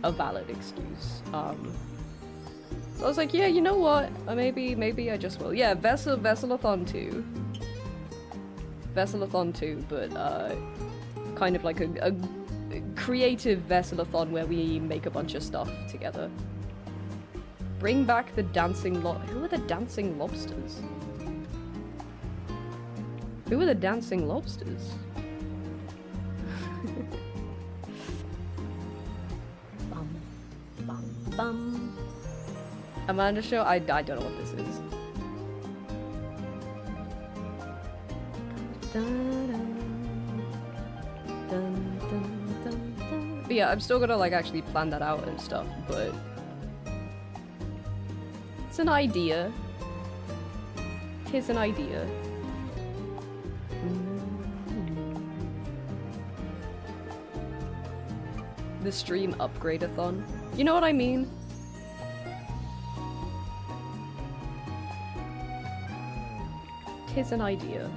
a valid excuse. So I was like, yeah, you know what? Maybe I just will. Yeah, Vesselathon 2. Vesselathon 2, but kind of like a creative Vesselathon where we make a bunch of stuff together. Bring back the dancing Who are the dancing lobsters? Who are the dancing lobsters? Bum, bum, bum. Amanda Show? I don't know what this is. But yeah, I'm still gonna like actually plan that out and stuff, but it's an idea. Tis an idea. The stream upgrade-a-thon. You know what I mean? Tis an idea.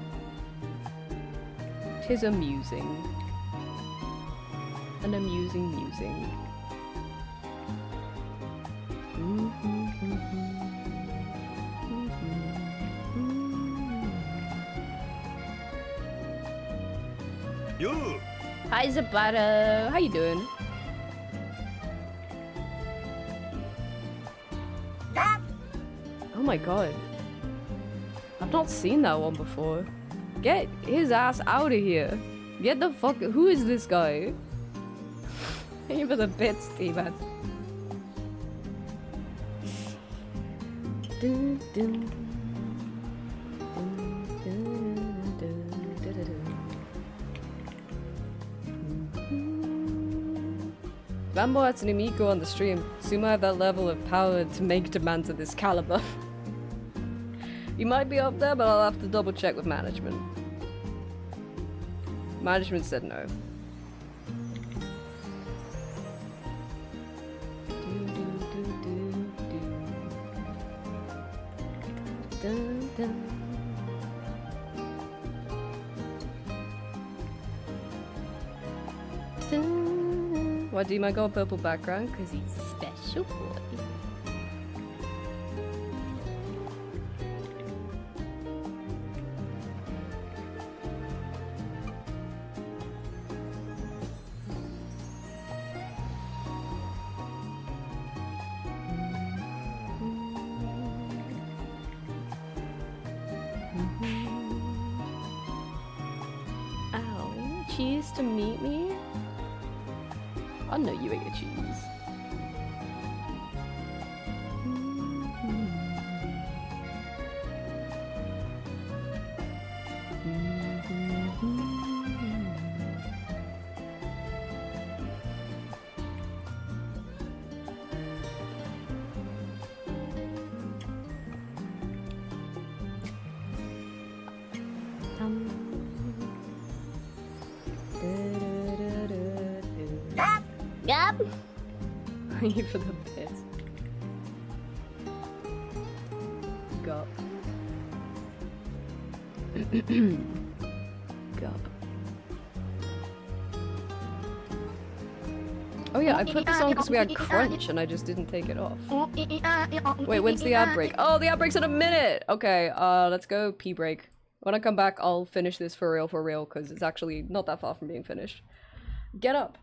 Tis amusing. An amusing musing. You. Hi Zabato, how you doing? Oh my god. I've not seen that one before. Get his ass out of here. Get the fuck- who is this guy? Thank you for the bits, Steven. Rambo Hatsune Miku on the stream. Assume I have that level of power to make demands of this caliber. You might be up there, but I'll have to double check with management. Management said no. Why do my got a purple background? Because he's special boy. Ow, cheese to meet me? I know you ate your cheese. Gab? Thank you for the bits. Gup. Gup. Oh yeah, I put this on because we had crunch and I just didn't take it off. Wait, when's the ad break? Oh, the ad break's in a minute! Okay, let's go pee break. When I come back, I'll finish this for real, because it's actually not that far from being finished. Get up.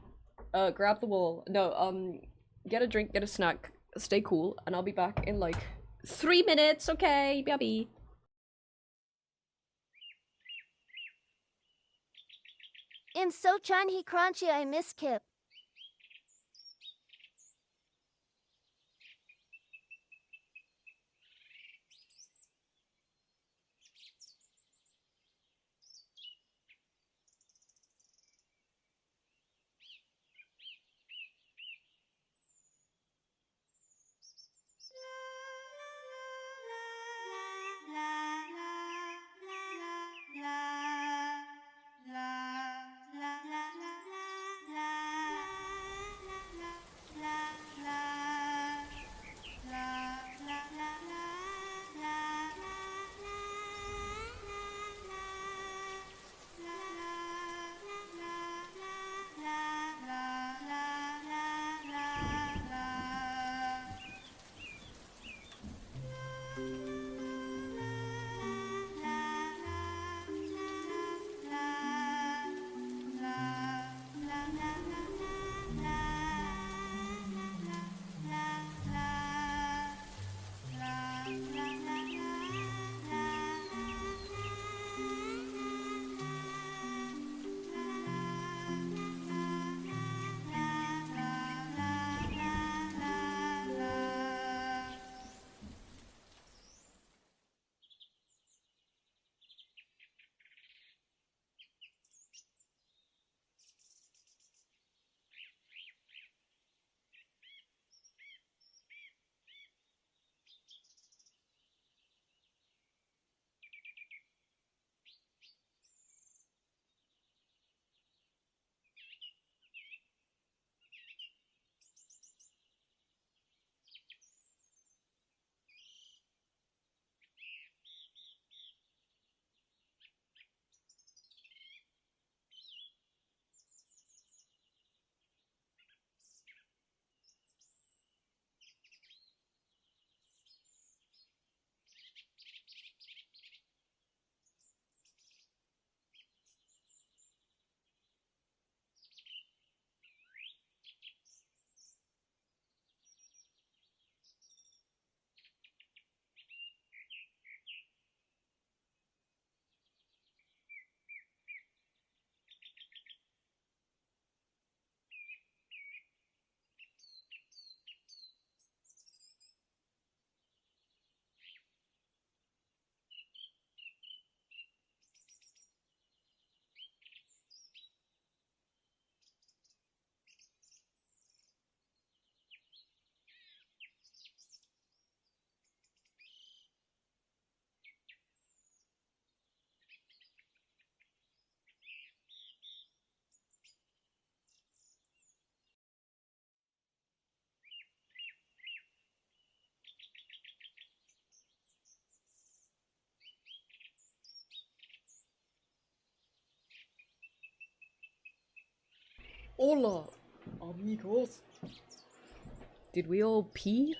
Grab the wall. No, get a drink, get a snack, stay cool, and I'll be back in like 3 minutes, okay? Baby. In Sochan he crunchy I miss Kip. Hola, amigos. Did we all pee?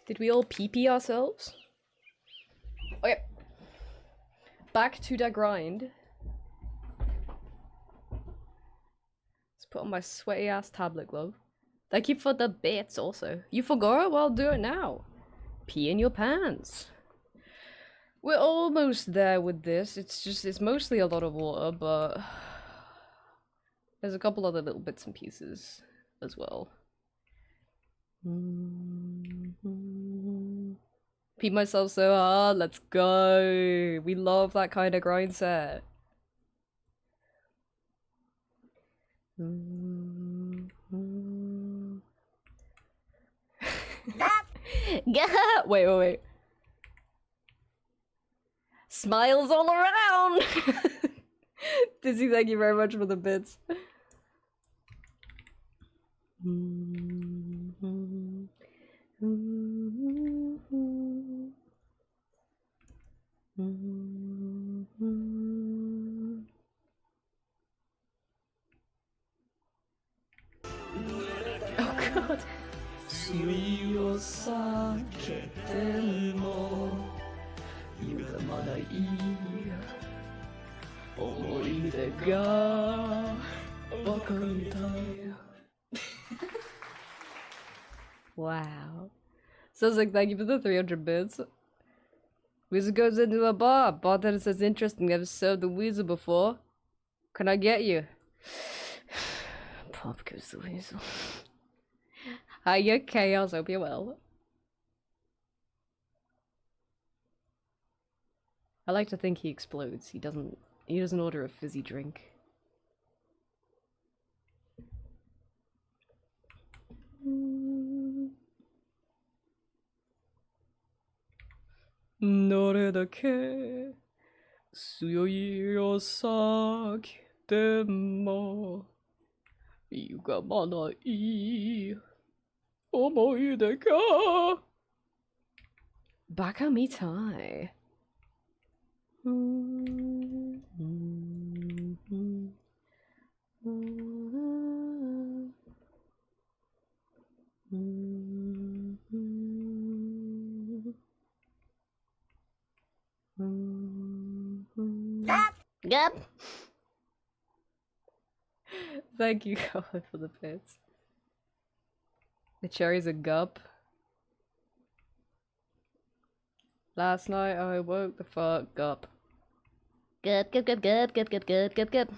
Did we all pee ourselves? Okay. Back to the grind. Let's put on my sweaty ass tablet glove. Thank you for the bits also. You forgot? Well, do it now. Pee in your pants. We're almost there with this. It's mostly a lot of water, but there's a couple other little bits and pieces as well. Peed myself so hard, let's go! We love that kind of grind set. Wait. Smiles all around! Dizzy, thank you very much for the bits. Oh god. 水を避けても歪まない思い出がわかるんだよ Wow. Sounds like thank you for the 300 bits. Weasel goes into a bar. Bartender says interesting, never served the weasel before. Can I get you? Pop goes the weasel. Hiya, Chaos. Hope you're well. I like to think he explodes. He doesn't order a fizzy drink. Nore da ke suyoi o sakete mo yugamanai omoide ga Baka mitai. Yep. Thank you, Colin, for the bits. The cherry's a gup. Last night I woke the fuck up. Good, good, good, good, good, good, good, good, good.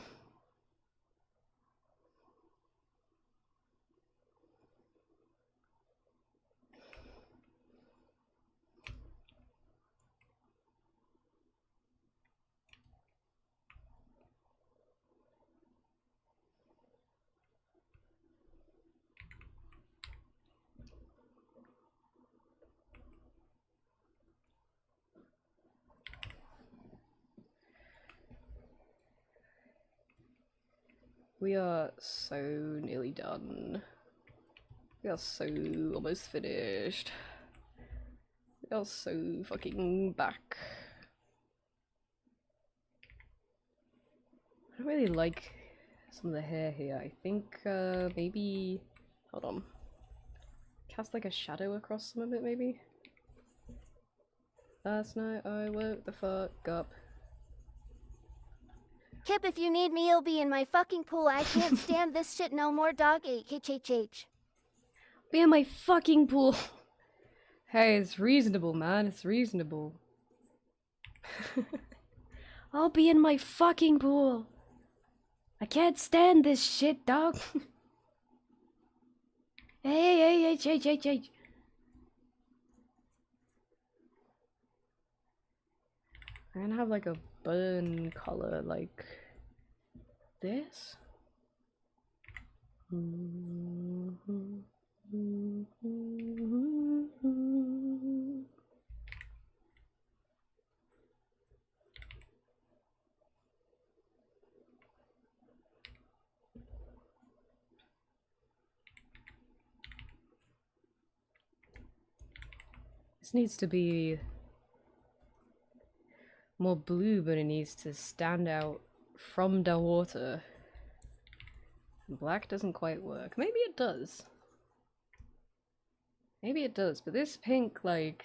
We are so nearly done. We are so almost finished. We are so fucking back. I don't really like some of the hair here. I think maybe... Hold on. Cast like a shadow across some of it maybe? Last night I woke the fuck up. Kip, if you need me, you'll be in my fucking pool. I can't stand this shit no more, dog. HHH. Be in my fucking pool. Hey, it's reasonable, man. It's reasonable. I'll be in my fucking pool. I can't stand this shit, dog. Hey. I'm gonna have like a burn color like this. This needs to be more blue, but it needs to stand out from the water. Black doesn't quite work. Maybe it does. Maybe it does, but this pink, like...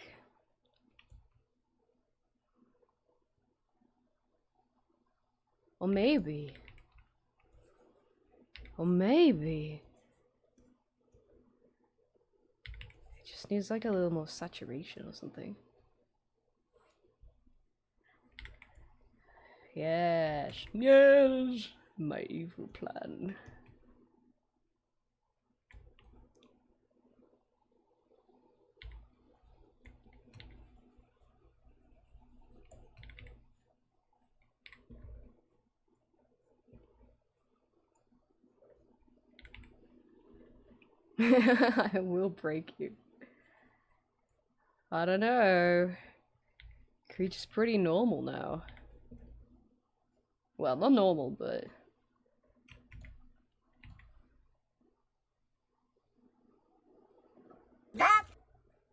Or maybe... It just needs like a little more saturation or something. Yes, my evil plan. I will break you. I don't know. Creature's pretty normal now. Well, not normal, but...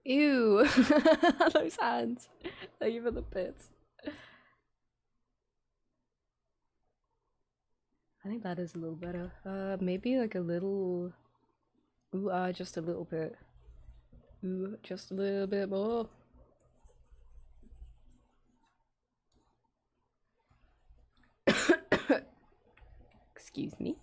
Ew! Those hands. Thank you for the bits. I think that is a little better. Maybe like a little... Ooh, just a little bit. Ooh, just a little bit more. Excuse me.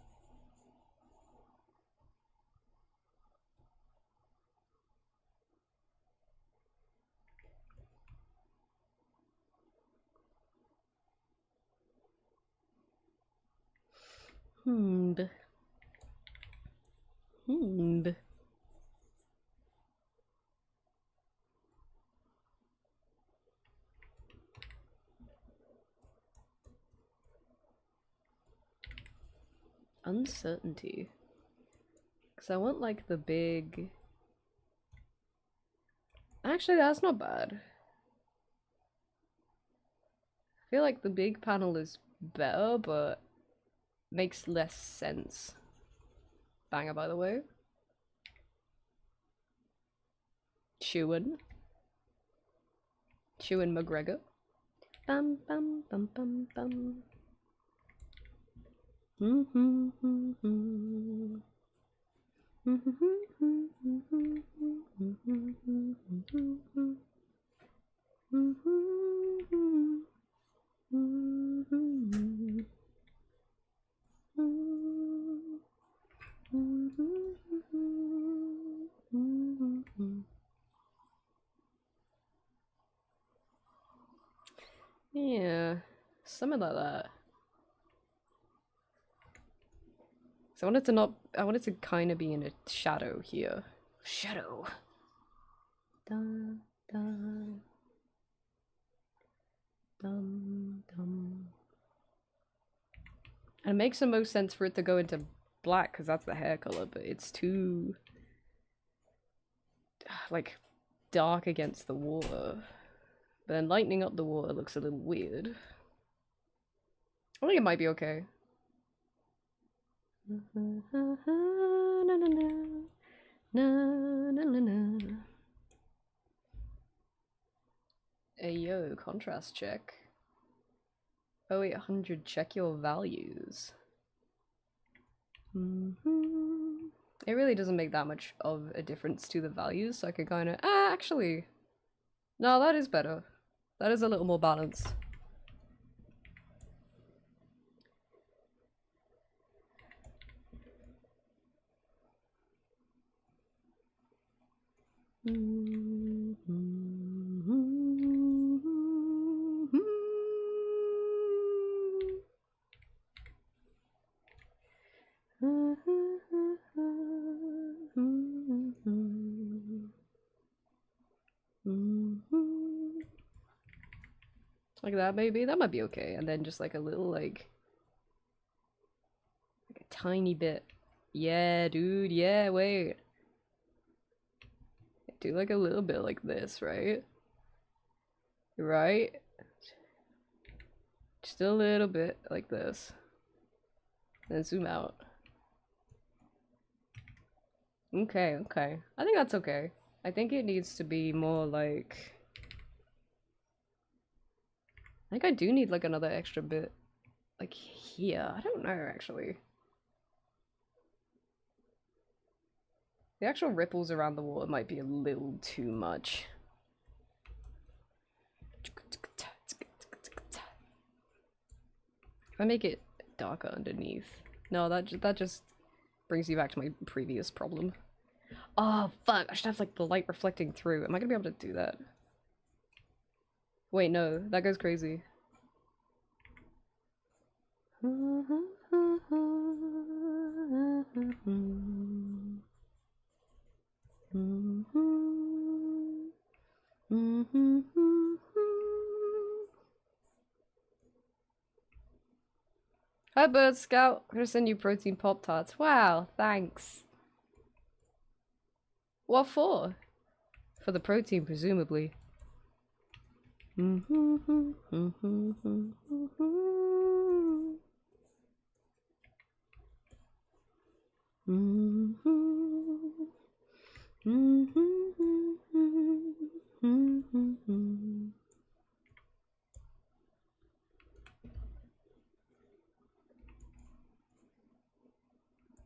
Hmm. Uncertainty. Because I want like the big... Actually, that's not bad. I feel like the big panel is better, but makes less sense. Banger, by the way. Chewin McGregor. Bum bum bum bum bum. Yeah, something like that. So I wanted to kind of be in a shadow here. Shadow. Dun, dun. Dum, dum. And it makes the most sense for it to go into black because that's the hair color, but it's too like dark against the water. But then lightening up the water looks a little weird. I think it might be okay. Hey yo, contrast check. 0800, check your values. It really doesn't make that much of a difference to the values, so I could kind of... actually... No, that is better. That is a little more balanced. Like that, maybe? That might be okay. And then just like a little, like a tiny bit. Yeah, dude, yeah, wait. Do like a little bit like this, right? Right? Just a little bit like this. Then zoom out. Okay, okay. I think that's okay. I think it needs to be more like... I think I do need like another extra bit. Like here. I don't know, actually. The actual ripples around the water might be a little too much. If I make it darker underneath. No, that just brings you back to my previous problem. Oh, fuck. I should have like the light reflecting through. Am I gonna be able to do that? Wait, no. That goes crazy. Hi, Bird Scout. I'm gonna send you protein Pop Tarts. Wow, thanks. What for? For the protein, presumably.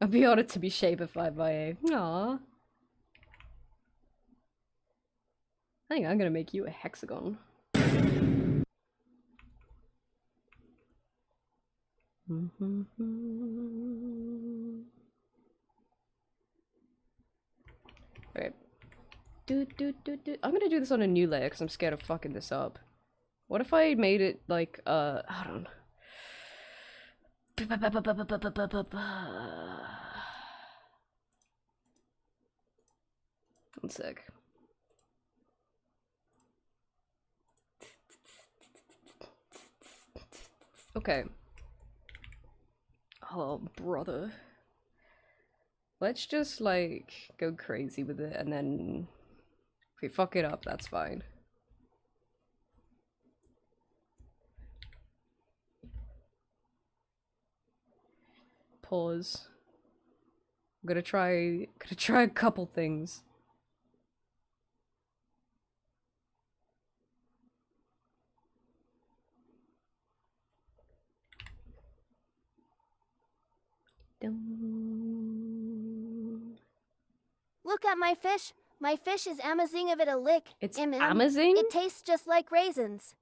I'd be honored to be shapified by a. Aww. I think I'm gonna make you a hexagon. Okay. I'm gonna do this on a new layer because I'm scared of fucking this up. What if I made it like, hold on. One sec. Okay. Oh, brother. Let's just, like, go crazy with it, and then if we fuck it up, that's fine. Pause. I'm gonna try a couple things. Look at my fish. My fish is amazing of it a lick. It's MM. amazing? It tastes just like raisins.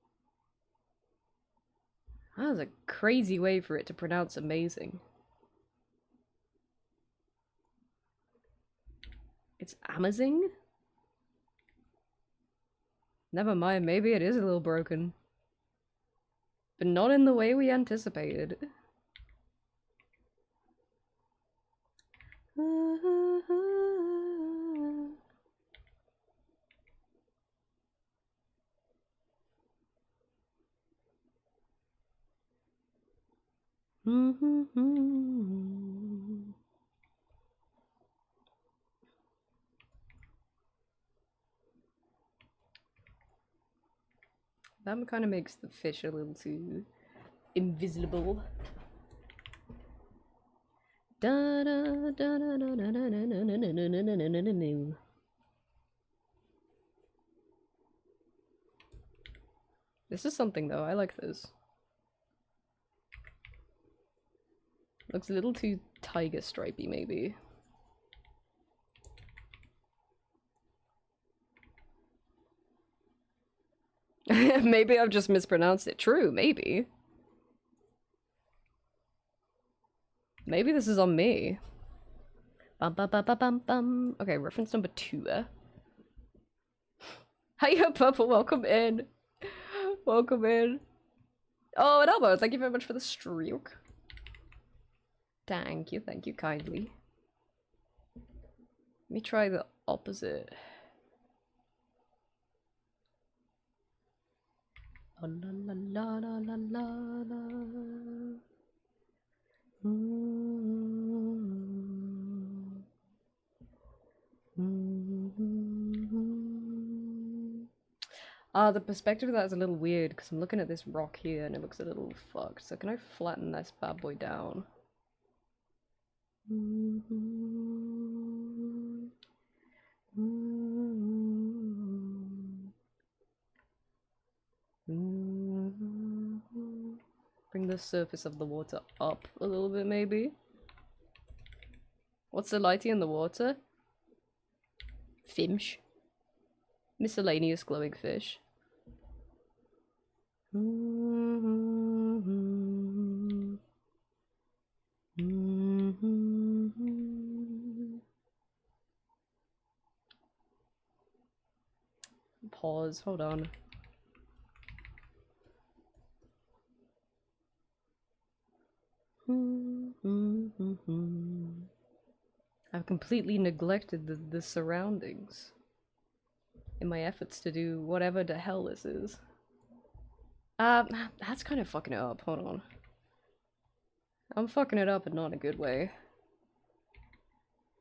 That was a crazy way for it to pronounce amazing. It's amazing? Never mind, maybe it is a little broken. But not in the way we anticipated. That kind of makes the fish a little too invisible. This is something though, I like this. Looks a little too tiger stripey maybe. Maybe I've just mispronounced it. True, maybe. Maybe this is on me. Bum, bum, bum, bum, bum, bum. Okay, reference number 2. Hiya, Purple, welcome in. Welcome in. Oh, and Elmo, thank you very much for the streak. Thank you kindly. Let me try the opposite. La la la la la la la. The perspective of that is a little weird because I'm looking at this rock here and it looks a little fucked. So can I flatten this bad boy down? Bring the surface of the water up a little bit, maybe. What's the lighting in the water? Fish. Miscellaneous glowing fish. Pause, hold on. I've completely neglected the surroundings in my efforts to do whatever the hell this is. That's kind of fucking it up. Hold on. I'm fucking it up and not in a good way.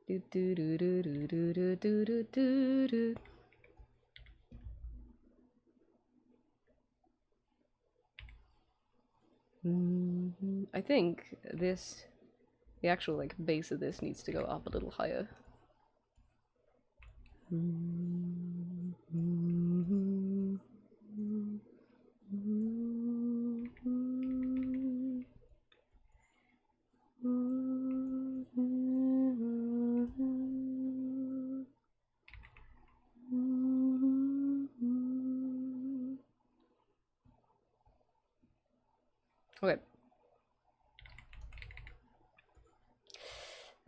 Do do do do do do do do do do. I think this, the actual like base of this needs to go up a little higher.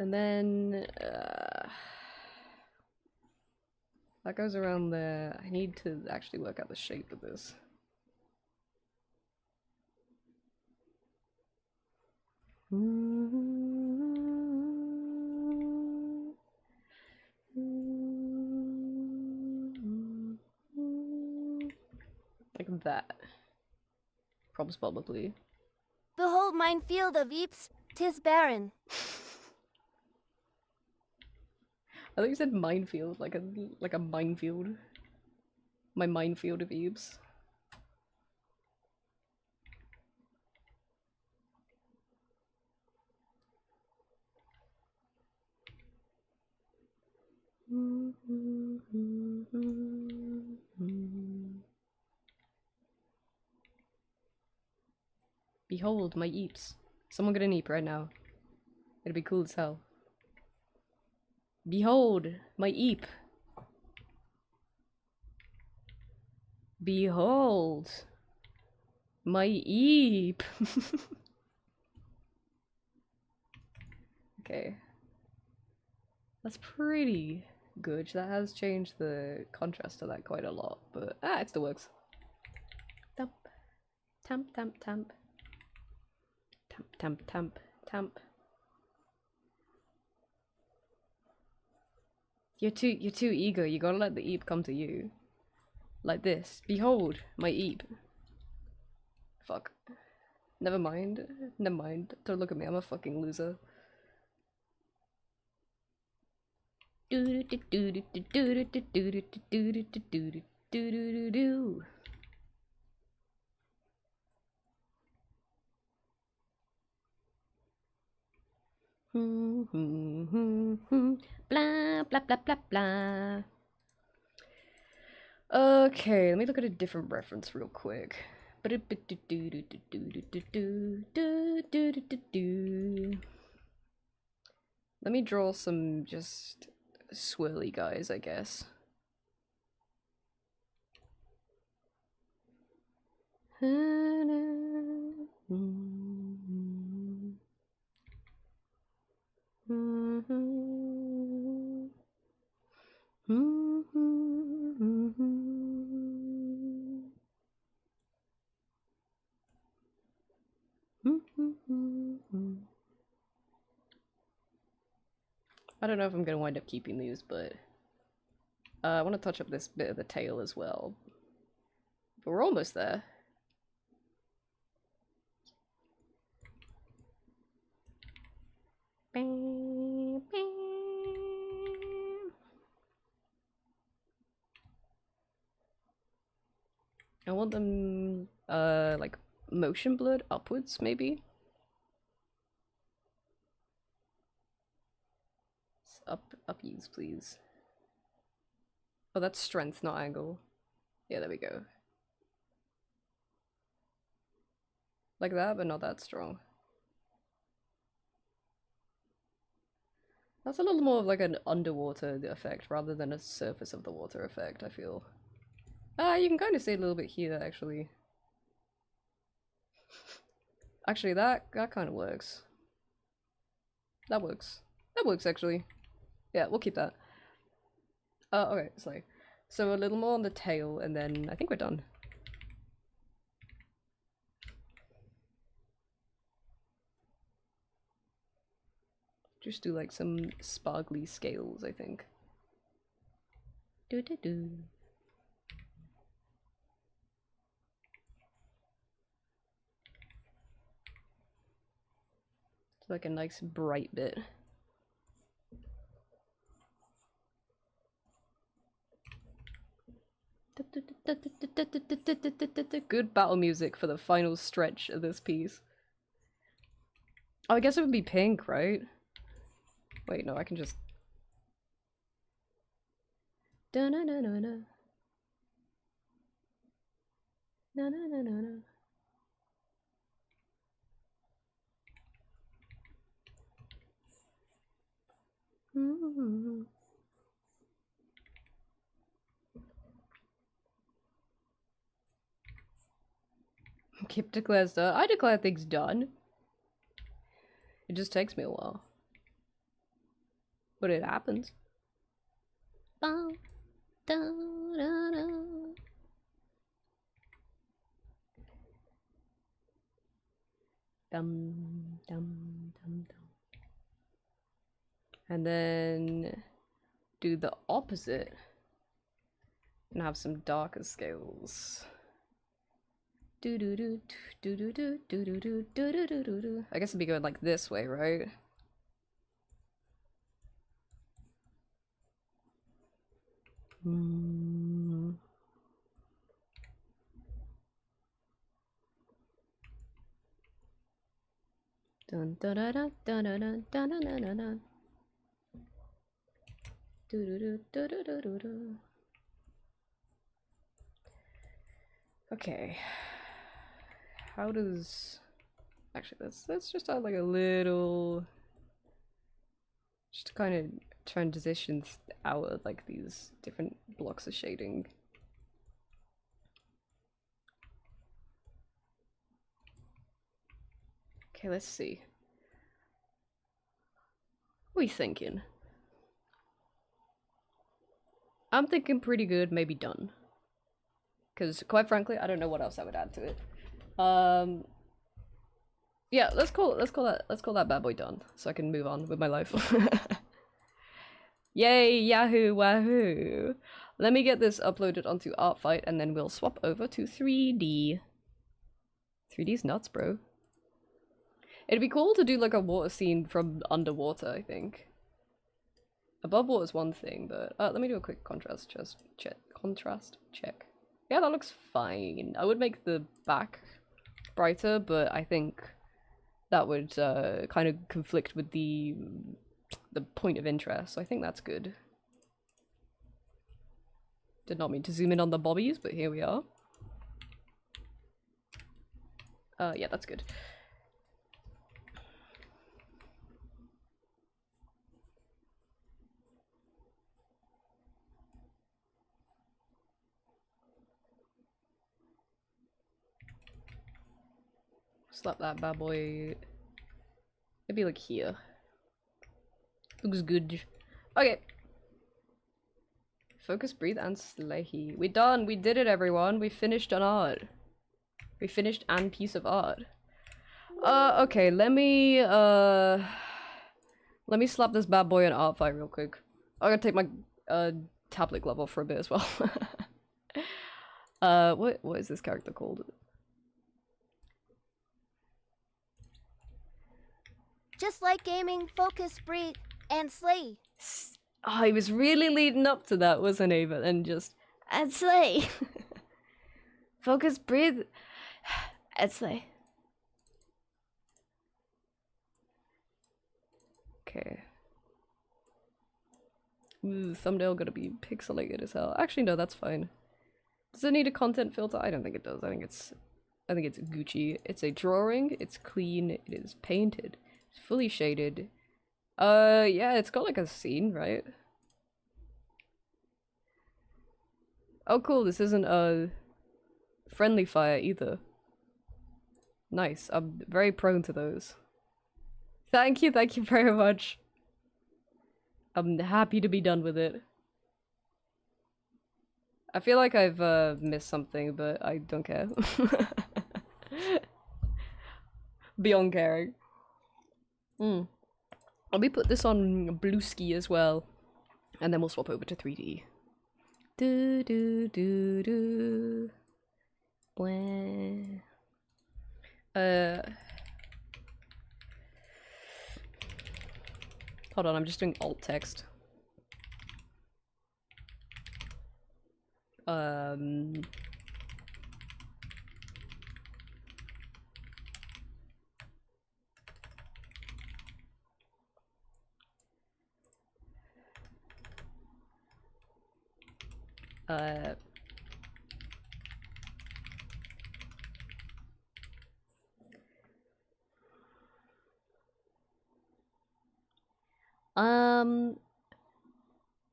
And then that goes around there. I need to actually work out the shape of this. Like that. Probably. Behold mine field of Eeps, 'tis barren. I thought you said minefield, like a minefield. My minefield of Eebs. Behold my Eeps. Someone get an Eep right now. It'd be cool as hell. Behold my Eep. Behold my Eep. Okay. That's pretty good. That has changed the contrast to that quite a lot, but it still works. Tamp. Tamp, tamp, tamp. Tamp, tamp, tamp, tamp. You're too eager. You gotta let the Eep come to you. Like this. Behold my Eep. Fuck. Never mind. Never mind. Don't look at me. I'm a fucking loser. Do do do do do do do do do do do do do do do. Blah blah blah blah blah. Okay, let me look at a different reference real quick. Let me draw some just swirly guys, I guess. I don't know if I'm gonna wind up keeping these, but I want to touch up this bit of the tail as well. But we're almost there. I want them, like, motion blurred upwards, maybe? Up use, please. Oh, that's strength, not angle. Yeah, there we go. Like that, but not that strong. That's a little more of like an underwater effect rather than a surface of the water effect, I feel. You can kind of see it a little bit here, actually. Actually, that kind of works. That works. That works, actually. Yeah, we'll keep that. Okay, sorry. So a little more on the tail, and then I think we're done. Just do like some sparkly scales, I think. Do. It's like a nice bright bit. Good battle music for the final stretch of this piece. Oh, I guess it would be pink, right? Wait, no, I can just... Da-na-na-na-na. Na-na-na-na-na. Mm-hmm. Kip declares that I declare things done. It just takes me a while. but it happens. Bow, da, da, da. Dum dum dum dum. And then do the opposite and have some darker scales. Do do do do do do do do do do do do do do. I guess it'd be going like this way, right? Hmm. Dun dun dun dun dun dun dun dun dun dun dun. Do do do do do do do do. Okay. How does actually let's just add like a little just to kind of transition out of like these different blocks of shading. Okay, let's see. What are we thinking? I'm thinking pretty good, maybe done. Because quite frankly, I don't know what else I would add to it. Yeah, let's call that bad boy done, so I can move on with my life. Yay, Yahoo, wahoo! Let me get this uploaded onto Artfight, and then we'll swap over to 3D. 3D's nuts, bro. It'd be cool to do like a water scene from underwater, I think. Above water is one thing, but let me do a quick contrast check. Contrast check. Yeah, that looks fine. I would make the back brighter, but I think that would kind of conflict with the point of interest. So I think that's good. Did not mean to zoom in on the bobbies, but here we are. Yeah, that's good. Slap that bad boy. Maybe like here. Looks good. Okay. Focus, breathe, and Slahy. We're done. We did it, everyone. We finished an art. We finished an piece of art. Okay. Let me slap this bad boy in Artfight real quick. I'm gonna take my tablet glove off for a bit as well. What is this character called? Just like gaming, focus, breathe, and slay. Oh, he was really leading up to that, wasn't he? But then just and slay. Focus, breathe, and slay. Okay. Ooh, thumbnail gotta be pixelated as hell. Actually, no, that's fine. Does it need a content filter? I don't think it does. I think it's Gucci. It's a drawing. It's clean. It is painted. It's fully shaded. Yeah, it's got like a scene, right? Oh, cool. This isn't a friendly fire either. Nice. I'm very prone to those. Thank you very much. I'm happy to be done with it. I feel like I've missed something, but I don't care. Beyond caring. Let me put this on Blueski as well, and then we'll swap over to 3D. Do do do do. Blah. Hold on, I'm just doing alt text.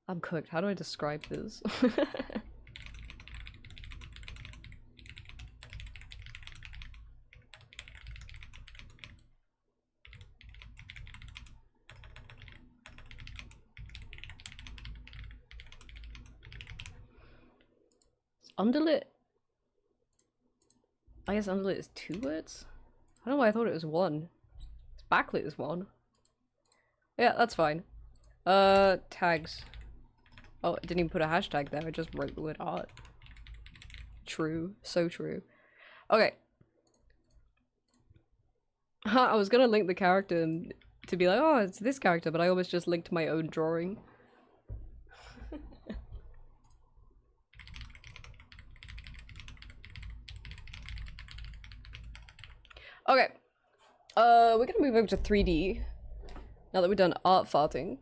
I'm cooked. How do I describe this? Underlit? I guess underlit is 2 words? I don't know why I thought it was 1. It's backlit is 1. Yeah, that's fine. Tags. Oh, I didn't even put a hashtag there, I just wrote the word art. True. So true. Okay. I was gonna link the character to be like, oh, it's this character, but I almost just linked my own drawing. Okay. We're gonna move over to 3D. Now that we've done art farting.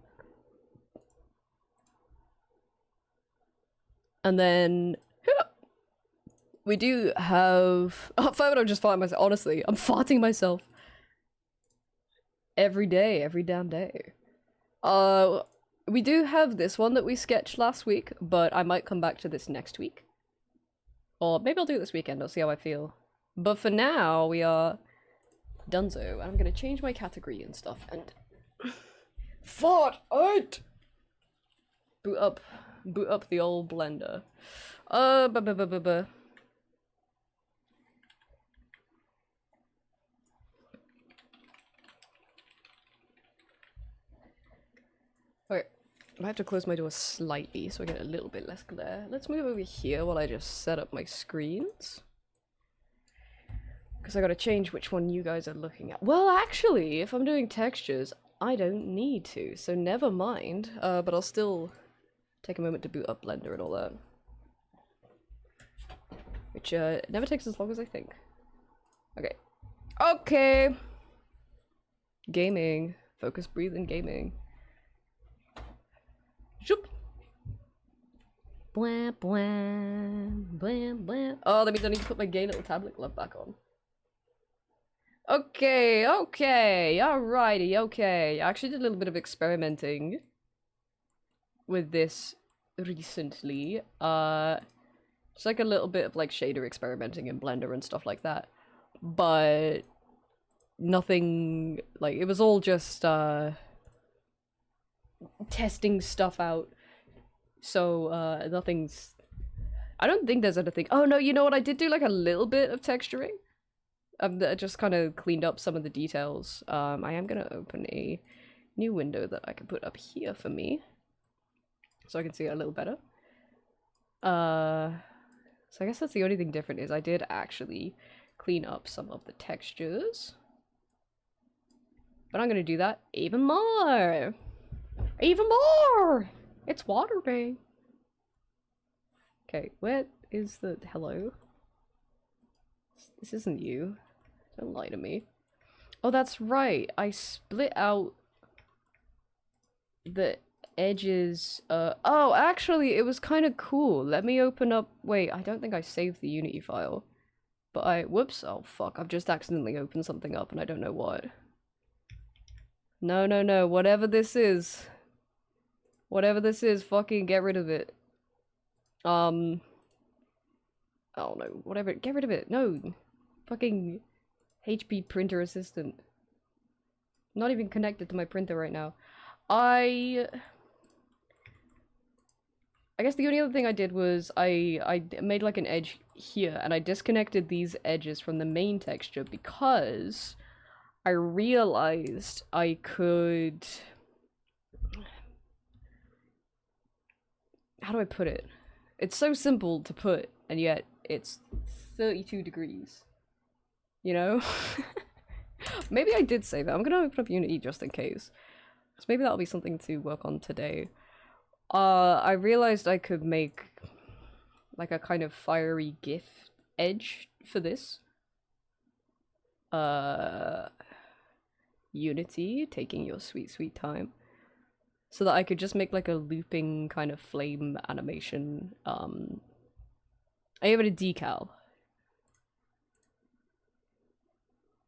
And then we do have I'm just farting myself. Honestly, I'm farting myself every day, every damn day. We do have this one that we sketched last week, but I might come back to this next week. Or maybe I'll do it this weekend, I'll see how I feel. But for now, we are donezo, and I'm gonna change my category and stuff, and fart out! Boot up the old blender. Okay, I might have to close my door slightly so I get a little bit less glare. Let's move over here while I just set up my screens. Because I gotta change which one you guys are looking at. Well, actually, if I'm doing textures, I don't need to, so never mind. But I'll still take a moment to boot up Blender and all that. Which, never takes as long as I think. Okay. Okay! Gaming. Focus, breathe, and gaming. Shoop! Blah, blah, blah, blah. Oh, that means I need to put my gay little tablet glove back on. Okay, okay, alrighty, okay. I actually did a little bit of experimenting with this recently. Just like a little bit of like shader experimenting in Blender and stuff like that. But nothing, like, it was all just testing stuff out. So nothing's, I don't think there's anything. Oh no, you know what, I did do like a little bit of texturing. I just kind of cleaned up some of the details. I am gonna open a new window that I can put up here for me, so I can see it a little better. So I guess that's the only thing different is I did actually clean up some of the textures, but I'm gonna do that even more. Even more! It's water day. Okay, where is the hello? This isn't you. Don't lie to me. Oh, that's right. I split out the edges. Oh, actually, it was kind of cool. Let me open up. Wait, I don't think I saved the Unity file. But whoops. Oh, fuck. I've just accidentally opened something up and I don't know what. No, no, no. Whatever this is. Whatever this is, fucking get rid of it. Oh no, whatever. Get rid of it. No. Fucking HP printer assistant. Not even connected to my printer right now. I guess the only other thing I did was I made like an edge here and I disconnected these edges from the main texture because I realized I could... How do I put it? It's so simple to put and yet it's 32 degrees. You know? Maybe I did save it. I'm gonna open up Unity just in case. So maybe that'll be something to work on today. I realized I could make like a kind of fiery GIF edge for this. Unity, taking your sweet, sweet time. So that I could just make like a looping kind of flame animation. I gave it a decal.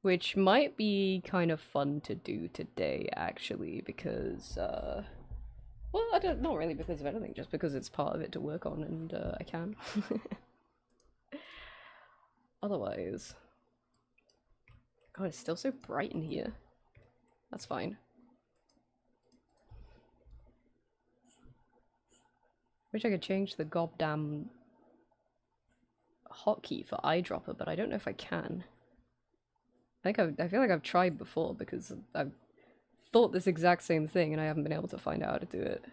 Which might be kind of fun to do today, actually, because, well, not really because of anything, just because it's part of it to work on, and, I can. Otherwise... God, it's still so bright in here. That's fine. Wish I could change the goddamn hotkey for eyedropper, but I don't know if I can. I feel like I've tried before because I've thought this exact same thing and I haven't been able to find out how to do it.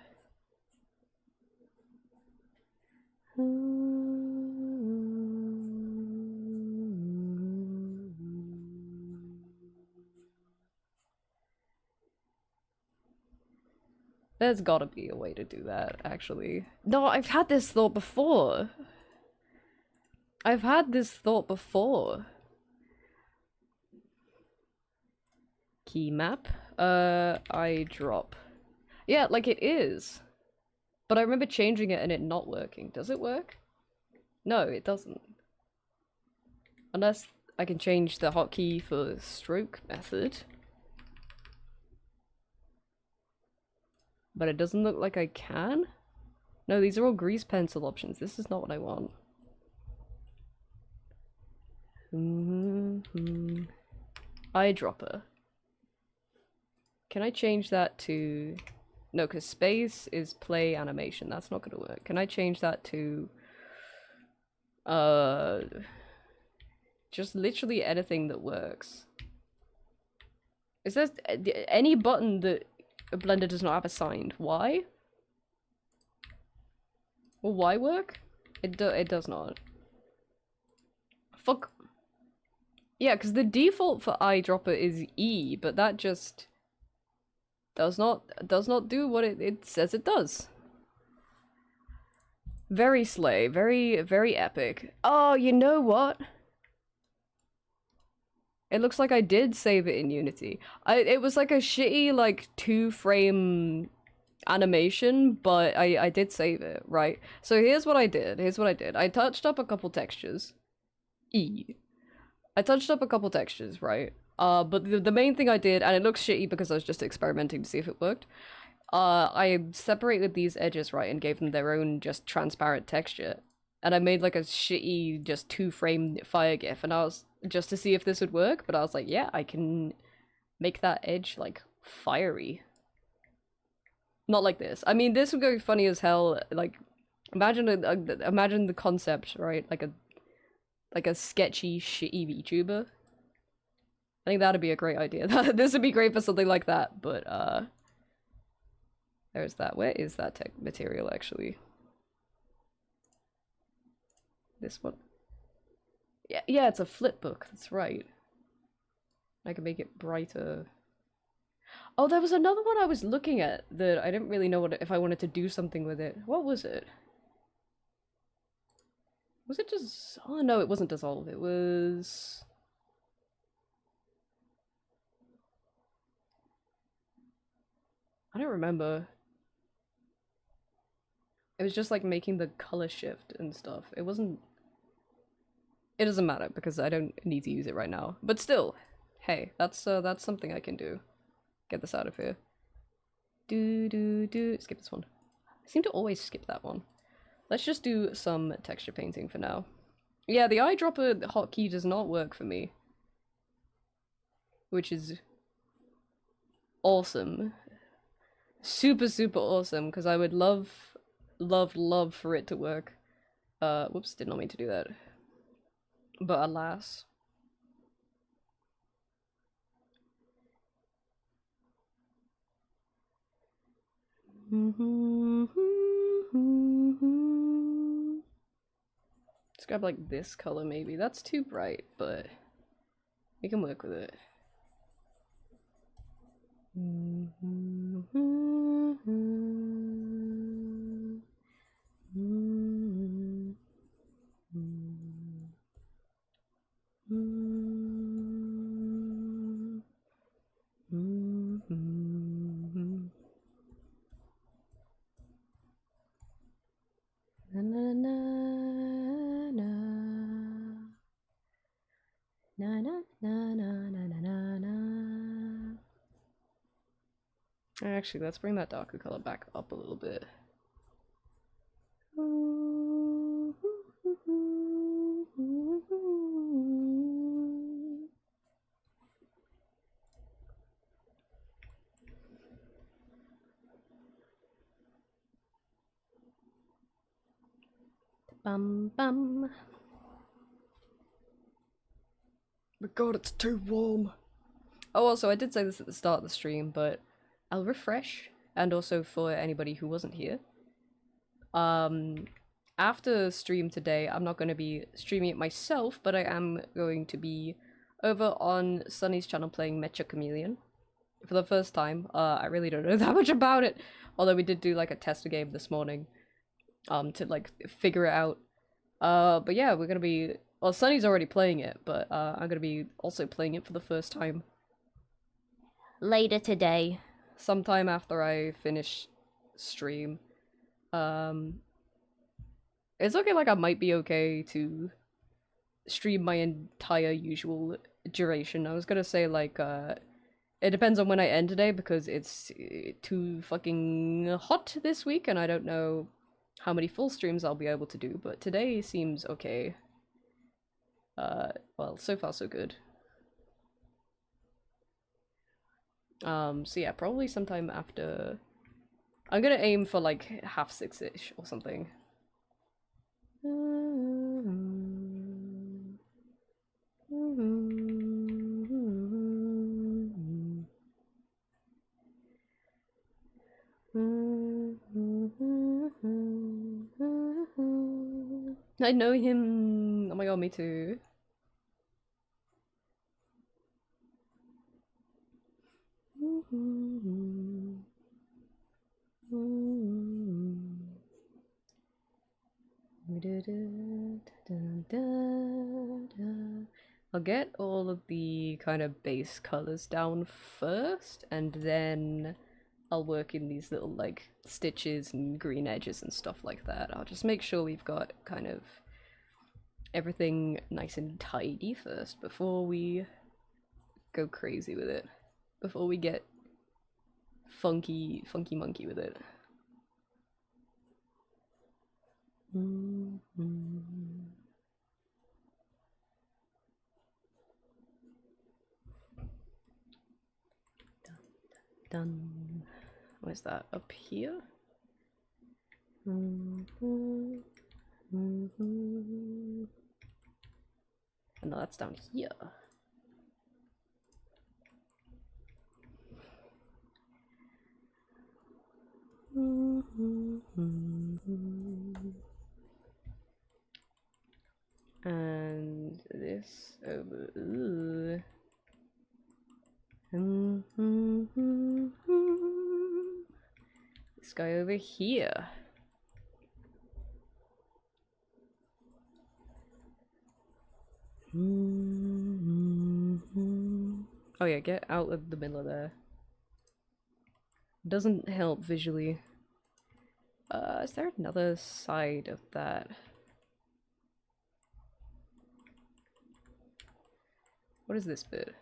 There's gotta be a way to do that, actually. No, I've had this thought before. I've had this thought before. Key map. Eyedrop. Yeah, like it is. But I remember changing it and it not working. Does it work? No, it doesn't. Unless I can change the hotkey for stroke method. But it doesn't look like I can? No, these are all grease pencil options. This is not what I want. Eyedropper. Can I change that to... No, because space is play animation. That's not gonna work. Can I change that to... just literally anything that works. Is there any button that Blender does not have assigned? Why? Will Y work? It does not. Fuck. Yeah, because the default for eyedropper is E, but that just does not do what it says it does. Very slay, very epic. Oh, you know what? It looks like I did save it in Unity. It was like a shitty, like, 2-frame animation, but I did save it, right? So here's what I did. I touched up a couple textures. I touched up a couple textures, right? But the main thing I did, and it looks shitty because I was just experimenting to see if it worked. I separated these edges, right, and gave them their own just transparent texture. And I made like a shitty, just 2-frame fire gif, and I was just to see if this would work, but I was like, yeah, I can make that edge like fiery. Not like this. I mean, this would go funny as hell. Like, imagine imagine the concept, right? Like a sketchy, shitty VTuber. I think that'd be a great idea. This would be great for something like that, but there's that. Where is that material actually? This one? Yeah, it's a flip book, that's right. I can make it brighter. Oh, there was another one I was looking at that I didn't really know if I wanted to do something with it. What was it? Was it just... Oh no, it wasn't dissolve, it was... I don't remember. It was just like making the color shift and stuff. It wasn't... It doesn't matter because I don't need to use it right now. But still, hey, that's something I can do. Get this out of here. Skip this one. I seem to always skip that one. Let's just do some texture painting for now. Yeah, the eyedropper hotkey does not work for me. Which is awesome. Super awesome, because I would love for it to work. Whoops, did not mean to do that. But alas. Let's grab like this color maybe. That's too bright, but we can work with it. Actually, let's bring that darker color back up a little bit. Bum bum. my god, it's too warm. Oh, also, I did say this at the start of the stream, but I'll refresh, and also for anybody who wasn't here. After stream today, I'm not going to be streaming it myself, but I am going to be over on Sunny's channel playing Mecha Chameleon for the first time. I really don't know that much about it, although we did do like a tester game this morning to like figure it out. But yeah, we're going to be, well, Sunny's already playing it, but I'm going to be also playing it for the first time. Later today. Sometime after I finish stream. It's looking like I might be okay to stream my entire usual duration. I was gonna say, like, it depends on when I end today, because it's too fucking hot this week, and I don't know how many full streams I'll be able to do, but today seems okay. Well, so far so good. So yeah, probably sometime after... I'm gonna aim for, like, 6:30-ish or something. I know him. Oh my god, me too. I'll get all of the kind of base colors down first, and then I'll work in these little like stitches and green edges and stuff like that. I'll just make sure we've got kind of everything nice and tidy first before we go crazy with it. Before we get funky monkey with it. Done. Where's that? Up here? No, that's down here. And this over. Ooh. This guy over here. Oh yeah, get out of the middle of there. Doesn't help visually. Is there another side of that? What is this bit?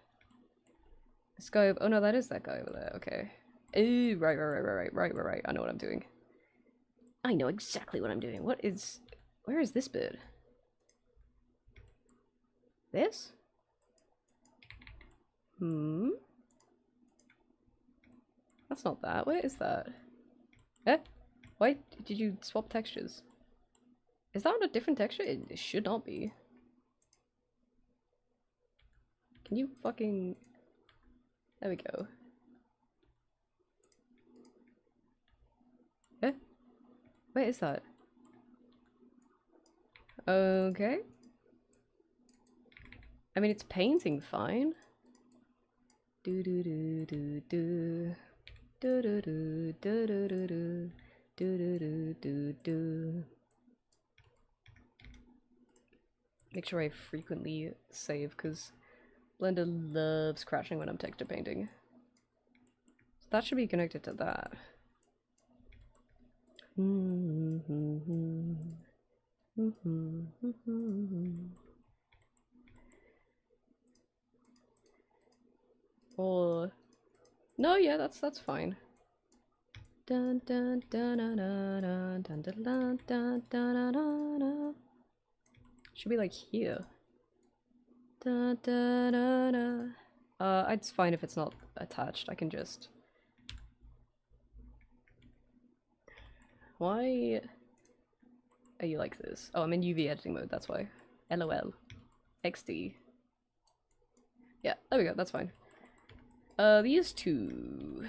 This guy, oh no, that is that guy over there, okay. Ooh, right. I know what I'm doing. I know exactly what I'm doing. Where is this bit? This? That's not that. Where is that? Eh? Why did you swap textures? Is that on a different texture? It should not be. Can you fucking... There we go. Eh? Where is that? Okay. I mean, it's painting fine. Do do do do do do do do do do do do do do do do. Make sure I frequently save, because Blender loves crashing when I'm texture painting. So that should be connected to that. Or no, yeah, that's fine. Dun dun dun dun dun dun dun dun dun dun dun. Should be like here. Da, da, da, da. It's fine if it's not attached. I can just... Why are you like this? Oh, I'm in UV editing mode, that's why. LOL. XD. Yeah, there we go, that's fine. These two.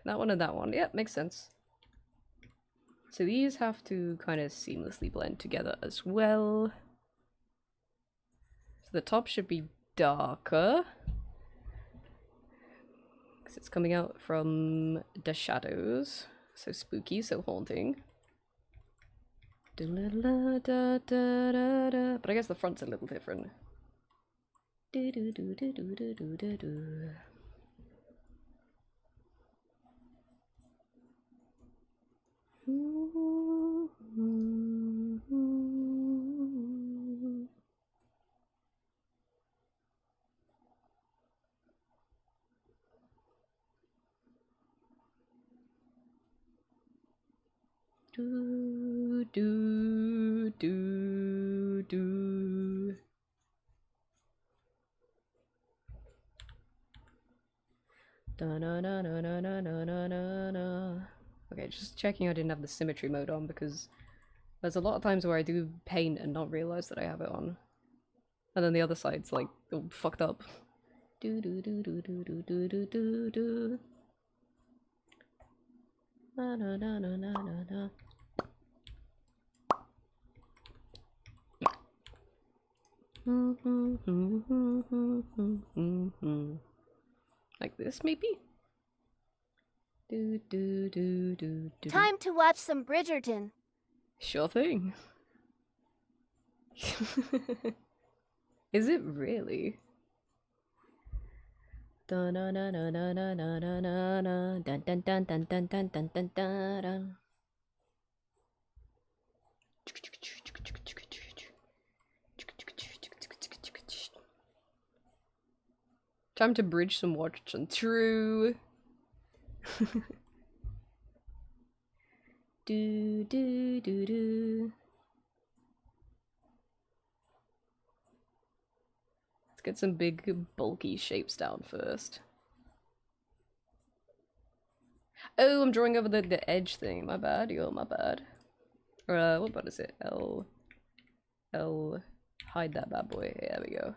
That one and that one. Yeah, makes sense. So these have to kind of seamlessly blend together as well. So the top should be darker. Because it's coming out from the shadows. So spooky, so haunting. But I guess the front's a little different. Do do do do. Da na na na na na na na na na. Okay, just checking I didn't have the symmetry mode on because there's a lot of times where I do paint and not realize that I have it on, and then the other side's like all fucked up. Do do do do do do do do do do. Na na na na na na na. Like this, maybe? Do, do, do, do, do. Time to watch some Bridgerton. Sure thing. Is it really? Dun dun dun dun dun dun dun dun dun dun dun dun dun dun dun dun dun. Time to bridge some watch and true. Do do do do. Let's get some big bulky shapes down first. Oh, I'm drawing over the edge thing. My bad. Yo, my bad. Or what button is it? L. Hide that bad boy. Yeah, there we go.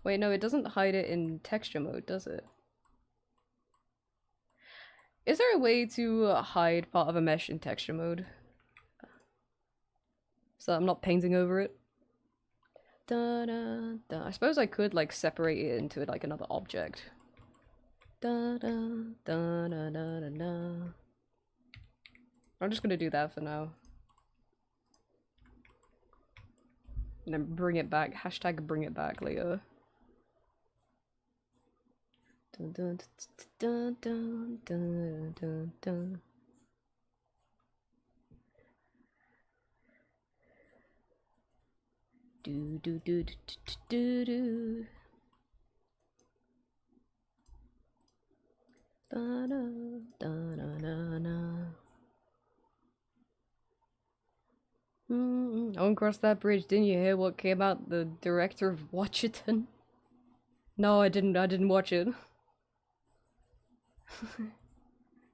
Wait, no, it doesn't hide it in texture mode, does it? Is there a way to hide part of a mesh in texture mode? So I'm not painting over it? Da, da, da. I suppose I could like separate it into like another object. Da, da, da, da, da, da, da. I'm just gonna do that for now. And then bring it back. Hashtag bring it back later. Dun, dun, dun, dun, dun, dun, dun. Do do do do do do. Da da da da da da. I won't cross that bridge. Didn't you hear what came out? The director of Watcherton? No, I didn't watch it.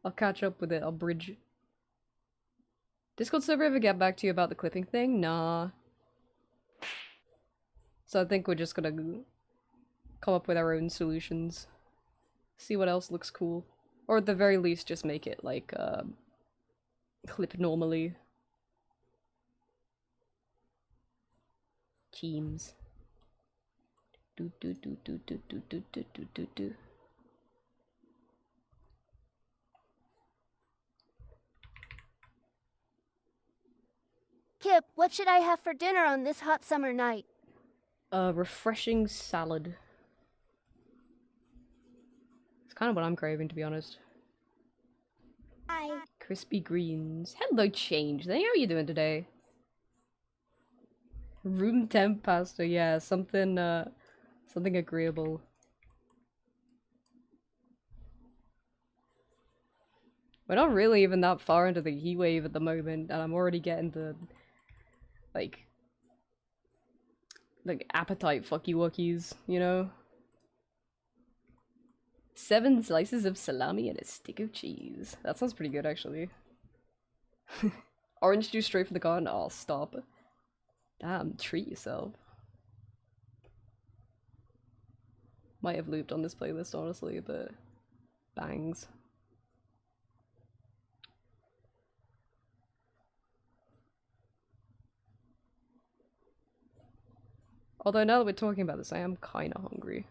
I'll catch up with it. I'll bridge. Discord server ever get back to you about the clipping thing? Nah. So I think we're just gonna come up with our own solutions. See what else looks cool. Or at the very least just make it like clip normally. Teams. Do do do do do do do do do do do. Kip, what should I have for dinner on this hot summer night? A refreshing salad. It's kind of what I'm craving, to be honest. Hi. Crispy greens. Hello, Changeling. How are you doing today? Room temp pasta. Yeah, something something agreeable. We're not really even that far into the heat wave at the moment, and I'm already getting the like appetite fucky wuckies, you know? 7 slices of salami and a stick of cheese. That sounds pretty good, actually. Orange juice straight from the garden? Oh, stop. Damn, treat yourself. Might have looped on this playlist, honestly, but bangs. Although now that we're talking about this, I am kinda hungry.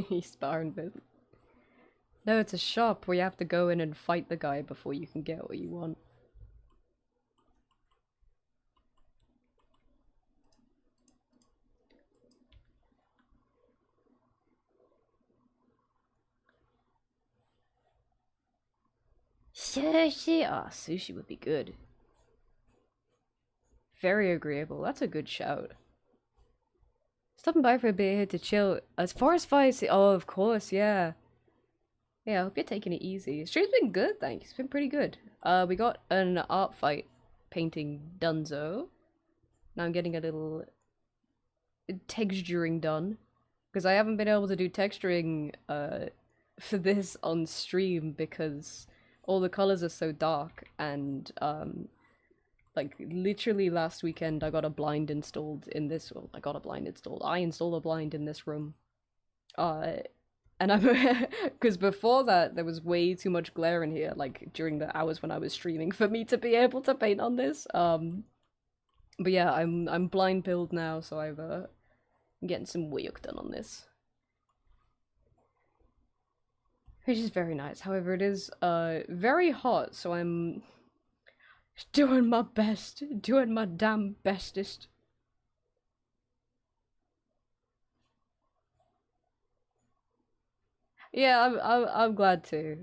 He's sparring bit. No, it's a shop where you have to go in and fight the guy before you can get what you want. Sushi! Ah, sushi would be good. Very agreeable. That's a good shout. Stopping by for a bit here to chill. As far as fights, oh, of course, yeah. Yeah, I hope you're taking it easy. Stream's been good, thanks. It's been pretty good. We got an art fight painting dunzo. Now I'm getting a little texturing done. Because I haven't been able to do texturing for this on stream because all the colors are so dark, and like literally last weekend I got a blind installed in this, well, I installed a blind in this room. And I'm because before that there was way too much glare in here, like during the hours when I was streaming, for me to be able to paint on this. But yeah, I'm blind pilled now, so I'm getting some work done on this, which is very nice. However, it is very hot, so I'm doing my best, doing my damn bestest. Yeah, I'm glad to.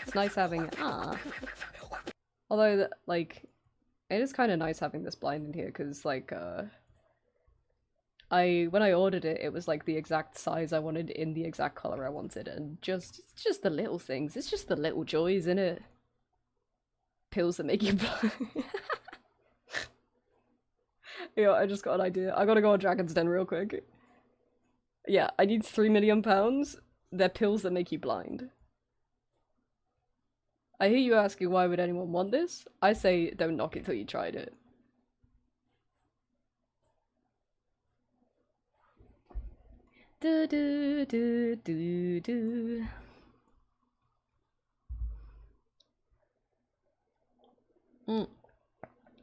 It's nice having although like it is kind of nice having this blind in here because like when I ordered it, it was like the exact size I wanted in the exact color I wanted, and it's just the little things. It's just the little joys in it. Pills that make you blind. Yeah, I just got an idea. I gotta go on Dragon's Den real quick. Yeah, I need 3 million pounds. They're pills that make you blind. I hear you asking why would anyone want this? I say don't knock it till you tried it. Do do do do do. I'm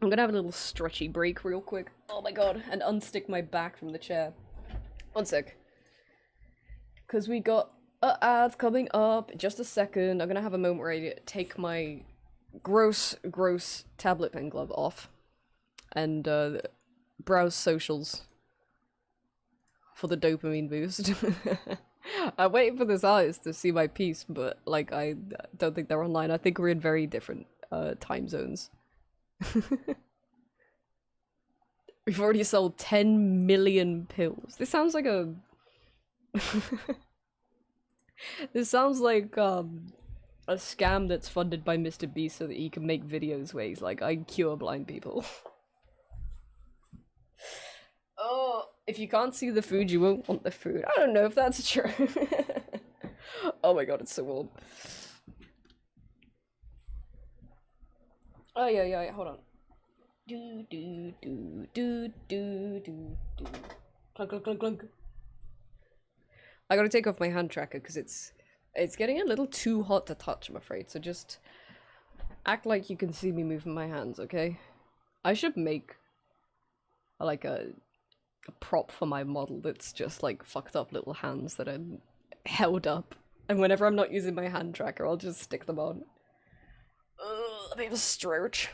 gonna have a little stretchy break real quick. Oh my god, and unstick my back from the chair. One sec. Because we got an ad coming up in just a second. I'm gonna have a moment where I take my gross tablet pen glove off and browse socials for the dopamine boost. I'm waiting for this artist to see my piece, but like I don't think they're online. I think we're in very different time zones. We've already sold 10 million pills. This sounds like a this sounds like a scam that's funded by Mr. Beast so that he can make videos where he's like, I cure blind people. Oh, if you can't see the food, you won't want the food. I don't know if that's true. Oh my god, it's so warm. Oh yeah, hold on. Do do do do do do do. Clunk clunk clunk clunk. I gotta take off my hand tracker because it's getting a little too hot to touch, I'm afraid. So just act like you can see me moving my hands, okay? I should make like a prop for my model that's just like fucked up little hands that are held up, and whenever I'm not using my hand tracker, I'll just stick them on. A bit of a stretch.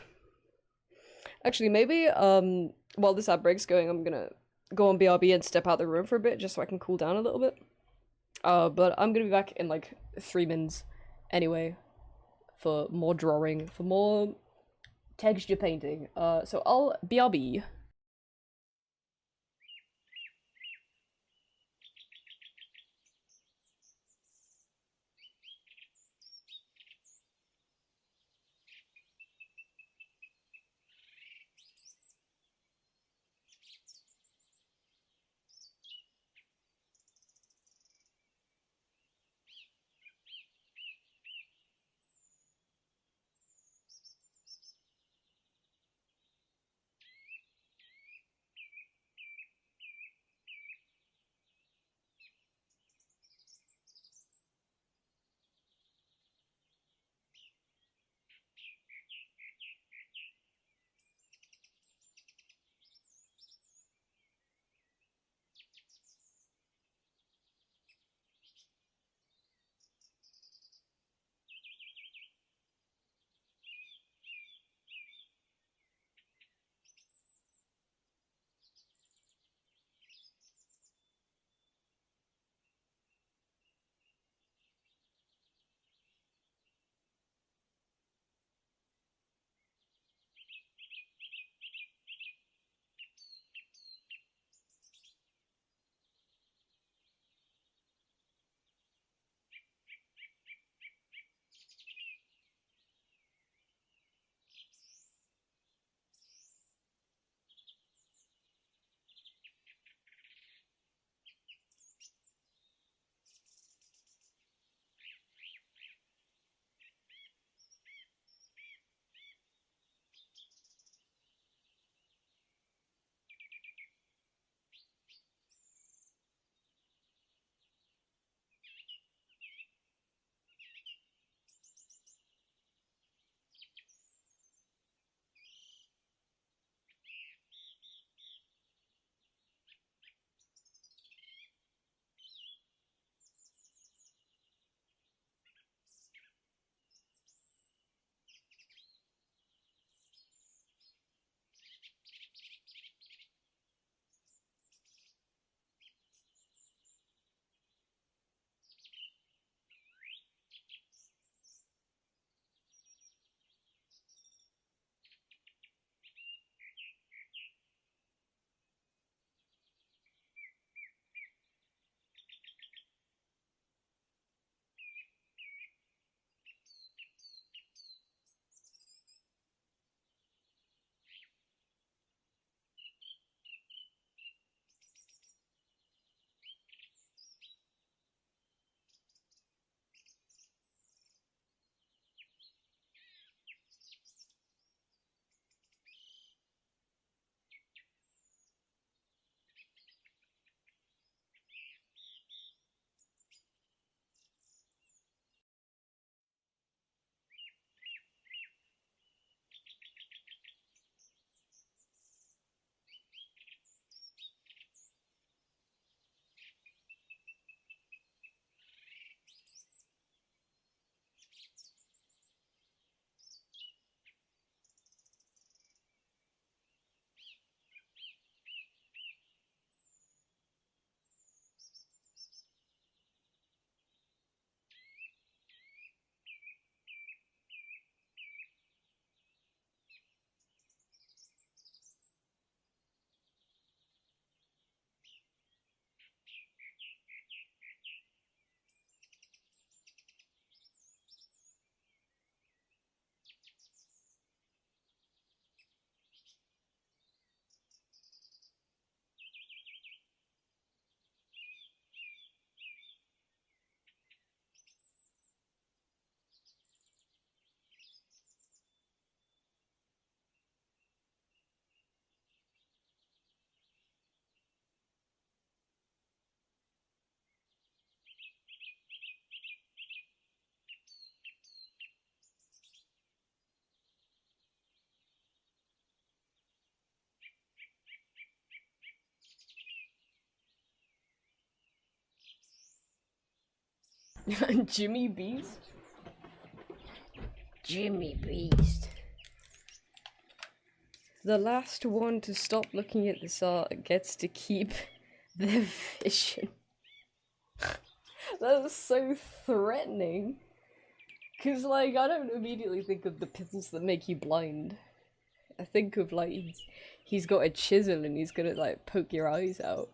Actually, maybe while this ad break's going, I'm gonna go on BRB and step out the room for a bit just so I can cool down a little bit. But I'm gonna be back in like 3 minutes anyway for more drawing, for more texture painting. So I'll BRB. Jimmy Beast? Jimmy Beast. The last one to stop looking at this art gets to keep their vision. That is so threatening. Cause like, I don't immediately think of the pills that make you blind. I think of like, he's got a chisel and he's gonna like poke your eyes out.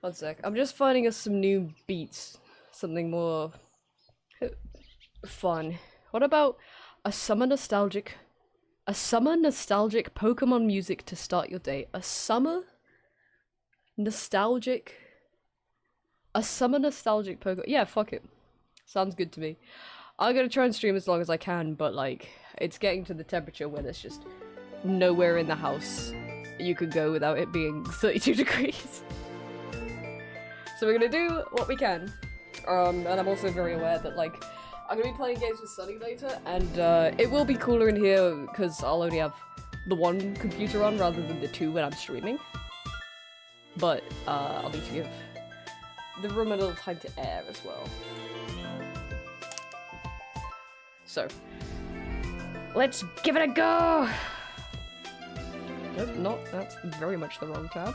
One sec, I'm just finding us some new beats. Something more fun. What about a summer nostalgic Pokemon music to start your day? A summer nostalgic Pokemon. Yeah, fuck it. Sounds good to me. I'm gonna try and stream as long as I can, but like, it's getting to the temperature where there's just nowhere in the house you could go without it being 32 degrees. So we're gonna do what we can. And I'm also very aware that like, I'm gonna be playing games with Sunny later, and it will be cooler in here because I'll only have the one computer on rather than the two when I'm streaming. But I'll need to give the room a little time to air as well. So, let's give it a go! Nope, not. That's very much the wrong tab.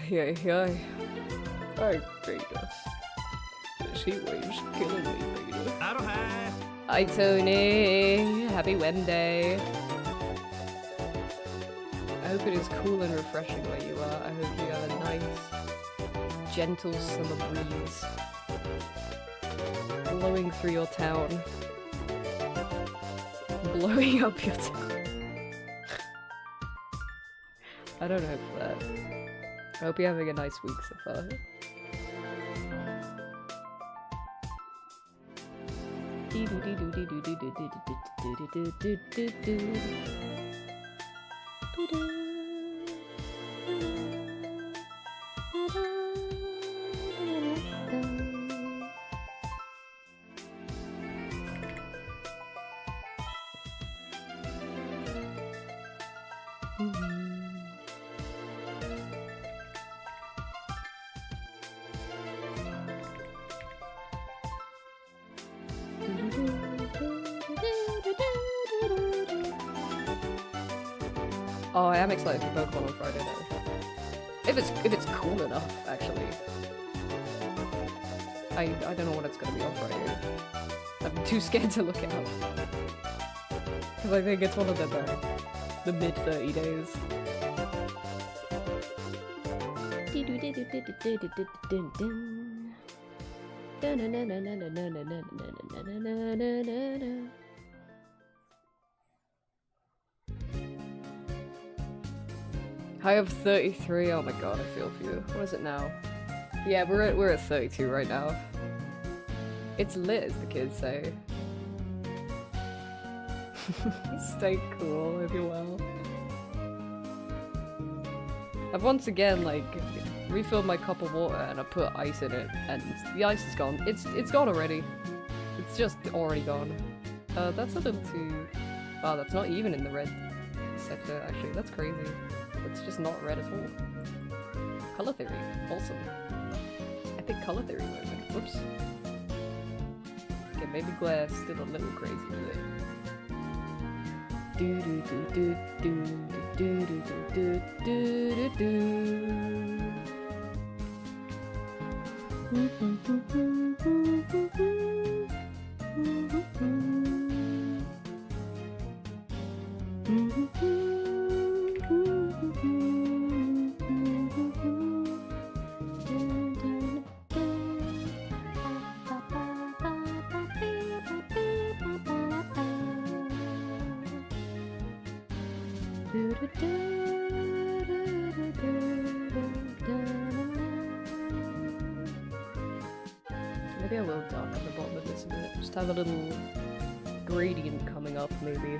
Yeah. Hi, Beta. This heat wave's killing me, Beta. Hi, Tony. Happy Wednesday. I hope it is cool and refreshing where you are. I hope you have a nice, gentle summer breeze blowing through your town. Blowing up your town. I don't hope for that. I hope you're having a nice week so far. Oh, I am excited for Pokemon on Friday though. If it's cool enough, actually. I don't know what it's gonna be on Friday. I'm too scared to look it up. Cause I think it's one of the mid 30 days. I have 33. Oh my god, I feel for you. What is it now? Yeah, we're at 32 right now. It's lit, as the kids say. Stay cool, if you will. I've once again like refilled my cup of water and I put ice in it, and the ice is gone. It's gone already. It's just already gone. That's a little too. Wow, that's not even in the red sector. Actually, that's crazy. It's just not red at all. Color theory, awesome. Epic color theory moment. Whoops. Okay, maybe glare still a little crazy with it. Do do do do do do do do do do Maybe I will darken the bottom of this a bit. Just have a little gradient coming up, maybe.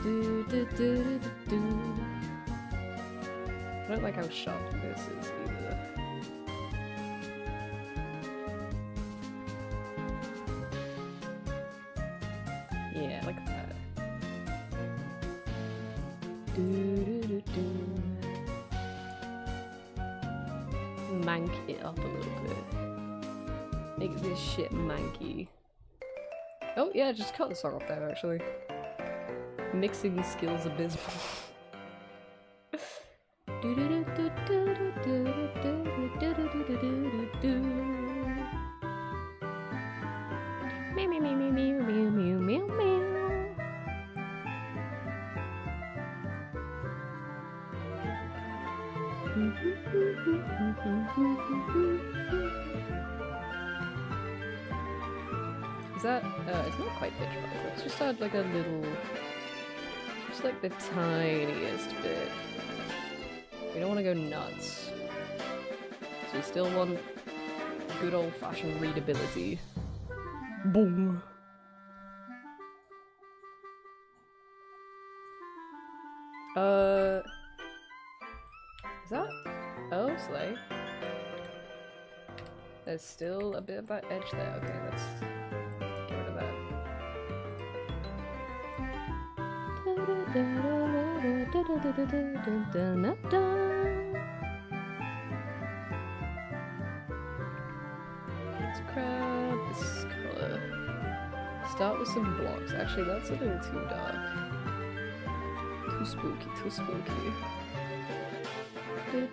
Do, do, do, do, do. I don't like how sharp this is either. Yeah, like that. Mank it up a little bit. Make this shit manky. Oh yeah, just cut the song off there actually. Mixing skills abysmal. Meow meow meow meow meow meow meow meow. Is that, it's not quite pitch black, let's just add like a little, just like the tiniest bit. We don't want to go nuts. So we still want good old fashioned readability. Boom. Is that? Oh, Slay. There's still a bit of that edge there. Okay, let's get rid of that. Let's grab this color. Start with some blocks. Actually, that's a little too dark. Too spooky, too spooky. You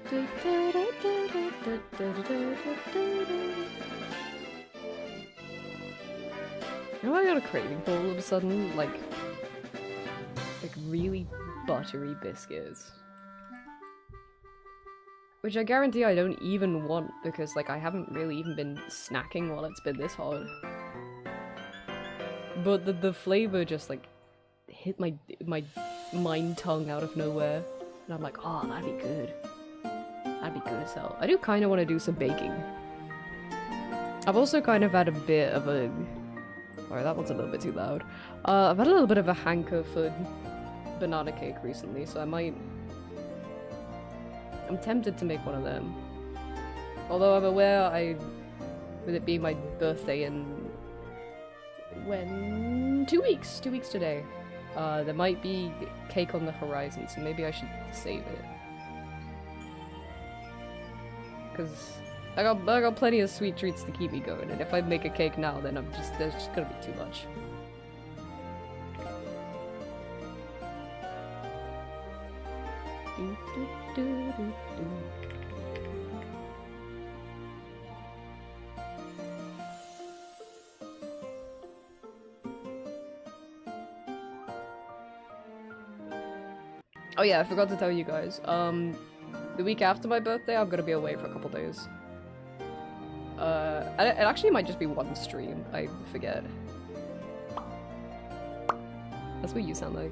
know, I got a craving for all of a sudden, like really buttery biscuits. Which I guarantee I don't even want because like I haven't really even been snacking while it's been this hot. But the flavor just like hit my mind tongue out of nowhere. And I'm like, oh, that'd be good. That'd be good as hell. I do kind of want to do some baking. I've also kind of had a bit of a... Sorry, that one's a little bit too loud. I've had a little bit of a hanker for banana cake recently, so I might... I'm tempted to make one of them. Although I'm aware with it being my birthday in... when? 2 weeks! 2 weeks today. There might be cake on the horizon, so maybe I should save it. Because I got plenty of sweet treats to keep me going, and if I make a cake now, then there's just gonna be too much. Oh yeah, I forgot to tell you guys. The week after my birthday, I'm gonna be away for a couple days. It actually might just be one stream. I forget. That's what you sound like.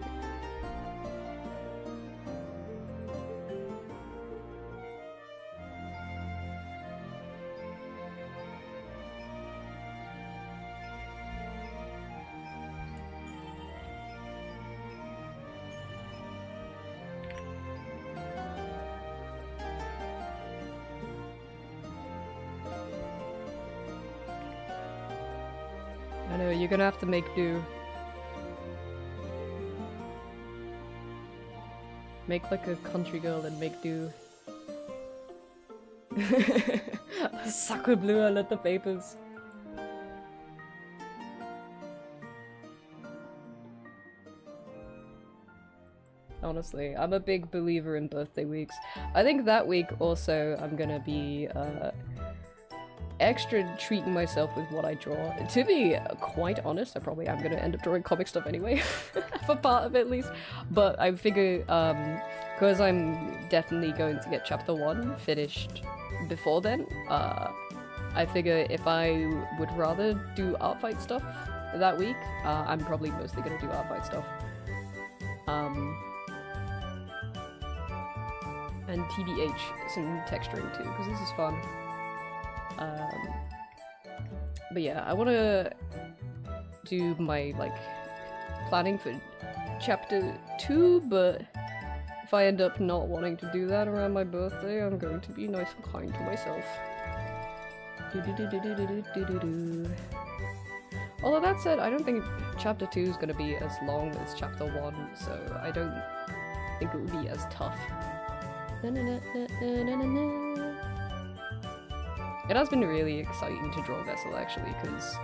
I know, you're gonna have to make do. Make like a country girl and make do. Sacre bleu, I let the papers. Honestly, I'm a big believer in birthday weeks. I think that week also I'm gonna be extra treating myself with what I draw. To be quite honest, I probably am gonna end up drawing comic stuff anyway, for part of it at least. But I figure, because I'm definitely going to get chapter 1 finished before then, I figure if I would rather do art fight stuff that week, I'm probably mostly gonna do art fight stuff. And TBH, some texturing too, because this is fun. But yeah, I want to do my, like, planning for chapter 2, but if I end up not wanting to do that around my birthday, I'm going to be nice and kind to myself. Although that said, I don't think chapter 2 is going to be as long as chapter 1, so I don't think it will be as tough. It has been really exciting to draw Vessel, actually, because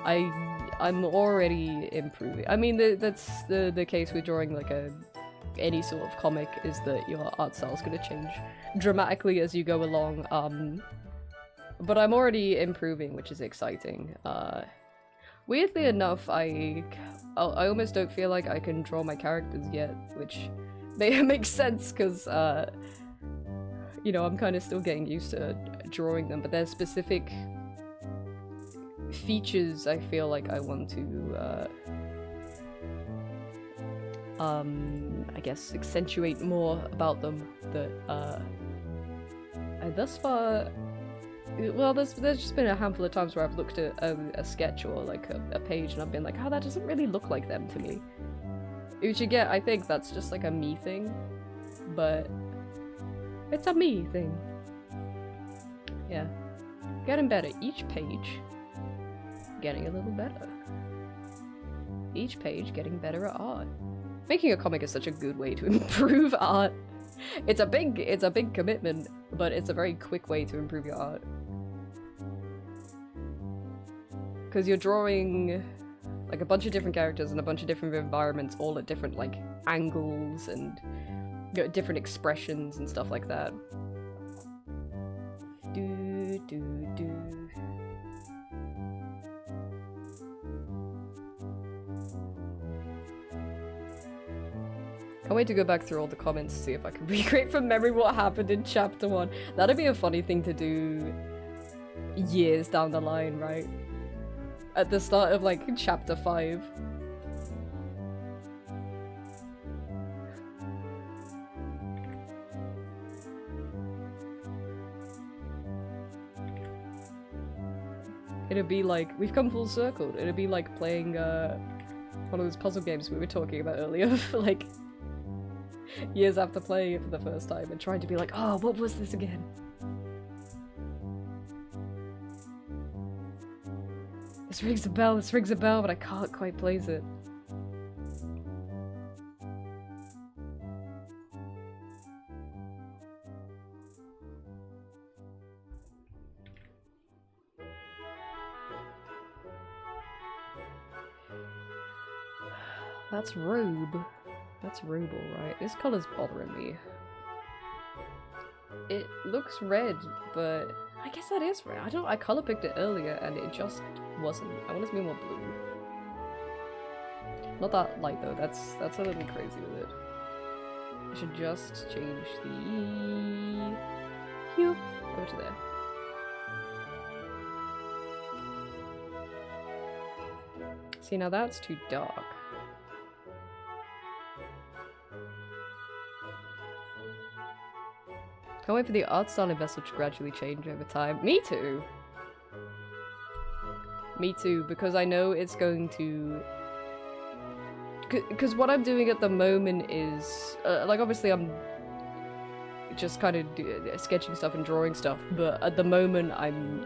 I'm already improving. I mean, that's the case with drawing like any sort of comic, is that your art style is going to change dramatically as you go along. But I'm already improving, which is exciting. Weirdly enough, I almost don't feel like I can draw my characters yet, which makes sense because you know, I'm kind of still getting used to drawing them, but there's specific features I feel like I want to I guess accentuate more about them that I thus far, well, there's just been a handful of times where I've looked at a sketch or like a page and I've been like, oh, that doesn't really look like them to me. Which again, I think that's just like a me thing, but it's a me thing. Yeah. Getting better. Each page getting a little better. Each page getting better at art. Making a comic is such a good way to improve art. It's a big commitment, but it's a very quick way to improve your art. Because you're drawing like a bunch of different characters and a bunch of different environments, all at different like angles and different expressions and stuff like that. Can't wait to go back through all the comments to see if I can recreate from memory what happened in chapter 1. That'd be a funny thing to do years down the line, right? At the start of like chapter 5. It'd be like, we've come full circle. It'd be like playing one of those puzzle games we were talking about earlier, like years after playing it for the first time and trying to be like, oh, what was this again? This rings a bell, but I can't quite place it. That's robe. That's robe, alright. This color's bothering me. It looks red, but I guess that is red. I color picked it earlier and it just wasn't. I want it to be more blue. Not that light though, that's a little crazy with it. I should just change the hue over to there. See, now that's too dark. Can't wait for the art style in Vessel to gradually change over time. Me too! Me too, because I know it's going to... Because what I'm doing at the moment is... like, obviously I'm just kind of sketching stuff and drawing stuff, but at the moment I'm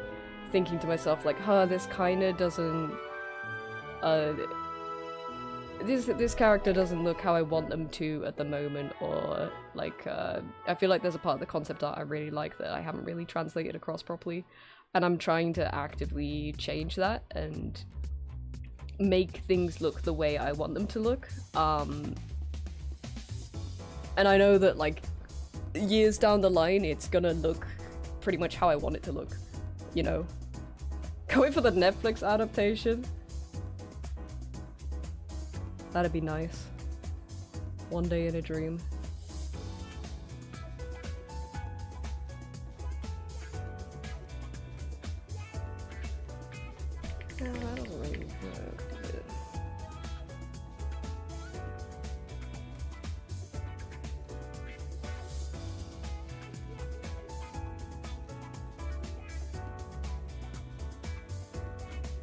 thinking to myself, like, huh, this kind of doesn't... This character doesn't look how I want them to at the moment, or like I feel like there's a part of the concept art I really like that I haven't really translated across properly, and I'm trying to actively change that and make things look the way I want them to look. And I know that like years down the line it's gonna look pretty much how I want it to look, you know. Can't wait for the Netflix adaptation. That'd be nice. One day in a dream. No, that doesn't really work, does it?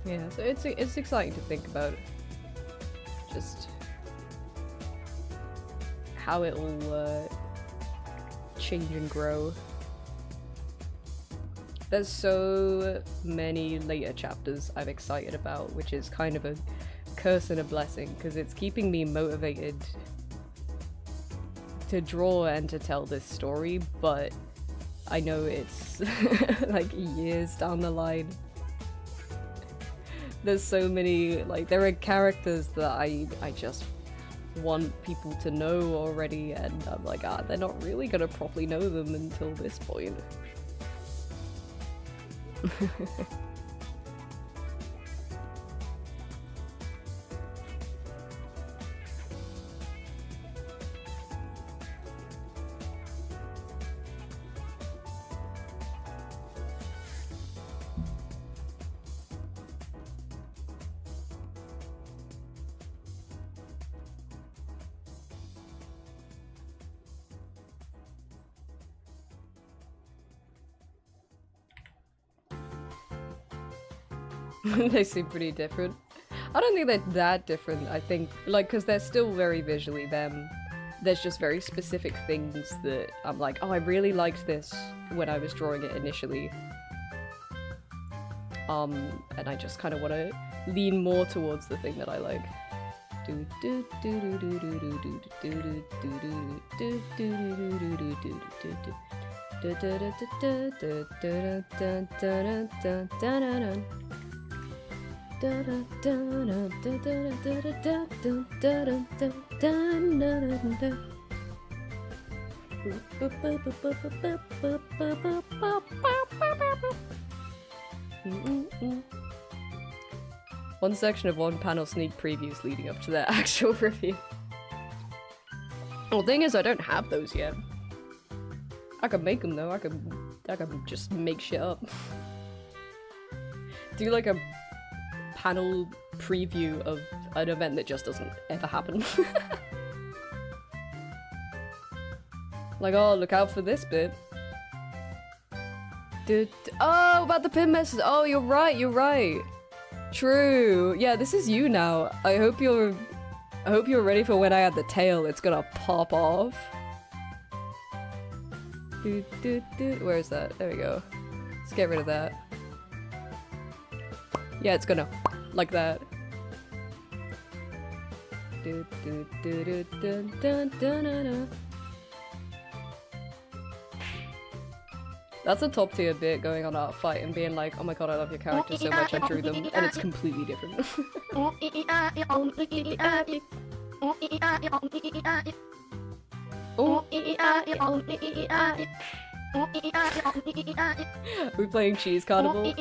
Yeah, so it's exciting to think about. Just how it'll change and grow. There's so many later chapters I'm excited about, which is kind of a curse and a blessing, because it's keeping me motivated to draw and to tell this story, but I know it's like years down the line. There's so many, like, there are characters that I just want people to know already, and I'm like, they're not really gonna properly know them until this point. They seem pretty different. I don't think they're that different. I think, like, because they're still very visually them. There's just very specific things that I'm like, oh, I really liked this when I was drawing it initially. And I just kind of want to lean more towards the thing that I like. One section of one panel sneak previews leading up to their actual review. Well, the thing is, I don't have those yet. I could make them though. I could just make shit up. Do like a panel preview of an event that just doesn't ever happen. Like, oh, look out for this bit. Oh, about the pin message. Oh, you're right. True. Yeah, this is you now. I hope you're ready for when I add the tail. It's gonna pop off. Where is that? There we go. Let's get rid of that. Yeah, it's gonna like that. That's a top tier bit, going on Art Fight and being like, oh my god, I love your character so much, I drew them, and it's completely different. We're playing Cheese Carnival.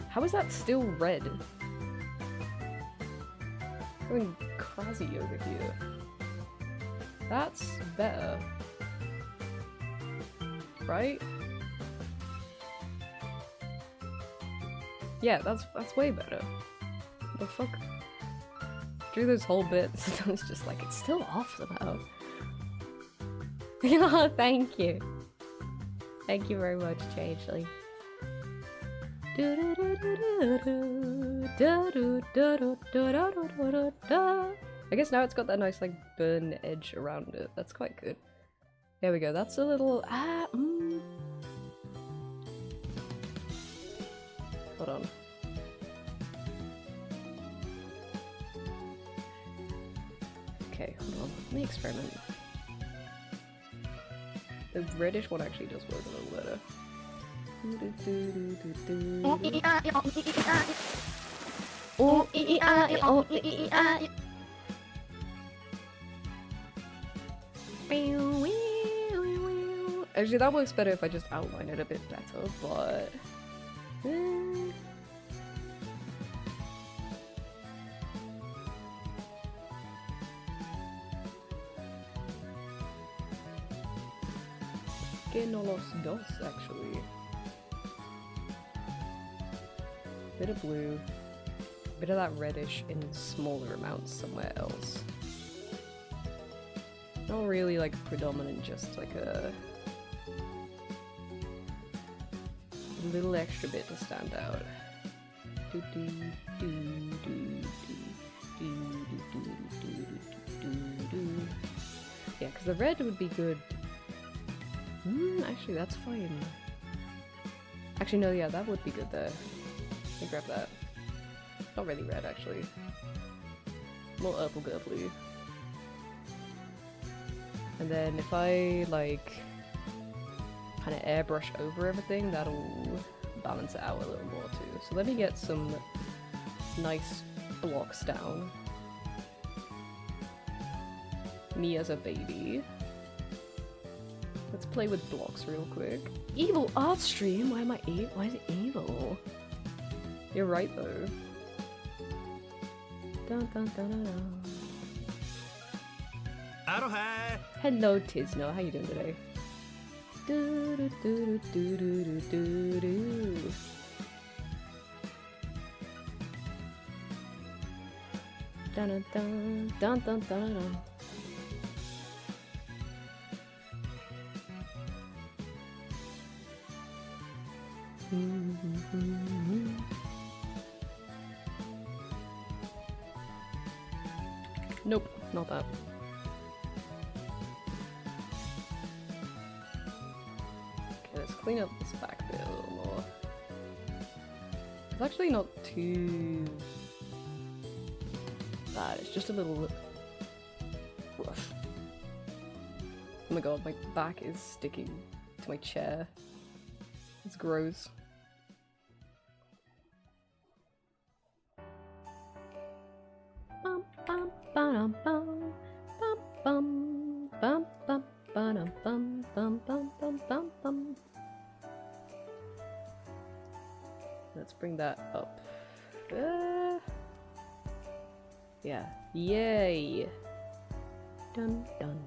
How is that still red? Going crazy over here. That's better. Right? Yeah, that's way better. The fuck? Drew those whole bits. I was just like, it's still off somehow. Oh, thank you. Thank you very much, Changeling. I guess now it's got that nice like burn edge around it. That's quite good. There we go. That's a little Hold on. Okay, hold on. Let me experiment. The reddish one actually does work a little better. Actually, that works better if I just outline it a bit better, but... Que no los dos, actually. Bit of blue. bit of that reddish in smaller amounts somewhere else. Not really like predominant, just like a little extra bit to stand out. Yeah, because the red would be good. Actually, that's fine. Actually, no, yeah, that would be good there. Let me grab that. Not really red, actually. More purple gurply. And then if I, like, kind of airbrush over everything, that'll balance it out a little more too. So let me get some nice blocks down. Me as a baby. Let's play with blocks real quick. Evil art stream? Why am I evil? Why is it evil? You're right though. Dun, dun, dun, dun, dun. Hello Tisno, how you doing today? Do, do, do, do, do, do, do, do. Dun, dun, dun, dun, dun, dun, dun. Nope, not that. Okay, let's clean up this back bit a little more. It's actually not too bad, it's just a little rough. Oh my god, my back is sticking to my chair. It's gross. Bum bum bum bum bum bum bum bum bum bum bum bum bum bum. Let's bring that up. Yeah. Yay! Dun dun.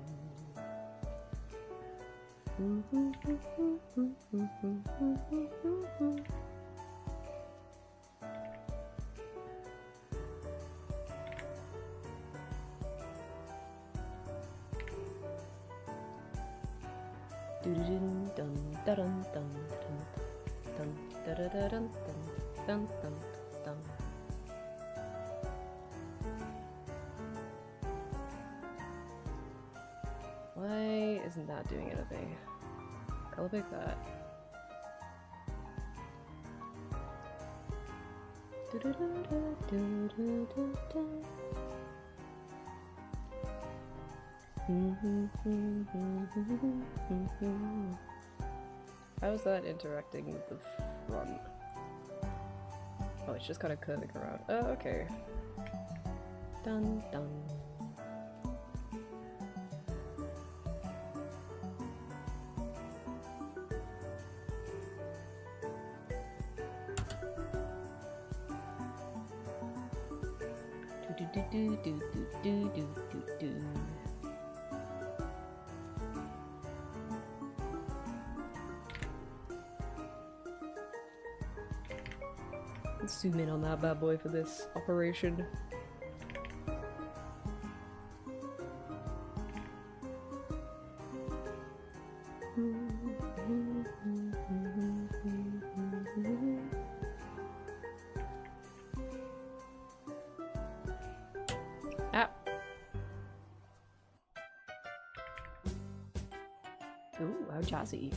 Why isn't that doing anything? Elevate that. How is that interacting with the front? Oh, it's just kind of curving around. Oh, okay. Dun dun. Do do do do do do do do. Let's zoom in on that bad boy for this operation. Ah. Ooh, how jazzy.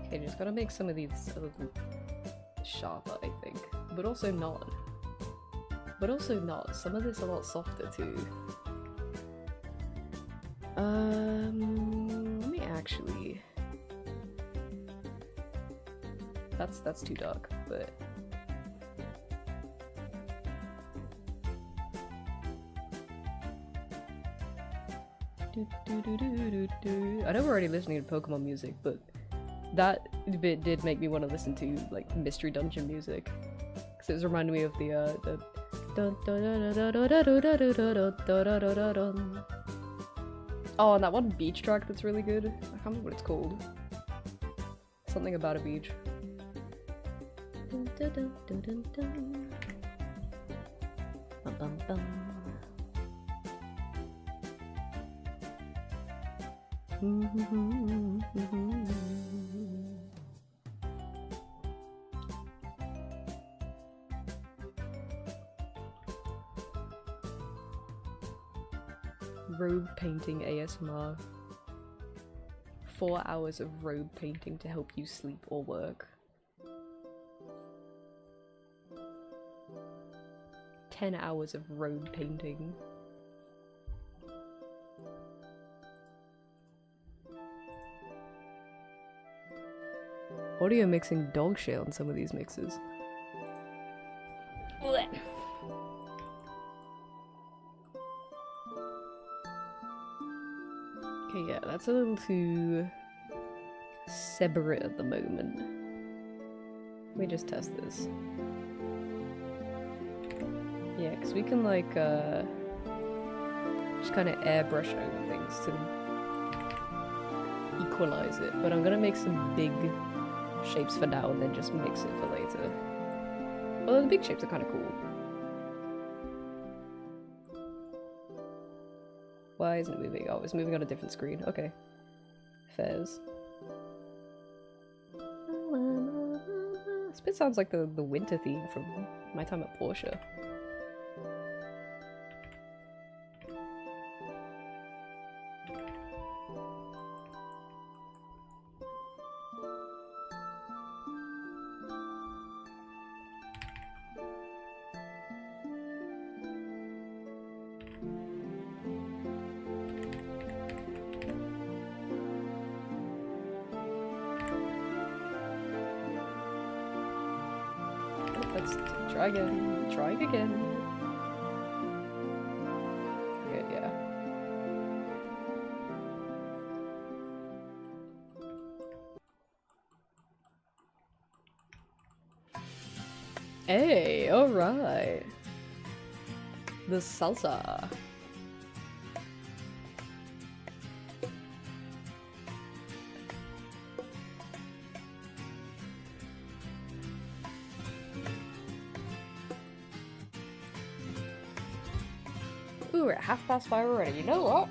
Okay, just gotta make some of these a little sharper, I think. But also not. But also not. Some of this a lot softer too. Let me actually... That's too dark, but... I know we're already listening to Pokemon music, but that bit did make me want to listen to like Mystery Dungeon music, because it was reminding me of the oh, and that one beach track that's really good. I can't remember what it's called. Something about a beach. Dun, dun, dun, dun, dun, dun. Bum, bum, bum. Robe painting ASMR. 4 hours of robe painting to help you sleep or work. 10 hours of robe painting. Audio mixing dog shit on some of these mixes. Okay, yeah, that's a little too separate at the moment. Let me just test this. Yeah, because we can like just kind of airbrush over things to equalize it, but I'm gonna make some big shapes for now and then just mix it for later. Although the big shapes are kind of cool. Why isn't it moving? Oh, it's moving on a different screen. Okay. Fairs. This bit sounds like the winter theme from my time at Porsche. Let's try again. Trying again. Okay, yeah. Hey, alright. The salsa. Ooh, we're at 5:30 already. You know what?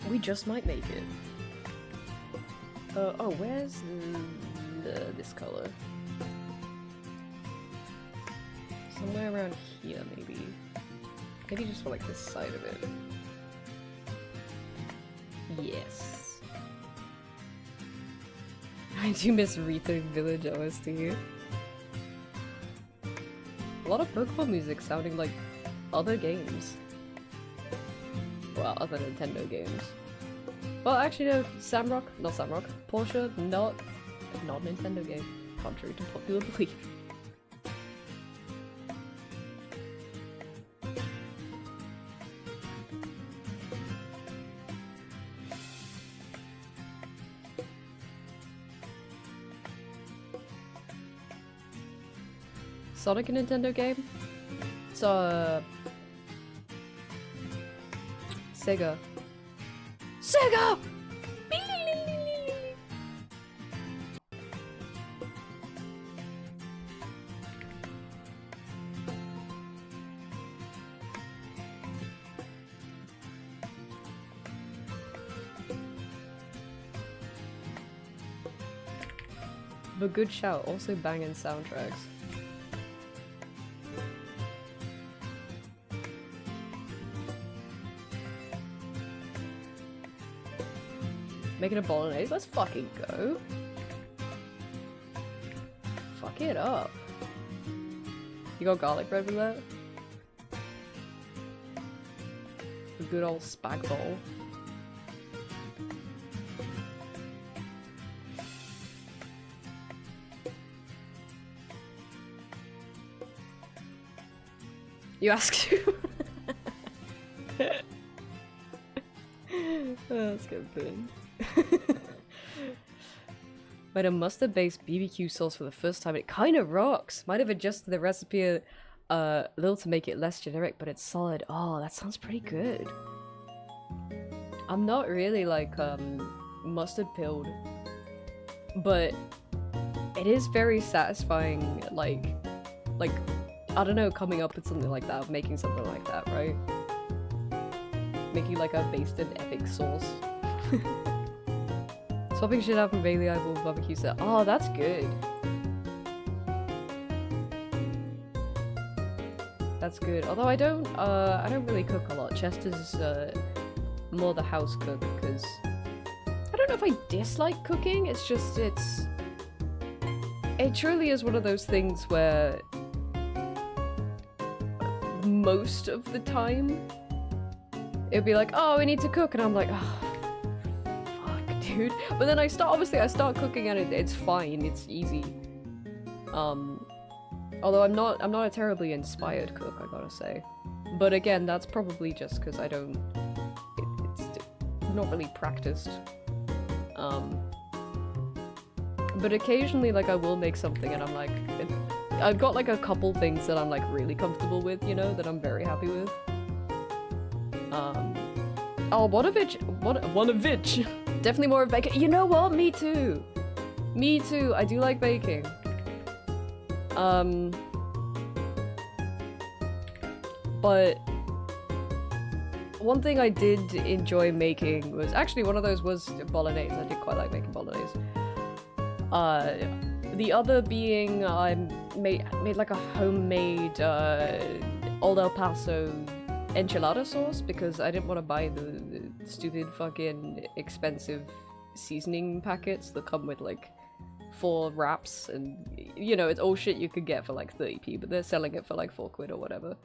We just might make it. Oh, where's this color? Somewhere around here, maybe. Maybe just for like this side of it. Yes. I do miss Rito Village OST. A lot of Pokemon music sounding like other games. Well, other Nintendo games. Well, actually no, Samrock, not Samrock, Porsche, not Nintendo game, contrary to popular belief. Sonic a Nintendo game? It's Sega. Sega! But good shout, also banging soundtracks. Making a bolognese? Let's fucking go. Fuck it up. You got garlic bread for that? A good old spag bowl. You asked who? Oh, that's good thing. Made a mustard-based BBQ sauce for the first time. It kind of rocks. Might have adjusted the recipe a little to make it less generic, but it's solid. Oh, that sounds pretty good. I'm not really like mustard pilled but it is very satisfying, like, I don't know, coming up with something like that, making something like that, right? Making like a basted epic sauce. Swapping shit out from Bailey Eyeball barbecue set. Oh, that's good. That's good. Although I don't really cook a lot. Chester's more the house cook, because I don't know if I dislike cooking. It's just it truly is one of those things where most of the time it'd be like, oh, we need to cook, and I'm like, oh, fuck, dude. But then I start cooking and it's fine, it's easy. Although I'm not a terribly inspired cook, I gotta say. But again, that's probably just because it's not really practiced. But occasionally, like, I will make something and I'm like, I've got like a couple things that I'm like really comfortable with, you know, that I'm very happy with. Oh, one of which, definitely more of baking. You know what? Me too. Me too. I do like baking. But one thing I did enjoy making was actually one of those was bolognese. I did quite like making bolognese. The other being I made like a homemade Old El Paso enchilada sauce because I didn't want to buy the stupid fucking expensive seasoning packets that come with like 4 wraps, and you know, it's all shit you could get for like 30p, but they're selling it for like 4 quid or whatever.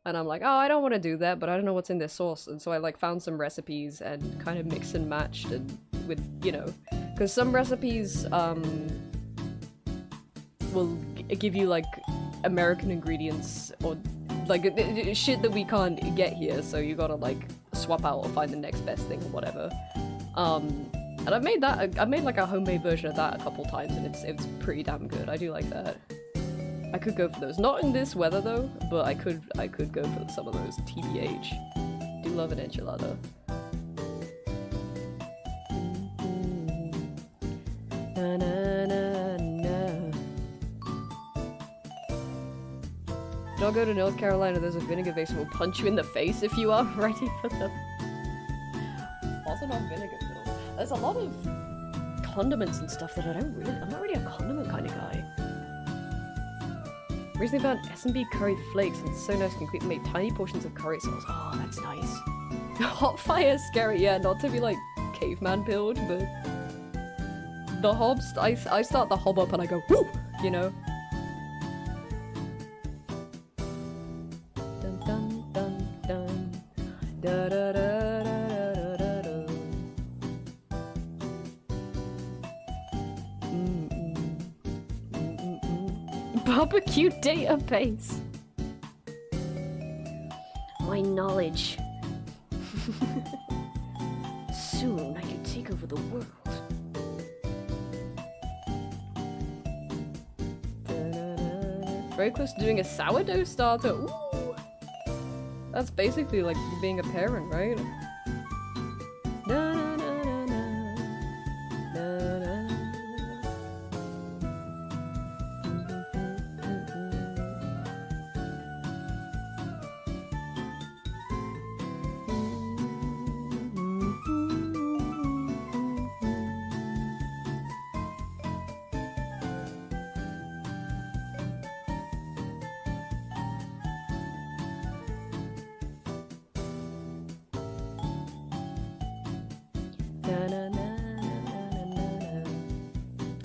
And I'm like, oh, I don't want to do that, but I don't know what's in this sauce. And so I like found some recipes and kind of mix and matched and with, you know, because some recipes will give you like American ingredients or like shit that we can't get here, so you gotta like swap out or find the next best thing or whatever. And I made like a homemade version of that a couple times, and it's pretty damn good. I do like that. I could go for those. Not in this weather though, but I could go for some of those TBH. Do love an enchilada. Na, na, na, na. Don't go to North Carolina, there's a vinegar vase that will punch you in the face if you are ready for them. Also not vinegar though. There's a lot of condiments and stuff that I'm not really a condiment kind of guy. Recently found S&B curry flakes, and it's so nice you can make tiny portions of curry sauce. Oh, that's nice. Hot fire is scary, yeah, not to be like caveman build, but the hobs, I start the hob up and I go, whoo, you know? Dun dun dun dun. Da da da da da da da. Barbecue database. My knowledge. Soon I can take over the world. Very close to doing a sourdough starter. Ooh! That's basically like being a parent, right? Na, na, na, na, na. Na, na.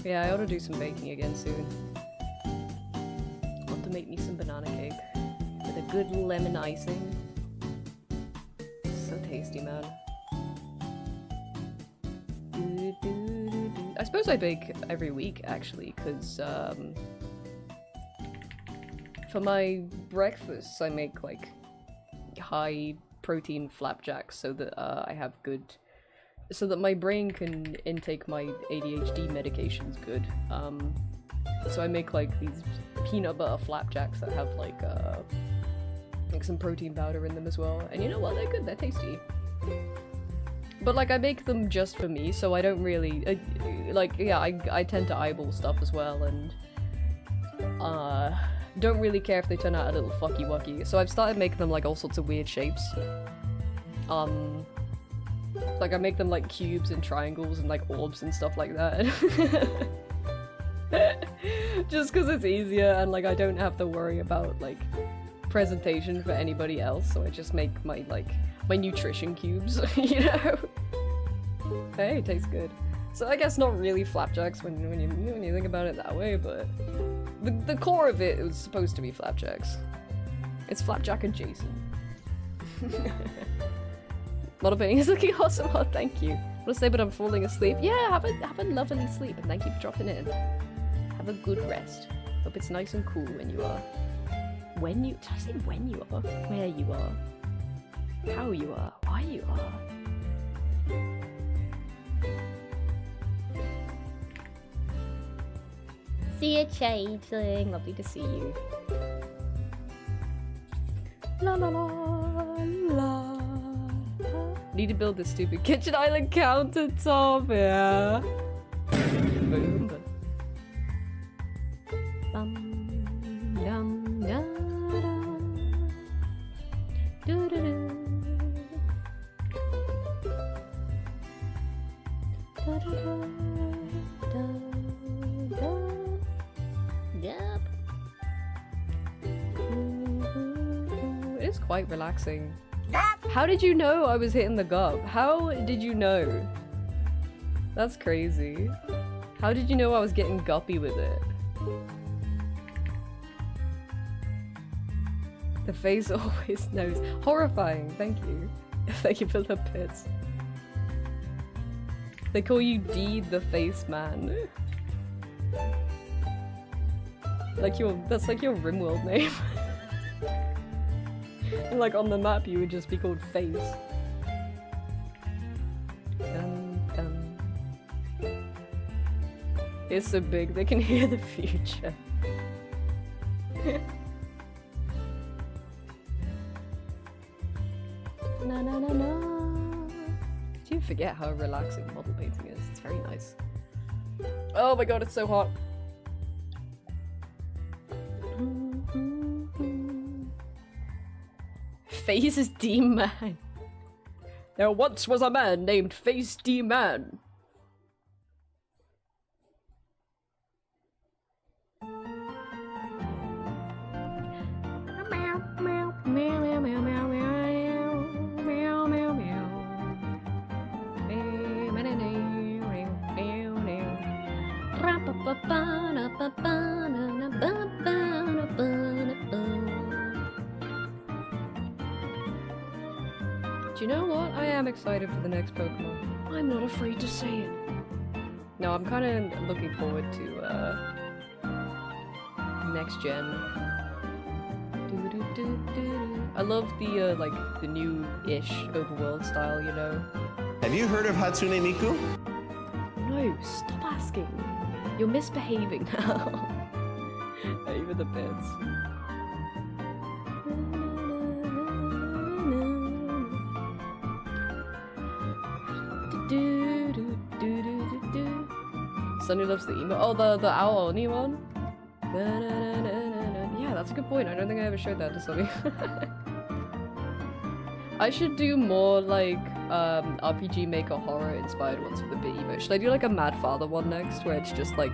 Yeah, I ought to do some baking again soon. I'll have to make me some banana cake with a good lemon icing. So tasty, man. I suppose I bake every week, actually, because for my breakfasts I make like high protein flapjacks so that I have good, so that my brain can intake my ADHD medications good. So I make like these peanut butter flapjacks that have like some protein powder in them as well. And you know what? They're good. They're tasty. But like I make them just for me, so I don't really like yeah, I tend to eyeball stuff as well, and don't really care if they turn out a little fucky wucky. So I've started making them like all sorts of weird shapes. Like I make them like cubes and triangles and like orbs and stuff like that. Just because it's easier and like I don't have to worry about like presentation for anybody else, so I just make my like my nutrition cubes, you know? Hey, it tastes good. So I guess not really flapjacks when you think about it that way, but the core of it was supposed to be flapjacks. It's flapjack adjacent. Not being is looking awesome. Oh, thank you. I want to say, but I'm falling asleep. Yeah, have a lovely sleep, and thank you for dropping in. Have a good rest. Hope it's nice and cool when you are. Did I say when you are? Where you are? How you are? Why you are? See you, changeling. Lovely to see you. La la la la. Need to build this stupid kitchen island countertop, yeah. Boom. Dum, dum, dum, dum. Do, do, do. Da, da, da, da, da. Yep. It is quite relaxing. How did you know I was hitting the gob? How did you know? That's crazy. How did you know I was getting guppy with it? The face always knows. Horrifying, thank you. Thank you for the bits. They call you D the Face Man. Like that's like your RimWorld name. And like on the map you would just be called Face. Dun, dun. It's so big they can hear the future. Na na na na. Do you forget how relaxing model painting is? It's very nice. Oh my god, it's so hot. Face is D-Man. There once was a man named Face D-Man. Do you know what? I am excited for the next Pokemon. I'm not afraid to say it. No, I'm kind of looking forward to next gen. I love the like the new-ish overworld style, you know. Have you heard of Hatsune Miku? No, stop asking. You're misbehaving now. Even the bits. Sunny loves the emo. Oh, the Owl Oni one? Yeah, that's a good point. I don't think I ever showed that to Sunny. I should do more like RPG Maker horror inspired ones with a bit emo. Should I do like a Mad Father one next where it's just like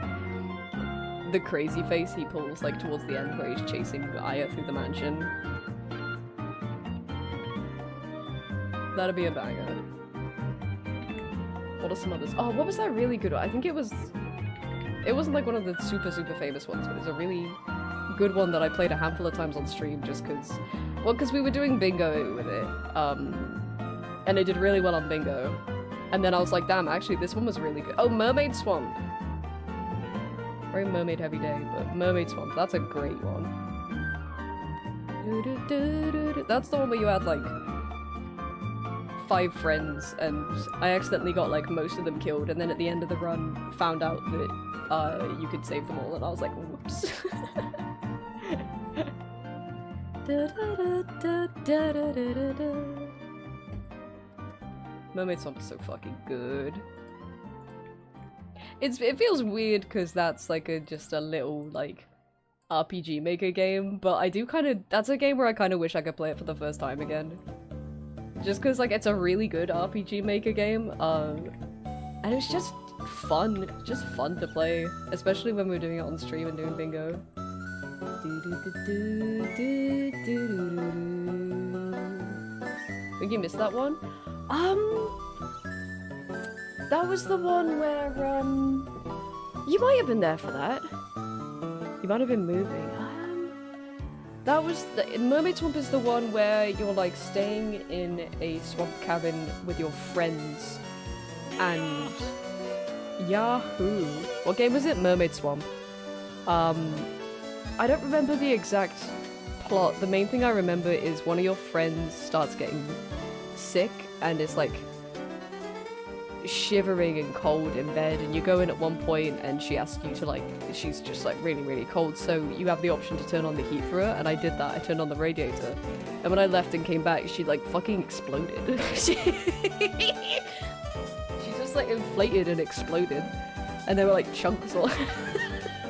the crazy face he pulls like towards the end where he's chasing Aya through the mansion? That'd be a banger. What are some others? Oh, what was that really good one? I think it wasn't like one of the super famous ones, but it was a really good one that I played a handful of times on stream just because, well, because we were doing bingo with it, and it did really well on bingo, and then I was like, damn, actually this one was really good. Oh, Mermaid Swamp. Very mermaid heavy day, but Mermaid Swamp, that's a great one. That's the one where you had like 5 friends and I accidentally got like most of them killed, and then at the end of the run found out that you could save them all, and I was like, whoops. Mermaid Swamp is so fucking good. It feels weird because that's like just a little like RPG Maker game, but I do kind of, that's a game where I kind of wish I could play it for the first time again. Just because like it's a really good RPG Maker game, and it's just fun to play, especially when we're doing it on stream and doing bingo. Think you missed that one? That was the one where, you might have been there for that. You might have been moving. That was Mermaid Swamp is the one where you're like staying in a swamp cabin with your friends, and Yahoo! What game was it? Mermaid Swamp. I don't remember the exact plot. The main thing I remember is one of your friends starts getting sick and it's like shivering and cold in bed, and you go in at one point and she asks you to like, she's just like really really cold, so you have the option to turn on the heat for her, and I did that. I turned on the radiator, and when I left and came back she like fucking exploded. she just like inflated and exploded, and there were like chunks all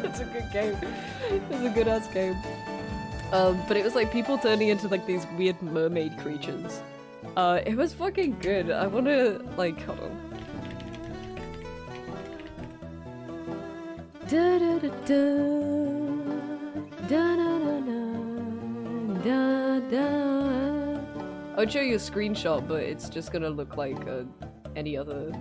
it's a good game. It's a good ass game. But it was like people turning into like these weird mermaid creatures. It was fucking good. I wanna like, hold on. Da da da da da da da da da. I would show you a screenshot, but it's just gonna look like any other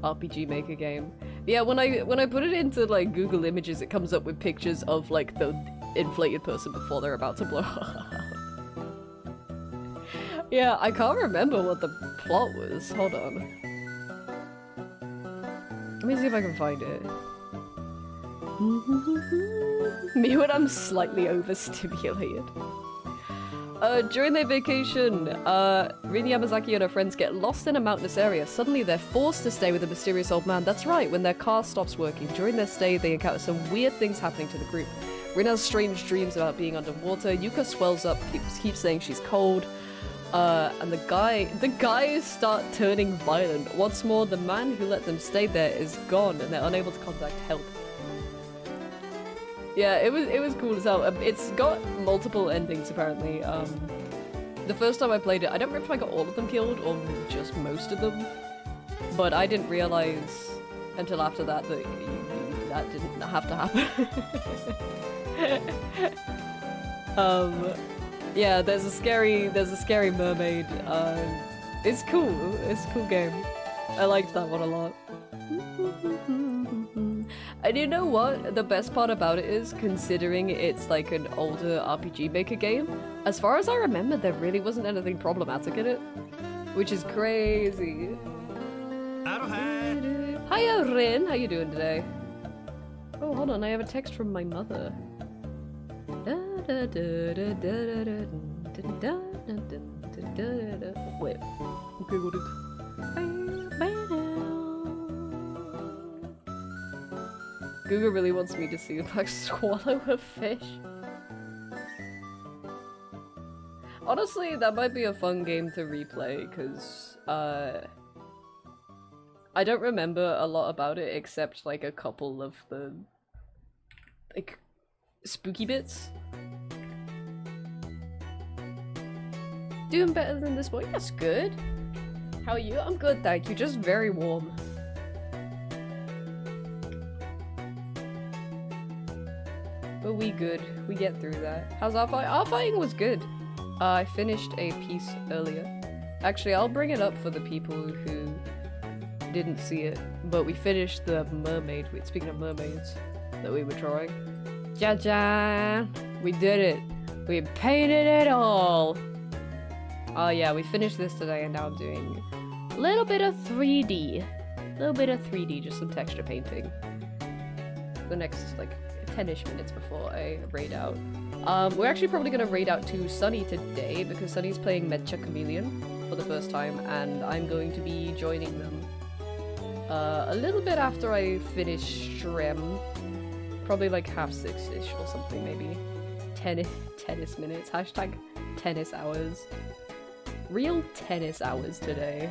RPG Maker game. Yeah, when I put it into like Google Images, it comes up with pictures of like the inflated person before they're about to blow up. Yeah, I can't remember what the plot was. Hold on. Let me see if I can find it. Me when I'm slightly overstimulated. During their vacation, Rin Yamazaki and her friends get lost in a mountainous area. Suddenly they're forced to stay with a mysterious old man. That's right, when their car stops working. During their stay, they encounter some weird things happening to the group. Rin has strange dreams about being underwater. Yuka swells up, keeps saying she's cold. And the guys start turning violent. What's more, the man who let them stay there is gone, and they're unable to contact help. Yeah, it was cool as hell. It's got multiple endings apparently. The first time I played it, I don't remember if I got all of them killed or just most of them, but I didn't realize until after that that that didn't have to happen. Yeah, there's a scary mermaid. It's cool. It's a cool game. I liked that one a lot. And you know what? The best part about it is, considering it's like an older RPG Maker game, as far as I remember, there really wasn't anything problematic in it. Which is crazy. Hiya, Rin! How you doing today? Oh, hold on, I have a text from my mother. Wait. Okay, what is... Google really wants me to see if I swallow a fish. Honestly, that might be a fun game to replay, because, I don't remember a lot about it except, like, a couple of the, like, spooky bits. Doing better than this boy? That's good. How are you? I'm good, thank you. Just very warm. But we good. We get through that. How's our fight? Our fighting was good. I finished a piece earlier. Actually, I'll bring it up for the people who didn't see it. But we finished the mermaid. Wait, speaking of mermaids that we were drawing. Ja-ja! We did it. We painted it all. Oh yeah, we finished this today and now I'm doing a little bit of 3D. A little bit of 3D, just some texture painting. The next, like, 10-ish minutes before I raid out. We're actually probably gonna raid out to Sunny today because Sunny's playing Mecha Chameleon for the first time and I'm going to be joining them a little bit after I finish Shrem. Probably like 6:30-ish or something, maybe. Tennis minutes. Hashtag tennis hours. Real tennis hours today.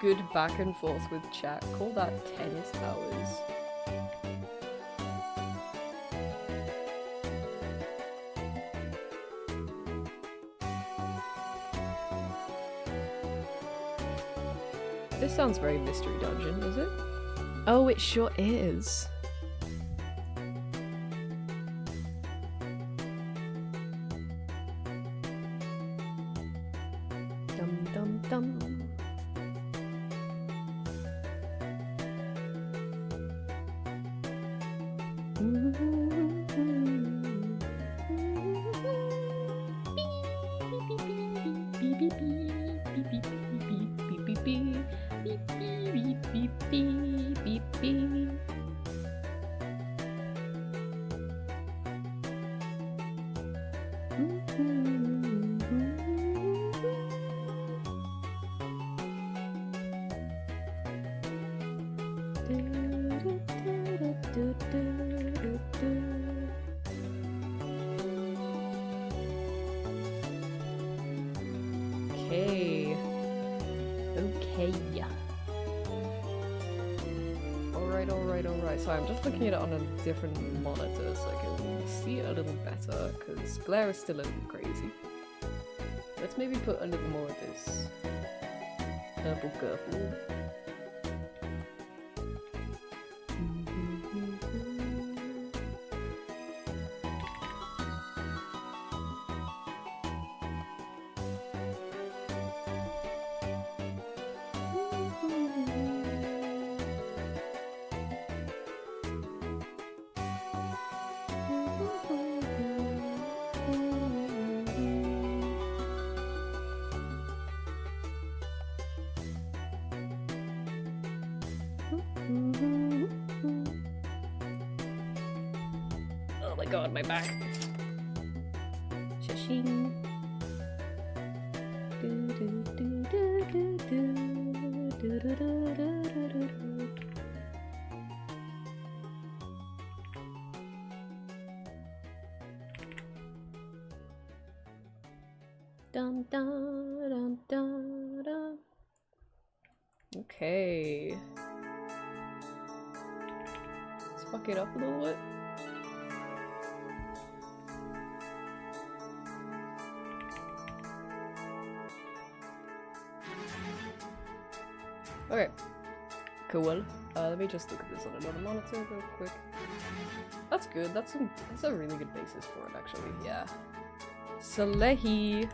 good back and forth with chat. Call that tennis hours. This sounds very Mystery Dungeon, is it? Oh, it sure is. Dum dum dum. Okay. Okay. Alright. So I'm just looking at it on a different monitor so I can see it a little better, because glare is still a little crazy. Let's maybe put a little more of this purple. Oh my god, my back. Shashing. Dun dun dun dun dun. Okay. Let's fuck it up a little bit. Okay. Cool. Let me just look at this on another monitor real quick. That's good. That's a really good basis for it, actually. Yeah. Salehi.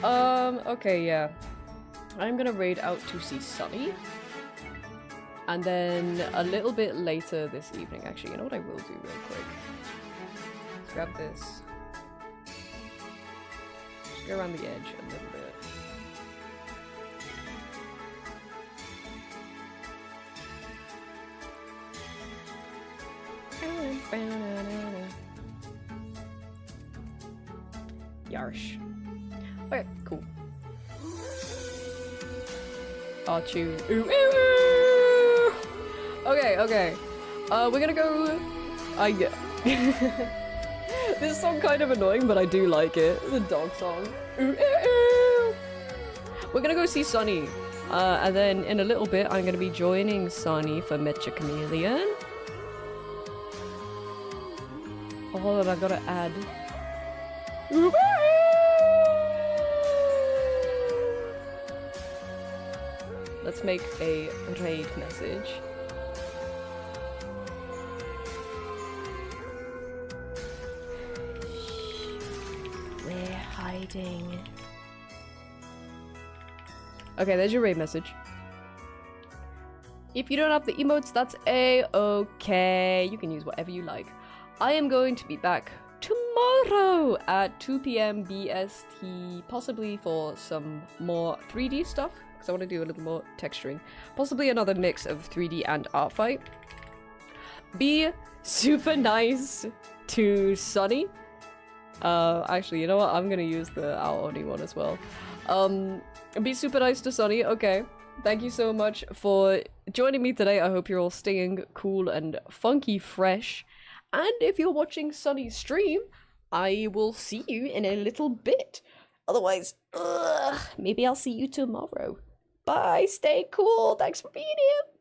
Okay, yeah. I'm gonna raid out to see Sunny. And then a little bit later this evening, actually, you know what I will do real quick? Let's grab this. Just go around the edge a little bit. Yarsh. Okay, cool. Archu. Ooh, ooh. Okay. We're gonna go. This song kind of annoying, but I do like it. The dog song. Ooh, ooh. We're gonna go see Sunny. And then in a little bit, I'm gonna be joining Sunny for Mecha Chameleon. Oh, hold on, I gotta add. Ooh, ooh. Let's make a raid message. We're hiding. Okay, there's your raid message. If you don't have the emotes, that's a-okay. You can use whatever you like. I am going to be back tomorrow at 2 PM BST, possibly for some more 3D stuff. I want to do a little more texturing. Possibly another mix of 3D and art fight. Be super nice to Sunny. Actually, you know what? I'm gonna use the Our Oni one as well. Be super nice to Sunny. Okay. Thank you so much for joining me today. I hope you're all staying cool and funky fresh. And if you're watching Sunny's stream, I will see you in a little bit. Otherwise, maybe I'll see you tomorrow. Bye. Bye. Stay cool. Thanks for being here.